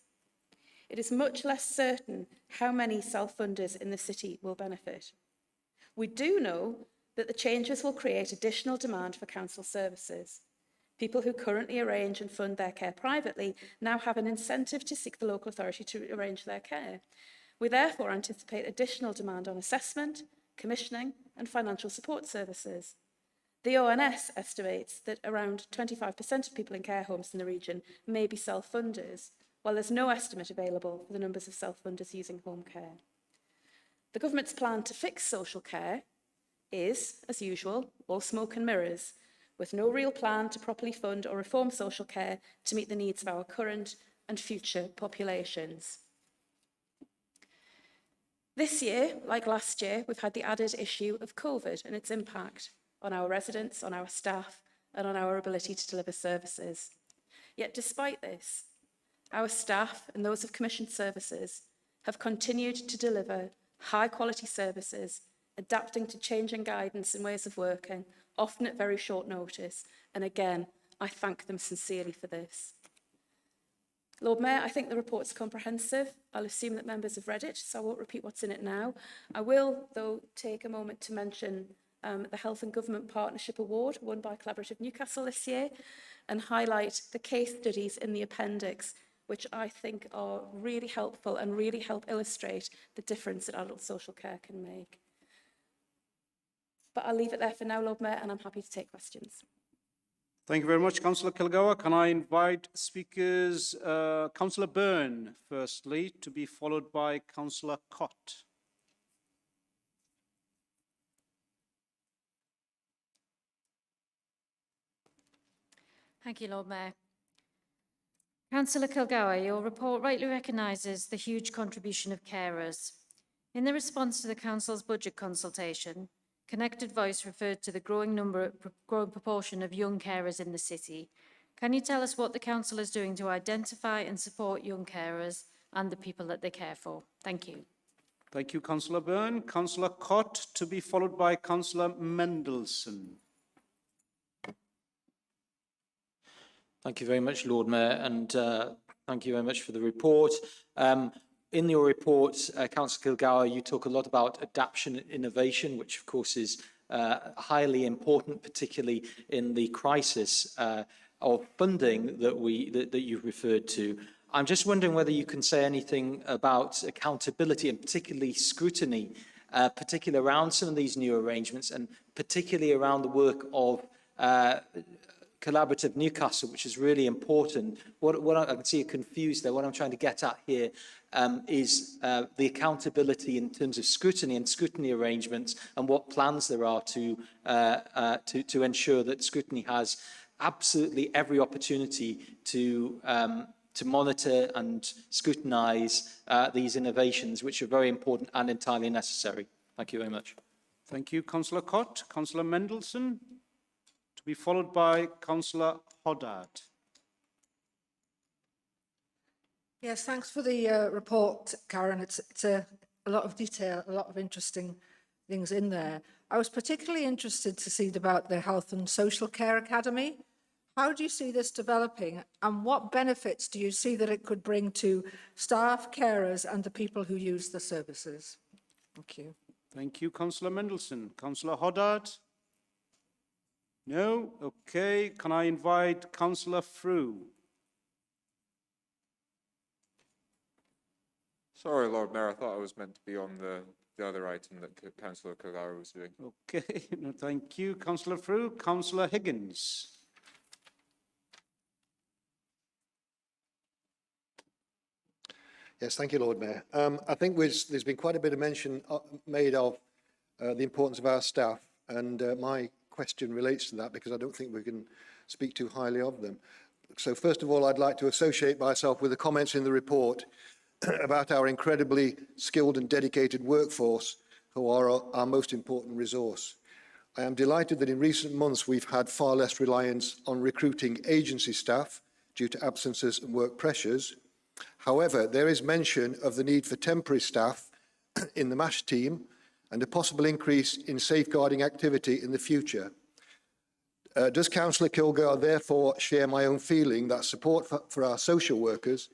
It is much less certain how many self-funders in the city will benefit. We do know that the changes will create additional demand for council services. People who currently arrange and fund their care privately now have an incentive to seek the local authority to arrange their care. We therefore anticipate additional demand on assessment, commissioning and financial support services. The ONS estimates that around 25% of people in care homes in the region may be self-funders, while there's no estimate available for the numbers of self-funders using home care. The government's plan to fix social care is, as usual, all smoke and mirrors, with no real plan to properly fund or reform social care to meet the needs of our current and future populations. This year, like last year, we've had the added issue of COVID and its impact on our residents, on our staff, and on our ability to deliver services. Yet despite this, our staff and those of commissioned services have continued to deliver high-quality services, adapting to changing guidance and ways of working, often at very short notice. And again, I thank them sincerely for this. Lord Mayor, I think the report's comprehensive. I'll assume that members have read it, so I won't repeat what's in it now. I will, though, take a moment to mention the Health and Government Partnership Award won by Collaborative Newcastle this year and highlight the case studies in the appendix, which I think are really helpful and really help illustrate the difference that adult social care can make. But I'll leave it there for now, Lord Mayor, and I'm happy to take questions. Thank you very much, Councillor Kilgour. Can I invite speakers, Councillor Byrne, firstly, to be followed by Councillor Cott. Thank you, Lord Mayor. Councillor Kilgour, your report rightly recognises the huge contribution of carers. In the response to the Council's budget consultation, Connected Voice referred to the growing proportion of young carers in the city. Can you tell us what the Council is doing to identify and support young carers and the people that they care for? Thank you. Thank you, Councillor Byrne. Councillor Cott, to be followed by Councillor Mendelson. Thank you very much, Lord Mayor, and thank you very much for the report. In your report, Councillor Kilgour, you talk a lot about adaptation and innovation, which of course is highly important, particularly in the crisis of funding that you've referred to. I'm just wondering whether you can say anything about accountability and particularly scrutiny, particularly around some of these new arrangements and particularly around the work of collaborative Newcastle, which is really important. What I can see you're confused there. What I'm trying to get at here is the accountability in terms of scrutiny and scrutiny arrangements, and what plans there are to ensure that scrutiny has absolutely every opportunity to monitor and scrutinise these innovations, which are very important and entirely necessary. Thank you very much. Thank you, Councillor Cott. Councillor Mendelson, to be followed by Councillor Hoddard. Yes, thanks for the report, Karen. It's a lot of detail, a lot of interesting things in there. I was particularly interested to see about the Health and Social Care Academy. How do you see this developing, and what benefits do you see that it could bring to staff, carers and the people who use the services? Thank you. Thank you, Councillor Mendelson. Councillor Hoddard? No? Okay. Can I invite Councillor Frew? Sorry, Lord Mayor, I thought I was meant to be on the other item that Councillor Kilgara was doing. Okay, no, thank you, Councillor Frew. Councillor Higgins. Yes, thank you, Lord Mayor. I think there's been quite a bit of mention made of the importance of our staff, and my question relates to that because I don't think we can speak too highly of them. So first of all, I'd like to associate myself with the comments in the report about our incredibly skilled and dedicated workforce, who are our most important resource. I am delighted that in recent months we've had far less reliance on recruiting agency staff due to absences and work pressures. However, there is mention of the need for temporary staff in the MASH team and a possible increase in safeguarding activity in the future. Does Councillor Kilgore therefore share my own feeling that support for our social workers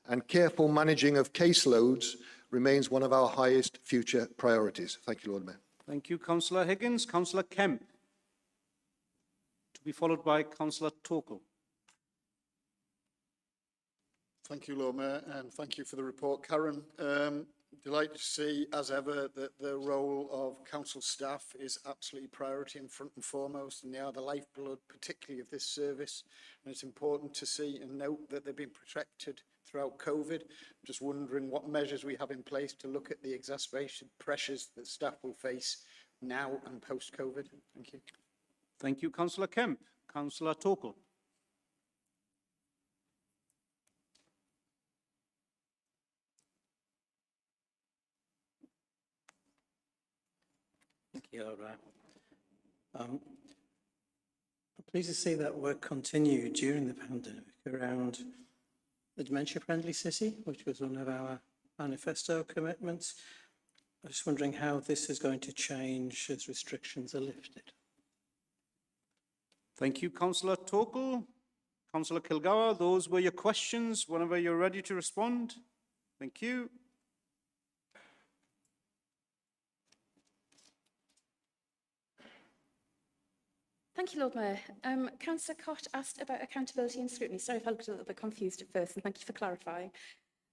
and careful managing of caseloads remains one of our highest future priorities? Thank you, Lord Mayor. Thank you, Councillor Higgins. Councillor Kemp, to be followed by Councillor Torkel. Thank you, Lord Mayor, and thank you for the report, Karen. Delighted to see, as ever, that the role of council staff is absolutely priority and front and foremost, and they are the lifeblood, particularly of this service. And it's important to see and note that they've been protected throughout COVID. I'm just wondering what measures we have in place to look at the exacerbation pressures that staff will face now and post-COVID. Thank you. Thank you, Councillor Kemp. Councillor Torkel. Thank you, Laura. I'm pleased to see that work continued during the pandemic around the dementia-friendly city, which was one of our manifesto commitments. I'm just wondering how this is going to change as restrictions are lifted. Thank you, Councillor Torkel. Councillor Kilgour, those were your questions. Whenever you're ready to respond. Thank you. Thank you, Lord Mayor. Councillor Cott asked about accountability and scrutiny. Sorry if I looked a little bit confused at first, and thank you for clarifying.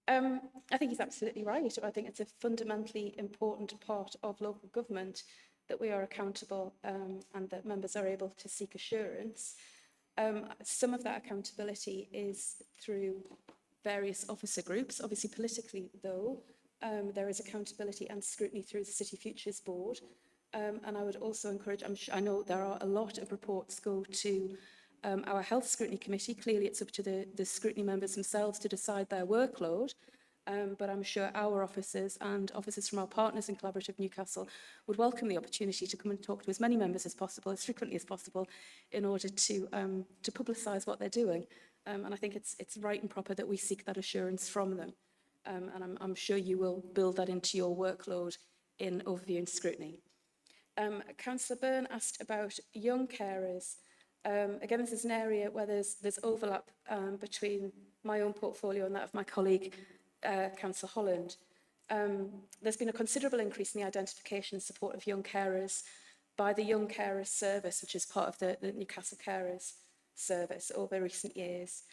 I think he's absolutely right. I think it's a fundamentally important part of local government that we are accountable and that members are able to seek assurance. Some of that accountability is through various officer groups. Obviously, politically, though, there is accountability and scrutiny through the City Futures Board. And I would also encourage, I know there are a lot of reports go to our Health Scrutiny Committee. Clearly, it's up to the scrutiny members themselves to decide their workload. But I'm sure our officers and officers from our partners in Collaborative Newcastle would welcome the opportunity to come and talk to as many members as possible, as frequently as possible, in order to publicise what they're doing. And I think it's right and proper that we seek that assurance from them. And I'm sure you will build that into your workload in overview and scrutiny. Councillor Byrne asked about young carers. Again, this is an area where there's overlap between my own portfolio and that of my colleague, Councillor Holland. There's been a considerable increase in the identification and support of young carers by the Young Carers Service, which is part of the Newcastle Carers Service over recent years.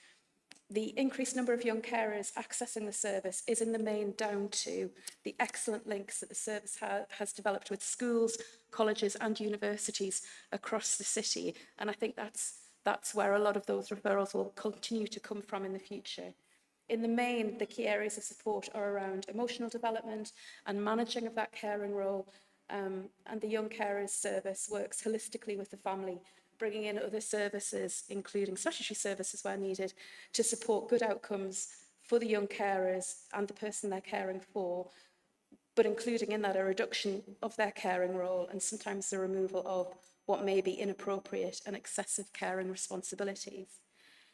The increased number of young carers accessing the service is in the main down to the excellent links that the service has developed with schools, colleges and universities across the city. And I think that's that's where a lot of those referrals will continue to come from in the future. In the main, the key areas of support are around emotional development and managing of that caring role, and the Young Carers Service works holistically with the family, bringing in other services, including statutory services where needed, to support good outcomes for the young carers and the person they're caring for, but including in that a reduction of their caring role and sometimes the removal of what may be inappropriate and excessive caring responsibilities.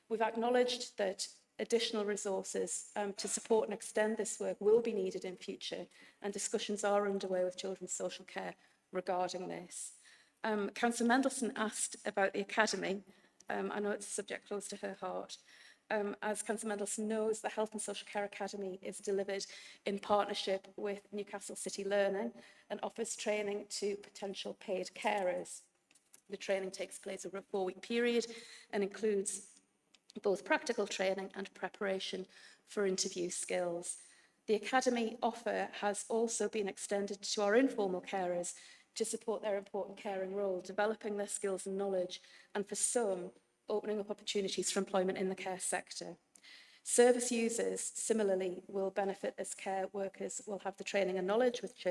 We've acknowledged that additional resources to support and extend this work will be needed in future, and discussions are underway with Children's Social Care regarding this. Councillor Mendelson asked about the Academy. I know it's a subject close to her heart. As Councillor Mendelson knows, the Health and Social Care Academy is delivered in partnership with Newcastle City Learning and offers training to potential paid carers. The training takes place over a 4-week period and includes both practical training and preparation for interview skills. The Academy offer has also been extended to our informal carers to support their important caring role, developing their skills and knowledge, and for some, opening up opportunities for employment in the care sector. Service users, similarly, will benefit as care workers will have the training and knowledge which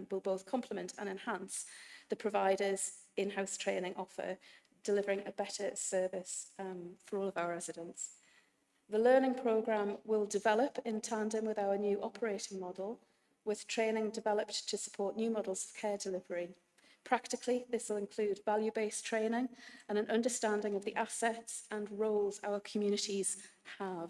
will both complement and enhance the provider's in-house training offer, delivering a better service for all of our residents. The learning programme will develop in tandem with our new operating model, with training developed to support new models of care delivery. Practically, this will include value-based training and an understanding of the assets and roles our communities have.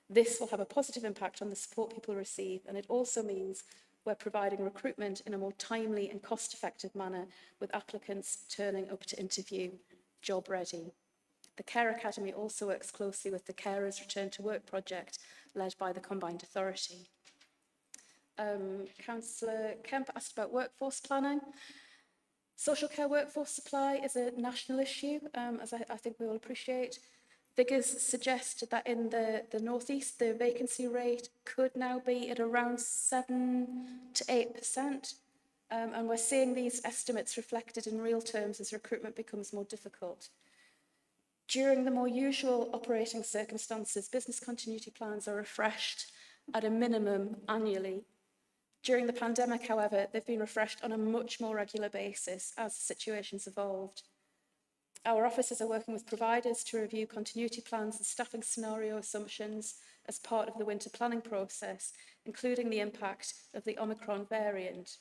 This will have a positive impact on the support people receive, and it also means we're providing recruitment in a more timely and cost-effective manner, with applicants turning up to interview job ready. The Care Academy also works closely with the Carers Return to Work project led by the Combined Authority. Councillor Kemp asked about workforce planning. Social care workforce supply is a national issue, as I think we all appreciate. Figures suggest that in the North East, the vacancy rate could now be at around 7 to 8%. And we're seeing these estimates reflected in real terms as recruitment becomes more difficult. During the more usual operating circumstances, business continuity plans are refreshed at a minimum annually. During the pandemic, however, they've been refreshed on a much more regular basis as the situation's evolved. Our officers are working with providers to review continuity plans and staffing scenario assumptions as part of the winter planning process, including the impact of the Omicron variant.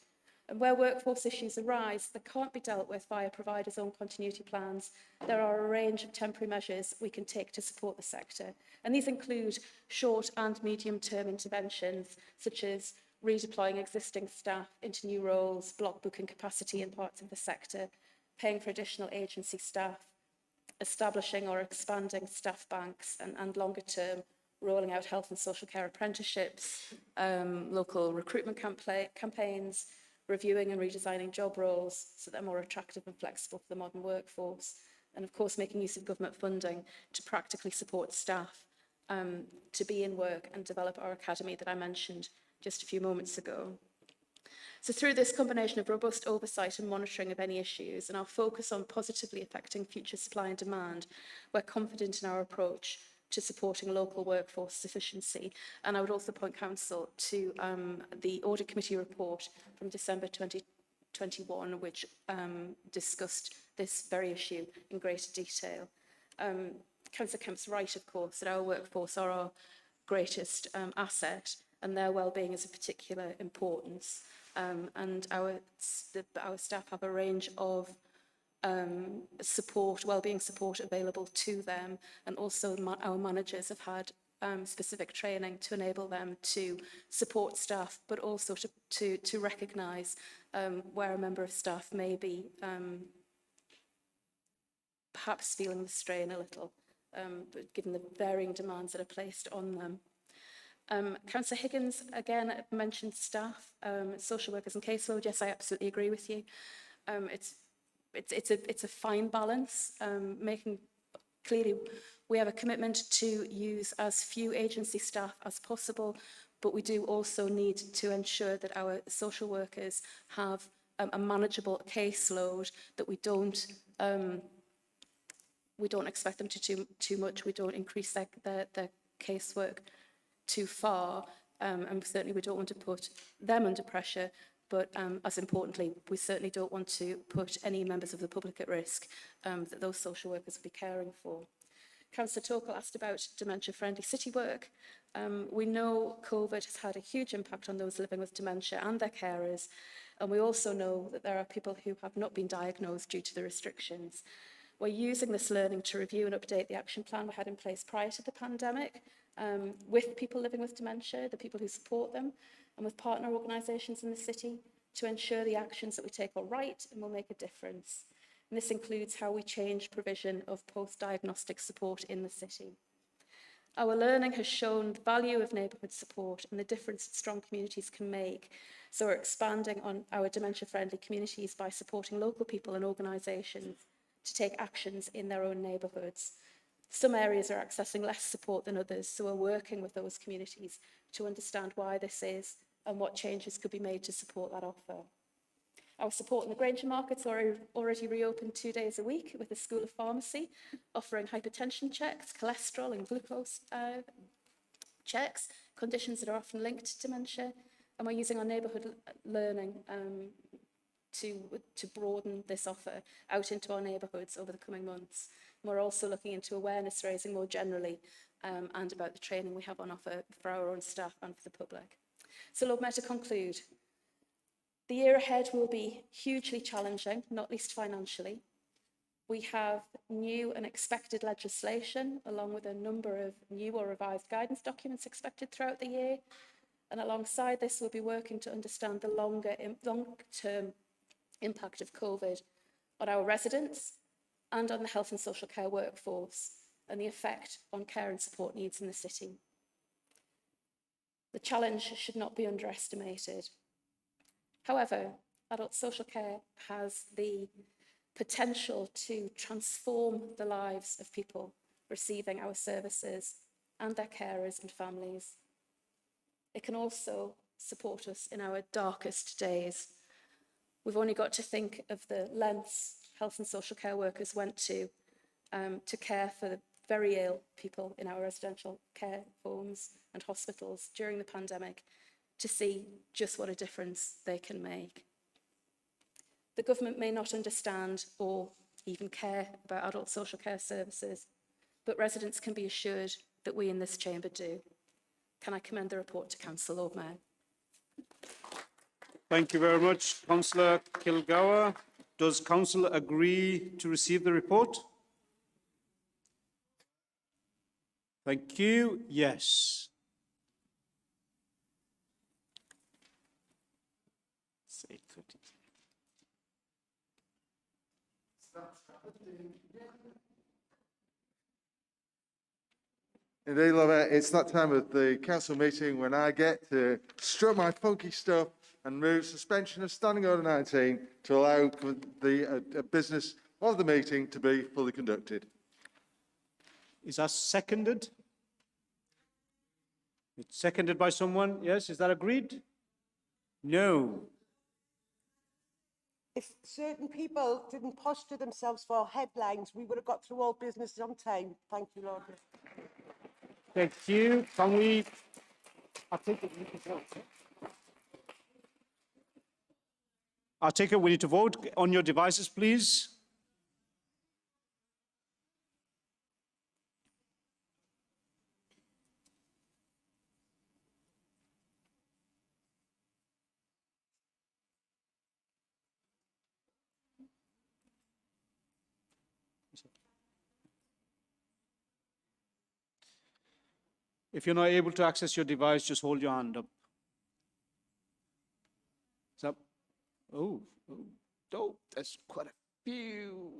And where workforce issues arise that can't be dealt with via providers' own continuity plans, there are a range of temporary measures we can take to support the sector. And these include short and medium-term interventions, such as redeploying existing staff into new roles, block booking capacity in parts of the sector, paying for additional agency staff, establishing or expanding staff banks, and longer term, rolling out health and social care apprenticeships, local recruitment campaigns, reviewing and redesigning job roles so they're more attractive and flexible for the modern workforce, and of course making use of government funding to practically support staff to be in work and develop our academy that I mentioned just a few moments ago. So through this combination of robust oversight and monitoring of any issues and our focus on positively affecting future supply and demand, we're confident in our approach to supporting local workforce sufficiency. And I would also point council to the Audit Committee report from December 2021, which discussed this very issue in greater detail. Councillor Kemp's right, of course, that our workforce are our greatest asset, and their well-being is of particular importance. And our staff have a range of support, well-being support available to them, and also our managers have had specific training to enable them to support staff, but also to recognise where a member of staff may be perhaps feeling the strain a little, but given the varying demands that are placed on them. Councillor Higgins again mentioned staff, social workers and caseload. Yes, I absolutely agree with you. It's a fine balance, making clearly we have a commitment to use as few agency staff as possible, but we do also need to ensure that our social workers have a manageable caseload, that we don't we don't expect them to do too much. We don't increase their casework too far. And certainly we don't want to put them under pressure. But as importantly, we certainly don't want to put any members of the public at risk that those social workers will be caring for. Councillor Torkel asked about dementia-friendly city work. We know COVID has had a huge impact on those living with dementia and their carers. And we also know that there are people who have not been diagnosed due to the restrictions. We're using this learning to review and update the action plan we had in place prior to the pandemic with people living with dementia, the people who support them, and with partner organisations in the city to ensure the actions that we take are right and will make a difference. And this includes how we change provision of post-diagnostic support in the city. Our learning has shown the value of neighbourhood support and the difference that strong communities can make. So we're expanding on our dementia-friendly communities by supporting local people and organisations to take actions in their own neighbourhoods. Some areas are accessing less support than others, so we're working with those communities to understand why this is and what changes could be made to support that offer. Our support in the Granger markets are already reopened 2 days a week with the School of Pharmacy, offering hypertension checks, cholesterol and glucose checks, conditions that are often linked to dementia. And we're using our neighbourhood learning to broaden this offer out into our neighbourhoods over the coming months. And we're also looking into awareness raising more generally and about the training we have on offer for our own staff and for the public. So Lord Mayor, to conclude, the year ahead will be hugely challenging, not least financially. We have new and expected legislation, along with a number of new or revised guidance documents expected throughout the year. And alongside this, we'll be working to understand the long-term impact of COVID on our residents and on the health and social care workforce, and the effect on care and support needs in the city. The challenge should not be underestimated. However, adult social care has the potential to transform the lives of people receiving our services and their carers and families. It can also support us in our darkest days. We've only got to think of the lengths health and social care workers went to care for the very ill people in our residential care homes and hospitals during the pandemic to see just what a difference they can make. The government may not understand or even care about adult social care services, but residents can be assured that we in this chamber do. Can I commend the report to Council, Lord Mayor? Thank you very much, Councillor Kilgour. Does Council agree to receive the report? Thank you. Yes. It's 8:30. Indeed, Lord Mayor, it's that time of the council meeting when I get to strut my funky stuff and move suspension of Standing Order 19 to allow the business of the meeting to be fully conducted. Is that seconded? It's seconded by someone? Yes, is that agreed? No. If certain people didn't posture themselves for headlines, we would have got through all business on time. Thank you, Lord. Thank you. Can we... I take it we need to vote. I take it we need to vote. On your devices, please. If you're not able to access your device, just hold your hand up. Is that... Oh, there's quite a few.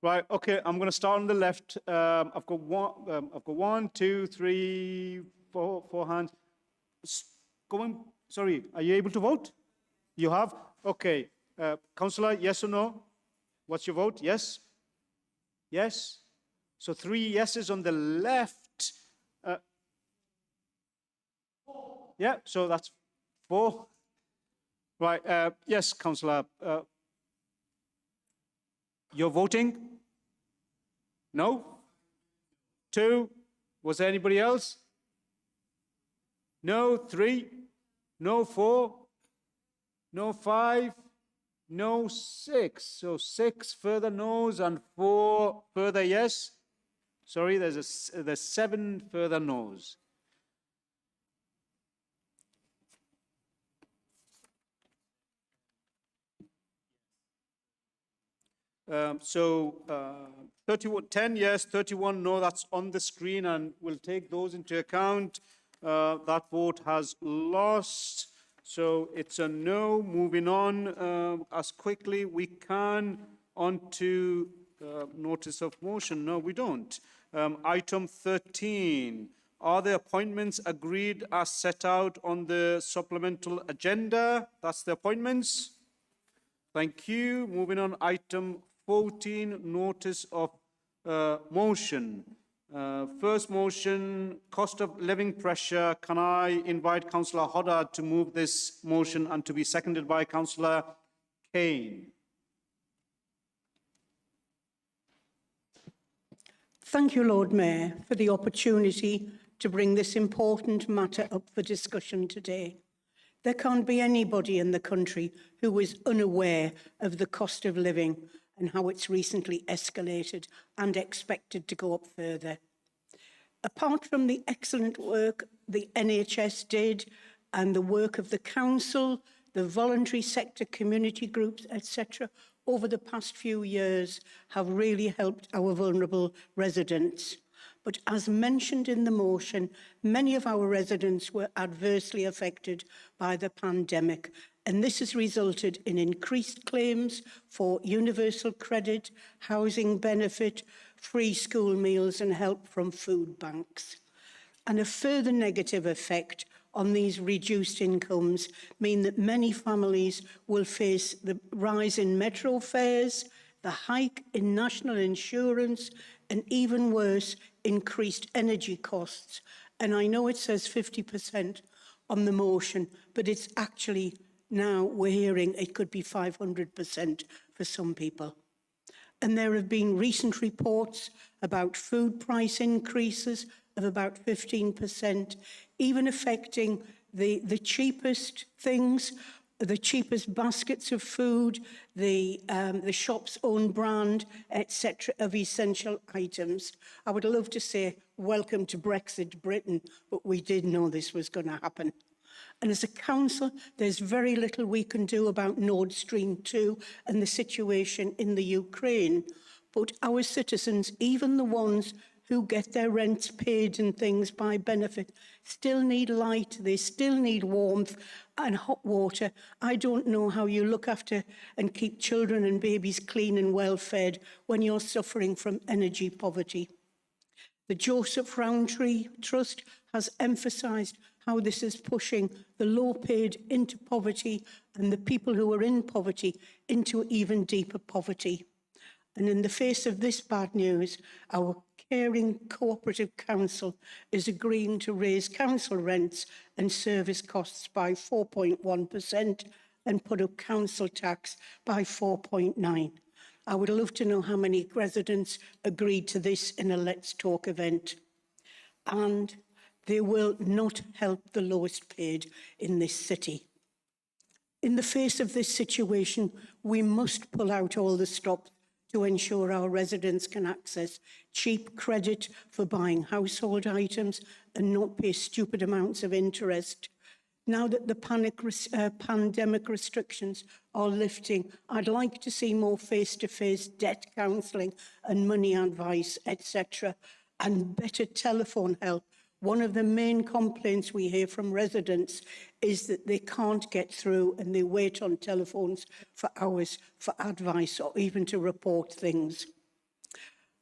Right, okay, I'm going to start on the left. I've got one, two, three, four hands. Sorry, are you able to vote? You have? Okay. Councillor, yes or no? What's your vote? Yes? Yes? So 3 yeses on the left. Yeah, so that's 4. Right, yes, Councillor. You're voting? No? 2? Was there anybody else? No? 3? No? 4? No? 5? No? 6? So 6 further no's and 4 further yes? Sorry, there's 7 further no's. So 10 yes, 31 no, that's on the screen, and we'll take those into account. That vote has lost. So it's a no. Moving on as quickly we can on to notice of motion. No, we don't. Item 13. Are the appointments agreed as set out on the supplemental agenda? That's the appointments. Thank you. Moving on, item 14, notice of motion. First motion, cost of living pressure. Can I invite Councillor Hoddard to move this motion and to be seconded by Councillor Kane? Thank you, Lord Mayor, for the opportunity to bring this important matter up for discussion today. There can't be anybody in the country who is unaware of the cost of living and how it's recently escalated and expected to go up further. Apart from the excellent work the NHS did and the work of the council, the voluntary sector, community groups, etc., over the past few years have really helped our vulnerable residents. But as mentioned in the motion, many of our residents were adversely affected by the pandemic, and this has resulted in increased claims for universal credit, housing benefit, free school meals and help from food banks. And a further negative effect on these reduced incomes mean that many families will face the rise in metro fares, the hike in national insurance, and even worse, increased energy costs. And I know it says 50% on the motion, but it's actually now we're hearing it could be 500% for some people. And there have been recent reports about food price increases of about 15%, even affecting the cheapest things, the cheapest baskets of food, the shop's own brand, etc., of essential items. I would love to say, welcome to Brexit Britain, but we did know this was going to happen. And as a council, there's very little we can do about Nord Stream 2 and the situation in the Ukraine. But our citizens, even the ones who get their rents paid and things by benefit, still need light, they still need warmth and hot water. I don't know how you look after and keep children and babies clean and well fed when you're suffering from energy poverty. The Joseph Rowntree Trust has emphasised how this is pushing the low paid into poverty and the people who are in poverty into even deeper poverty. And in the face of this bad news, our caring cooperative council is agreeing to raise council rents and service costs by 4.1% and put up council tax by 4.9%. I would love to know how many residents agreed to this in a Let's Talk event. And they will not help the lowest paid in this city. In the face of this situation, we must pull out all the stops to ensure our residents can access cheap credit for buying household items and not pay stupid amounts of interest. Now that the pandemic restrictions are lifting, I'd like to see more face-to-face debt counselling and money advice, etc., and better telephone help. One of the main complaints we hear from residents is that they can't get through and they wait on telephones for hours for advice or even to report things.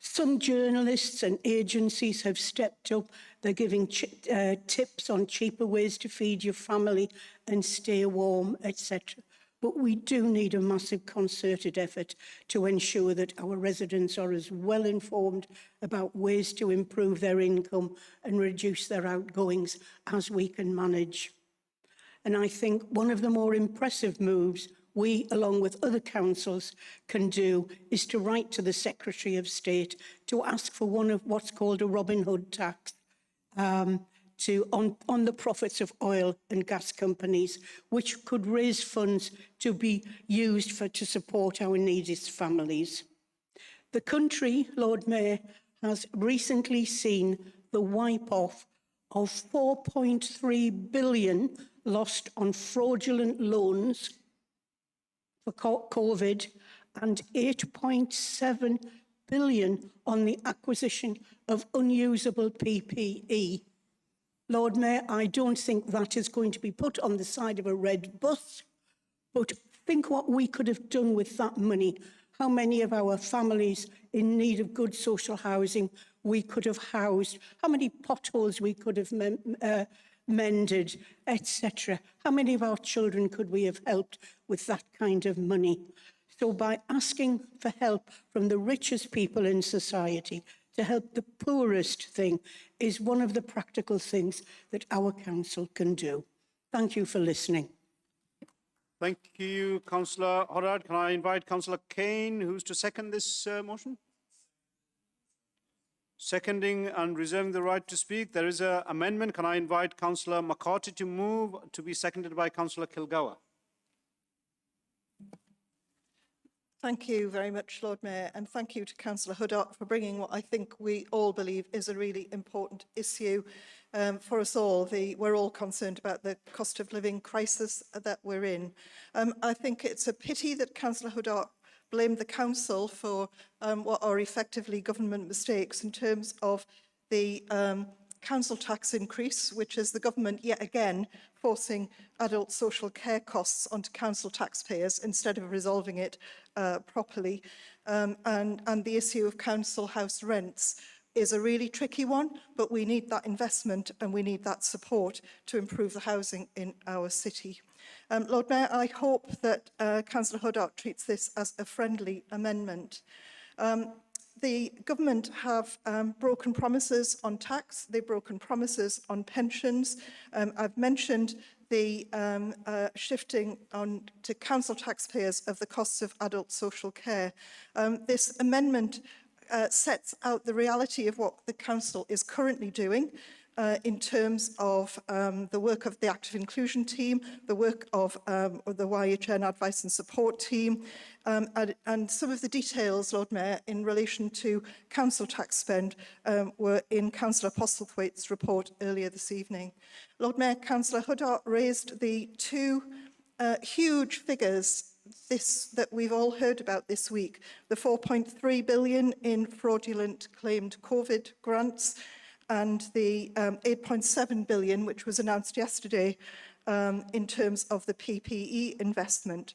Some journalists and agencies have stepped up. They're giving tips on cheaper ways to feed your family and stay warm, etc. But we do need a massive concerted effort to ensure that our residents are as well informed about ways to improve their income and reduce their outgoings as we can manage. And I think one of the more impressive moves we, along with other councils, can do is to write to the Secretary of State to ask for one of what's called a Robin Hood tax on the profits of oil and gas companies, which could raise funds to be used to support our neediest families. The country, Lord Mayor, has recently seen the wipe-off of 4.3 billion lost on fraudulent loans for COVID and 8.7 billion on the acquisition of unusable PPE. Lord Mayor, I don't think that is going to be put on the side of a red bus, but think what we could have done with that money. How many of our families in need of good social housing we could have housed, how many potholes we could have mended, etc. How many of our children could we have helped with that kind of money? So by asking for help from the richest people in society to help the poorest thing is one of the practical things that our council can do. Thank you for listening. Thank you, Councillor Horrod. Can I invite Councillor Kane, who's to second this motion? Seconding and reserving the right to speak. There is an amendment. Can I invite Councillor McCarthy to move, to be seconded by Councillor Kilgour? Thank you very much, Lord Mayor, and thank you to Councillor Huddart for bringing what I think we all believe is a really important issue for us all. We're all concerned about the cost of living crisis that we're in. I think it's a pity that Councillor Huddart blamed the council for what are effectively government mistakes in terms of the council tax increase, which is the government yet again forcing adult social care costs onto council taxpayers instead of resolving it properly. And the issue of council house rents is a really tricky one, but we need that investment and we need that support to improve the housing in our city. Lord Mayor, I hope that Councillor Huddart treats this as a friendly amendment. The government have broken promises on tax, they've broken promises on pensions. I've mentioned the shifting on to council taxpayers of the costs of adult social care. This amendment sets out the reality of what the council is currently doing in terms of the work of the active inclusion team, the work of the YHN advice and support team, and some of the details, Lord Mayor, in relation to council tax spend were in Councillor Postlethwaite's report earlier this evening. Lord Mayor, Councillor Huddart raised the two huge figures that we've all heard about this week, the 4.3 billion in fraudulent claimed COVID grants and the 8.7 billion, which was announced yesterday in terms of the PPE investment.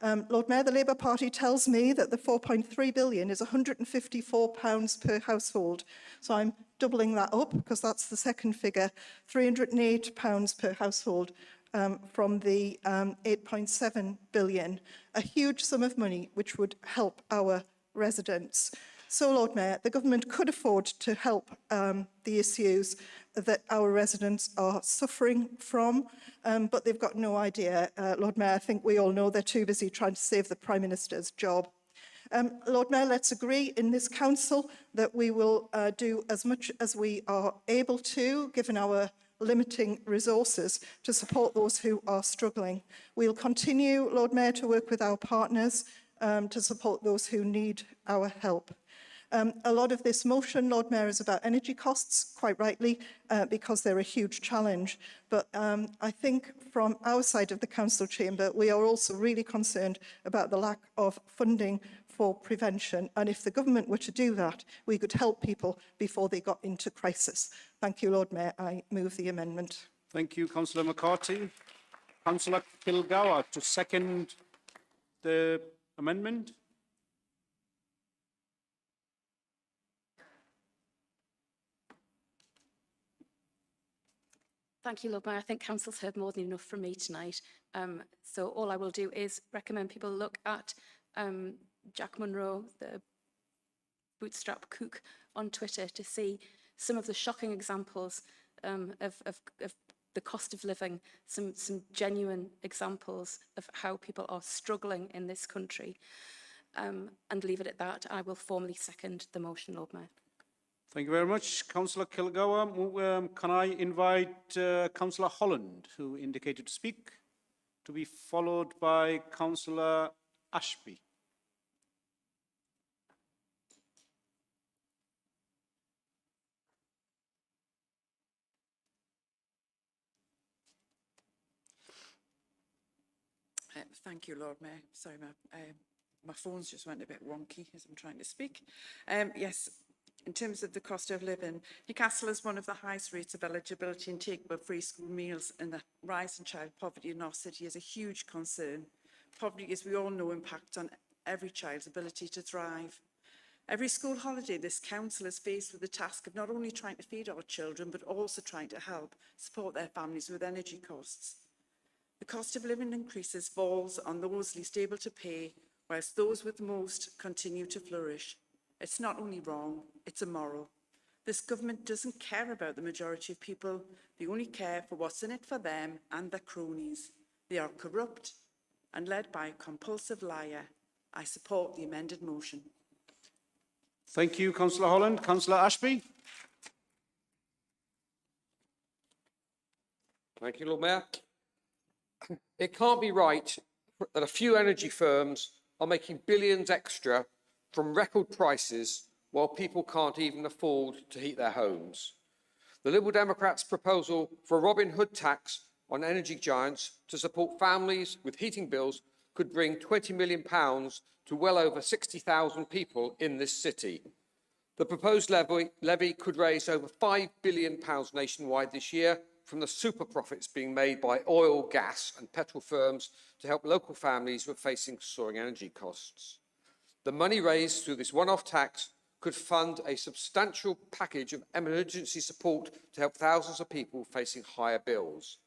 Lord Mayor, the Labour Party tells me that the 4.3 billion is £154 per household. So I'm doubling that up because that's the second figure, £308 per household from the 8.7 billion, a huge sum of money which would help our residents. So, Lord Mayor, the government could afford to help the issues that our residents are suffering from, but they've got no idea. Lord Mayor, I think we all know they're too busy trying to save the Prime Minister's job. Lord Mayor, let's agree in this council that we will do as much as we are able to, given our limiting resources, to support those who are struggling. We'll continue, Lord Mayor, to work with our partners to support those who need our help. A lot of this motion, Lord Mayor, is about energy costs, quite rightly, because they're a huge challenge. But I think from our side of the council chamber, we are also really concerned about the lack of funding for prevention. And if the government were to do that, we could help people before they got into crisis. Thank you, Lord Mayor. I move the amendment. Thank you, Councillor McCarthy. Councillor Kilgour to second the amendment. Thank you, Lord Mayor. I think Council's heard more than enough from me tonight. So all I will do is recommend people look at Jack Munro, the bootstrap cook, on Twitter to see some of the shocking examples of the cost of living, some genuine examples of how people are struggling in this country. And leave it at that. I will formally second the motion, Lord Mayor. Thank you very much, Councillor Kilgour. Can I invite Councillor Holland, who indicated to speak, to be followed by Councillor Ashby. Thank you, Lord Mayor. Sorry, my phone's just went a bit wonky as I'm trying to speak. Yes, in terms of the cost of living, Newcastle is one of the highest rates of eligibility and take up free school meals, and the rise in child poverty in our city is a huge concern. Poverty, as we all know, impacts on every child's ability to thrive. Every school holiday, this council is faced with the task of not only trying to feed our children, but also trying to help support their families with energy costs. The cost of living increases falls on those least able to pay, whilst those with most continue to flourish. It's not only wrong, it's immoral. This government doesn't care about the majority of people. They only care for what's in it for them and their cronies. They are corrupt and led by a compulsive liar. I support the amended motion. Thank you, Councillor Holland. Councillor Ashby. Thank you, Lord Mayor. It can't be right that a few energy firms are making billions extra from record prices while people can't even afford to heat their homes. The Liberal Democrats' proposal for a Robin Hood tax on energy giants to support families with heating bills could bring £20 million to well over 60,000 people in this city. The proposed levy could raise over £5 billion nationwide this year from the super profits being made by oil, gas and petrol firms to help local families who are facing soaring energy costs. The money raised through this one-off tax could fund a substantial package of emergency support to help thousands of people facing higher bills.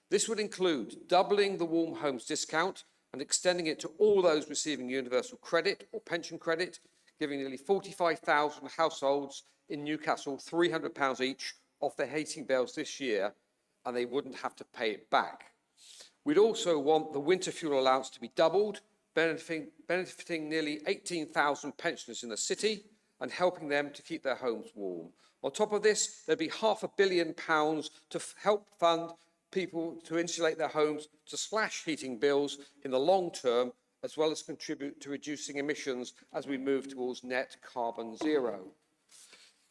This would include doubling the Warm Homes discount and extending it to all those receiving universal credit or pension credit, giving nearly 45,000 households in Newcastle £300 each off their heating bills this year, and they wouldn't have to pay it back. We'd also want the winter fuel allowance to be doubled, benefiting nearly 18,000 pensioners in the city and helping them to keep their homes warm. On top of this, there'd be £500 million to help fund people to insulate their homes, to slash heating bills in the long term, as well as contribute to reducing emissions as we move towards net carbon zero.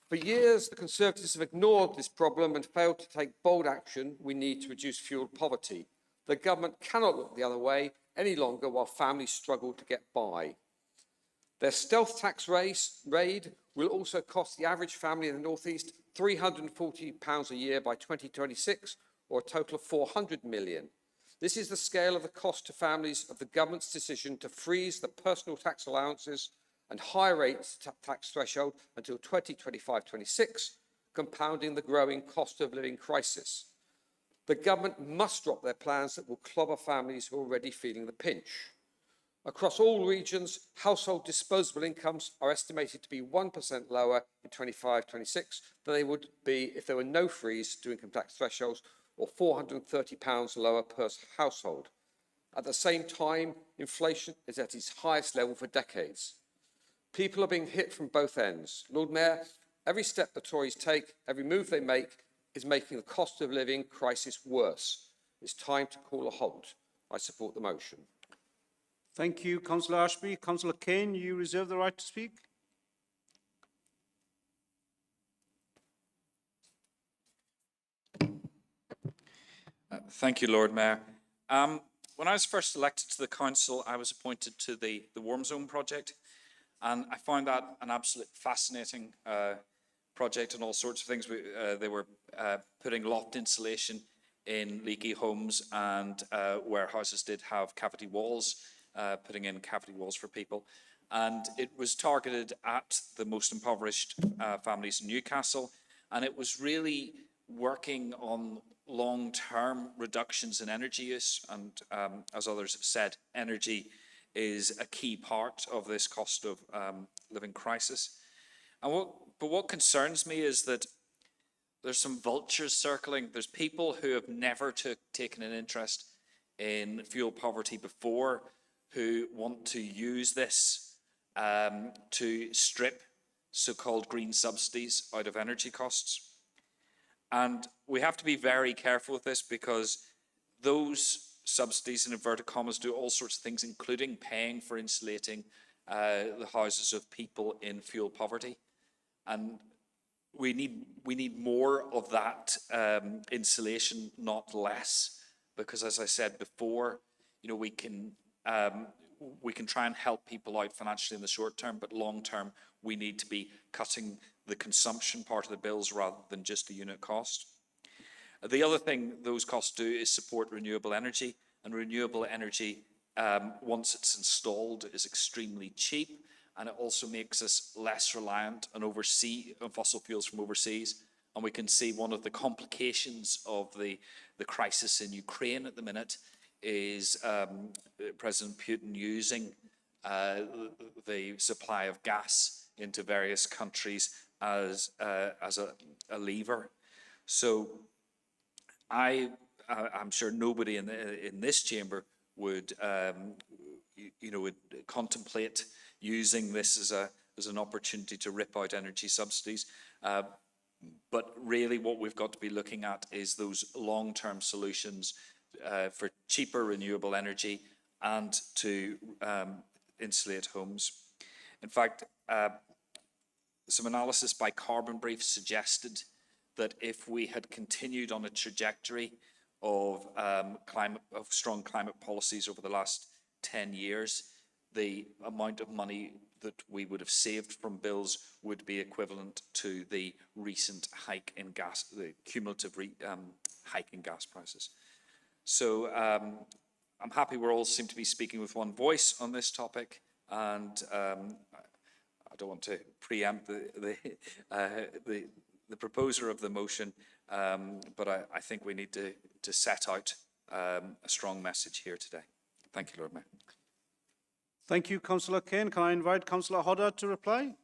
For years, the Conservatives have ignored this problem and failed to take bold action we need to reduce fuel poverty. The government cannot look the other way any longer while families struggle to get by. Their stealth tax raid will also cost the average family in the North East £340 a year by 2026, or a total of £400 million. This is the scale of the cost to families of the government's decision to freeze the personal tax allowances and higher rates tax threshold until 2025-26, compounding the growing cost of living crisis. The government must drop their plans that will clobber families who are already feeling the pinch. Across all regions, household disposable incomes are estimated to be 1% lower in 25-26 than they would be if there were no freeze to income tax thresholds, or £430 lower per household. At the same time, inflation is at its highest level for decades. People are being hit from both ends. Lord Mayor, every step the Tories take, every move they make, is making the cost of living crisis worse. It's time to call a halt. I support the motion. Thank you, Councillor Ashby. Councillor Kane, you reserve the right to speak. Thank you, Lord Mayor. When I was first elected to the council, I was appointed to the Warm Zone project, and I found that an absolute fascinating project and all sorts of things. They were putting loft insulation in leaky homes, and warehouses did have cavity walls, putting in cavity walls for people. And it was targeted at the most impoverished families in Newcastle, and it was really working on long-term reductions in energy use. And as others have said, energy is a key part of this cost of living crisis. And what concerns me is that there's some vultures circling. There's people who have never taken an interest in fuel poverty before, who want to use this to strip so-called green subsidies out of energy costs. And we have to be very careful with this, because those subsidies, in inverted commas, do all sorts of things, including paying for insulating the houses of people in fuel poverty. And we need more of that insulation, not less, because, as I said before, you know, we can try and help people out financially in the short term, but long term we need to be cutting the consumption part of the bills rather than just the unit cost. The other thing those costs do is support renewable energy, and renewable energy, once it's installed, is extremely cheap, and it also makes us less reliant on fossil fuels from overseas. And we can see one of the complications of the crisis in Ukraine at the minute is President Putin using the supply of gas into various countries as a lever. So I'm sure nobody in this chamber would would contemplate using this as an opportunity to rip out energy subsidies. But really what we've got to be looking at is those long-term solutions for cheaper renewable energy and to insulate homes. In fact, some analysis by Carbon Brief suggested that if we had continued on a trajectory of strong climate policies over the last 10 years, the amount of money that we would have saved from bills would be equivalent to the recent hike in gas, the cumulative hike in gas prices. So I'm happy we all seem to be speaking with one voice on this topic, and I don't want to preempt the proposer of the motion, but I think we need to set out a strong message here today. Thank you, Lord Mayor. Thank you, Councillor Kane. Can I invite Councillor Hodder to reply?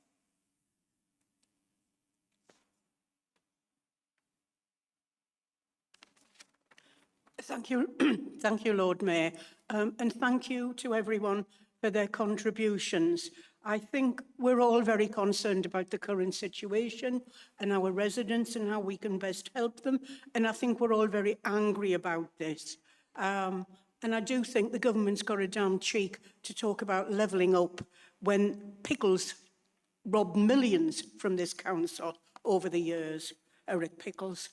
Thank you, thank you, Lord Mayor, and thank you to everyone for their contributions. I think we're all very concerned about the current situation and our residents and how we can best help them, and I think we're all very angry about this. And I do think the government's got a damn cheek to talk about levelling up when Pickles robbed millions from this council over the years, Eric Pickles,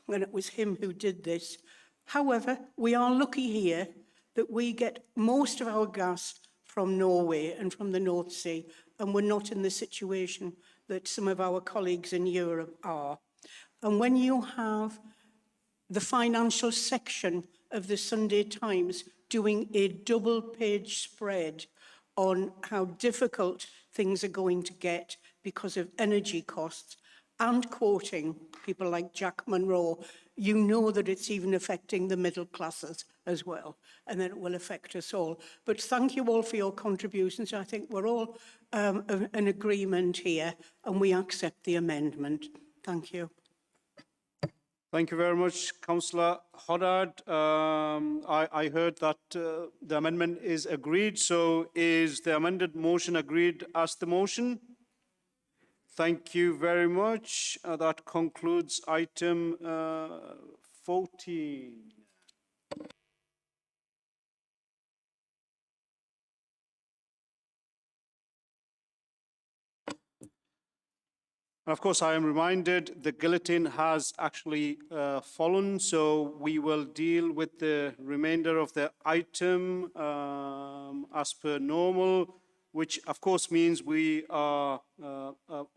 when it was him who did this. However, we are lucky here that we get most of our gas from Norway and from the North Sea, and we're not in the situation that some of our colleagues in Europe are. And when you have the financial section of the Sunday Times doing a double-page spread on how difficult things are going to get because of energy costs, and quoting people like Jack Monroe, you know that it's even affecting the middle classes as well, and that it will affect us all. But thank you all for your contributions. I think we're all in agreement here, and we accept the amendment. Thank you. Thank you very much, Councillor Hodder. I heard that the amendment is agreed. So is the amended motion agreed as the motion? Thank you very much. That concludes item 14. And of course, I am reminded the guillotine has actually fallen, so we will deal with the remainder of the item as per normal, which of course means we are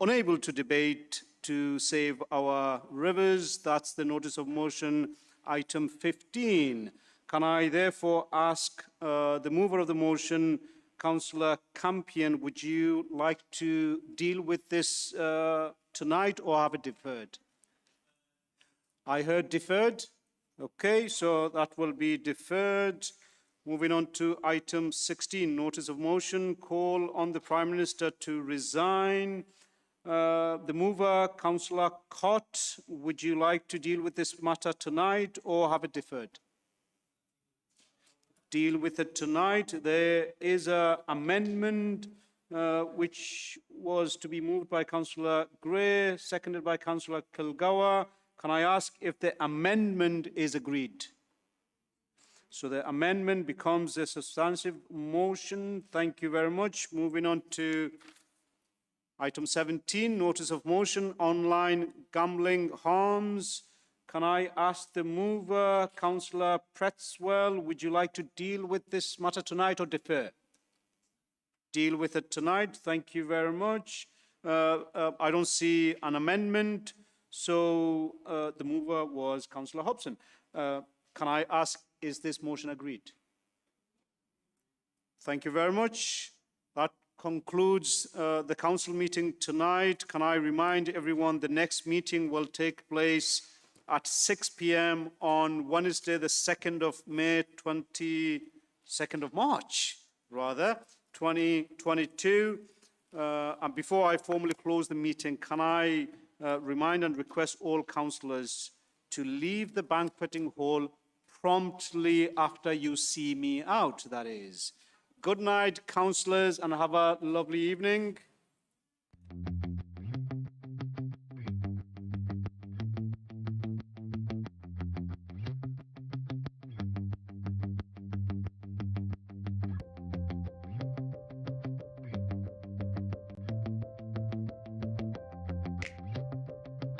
unable to debate to save our rivers. That's the notice of motion, item 15. Can I therefore ask the mover of the motion, Councillor Campion, would you like to deal with this tonight or have it deferred? I heard deferred. Okay, so that will be deferred. Moving on to item 16, notice of motion, call on the Prime Minister to resign. The mover, Councillor Cott, would you like to deal with this matter tonight or have it deferred? Deal with it tonight. There is an amendment which was to be moved by Councillor Gray, seconded by Councillor Kilgour. Can I ask if the amendment is agreed? So the amendment becomes a substantive motion. Thank you very much. Moving on to item 17, notice of motion, online gambling harms. Can I ask the mover, Councillor Pretzwell, would you like to deal with this matter tonight or defer? Deal with it tonight. Thank you very much. I don't see an amendment, so the mover was Councillor Hobson. Can I ask, is this motion agreed? Thank you very much. That concludes the council meeting tonight. Can I remind everyone the next meeting will take place at 6 p.m. on Wednesday, the 2nd of May, 2nd of March, rather, 2022. And before I formally close the meeting, can I remind and request all councillors to leave the banqueting hall promptly after you see me out, that is. Good night, councillors, and have a lovely evening.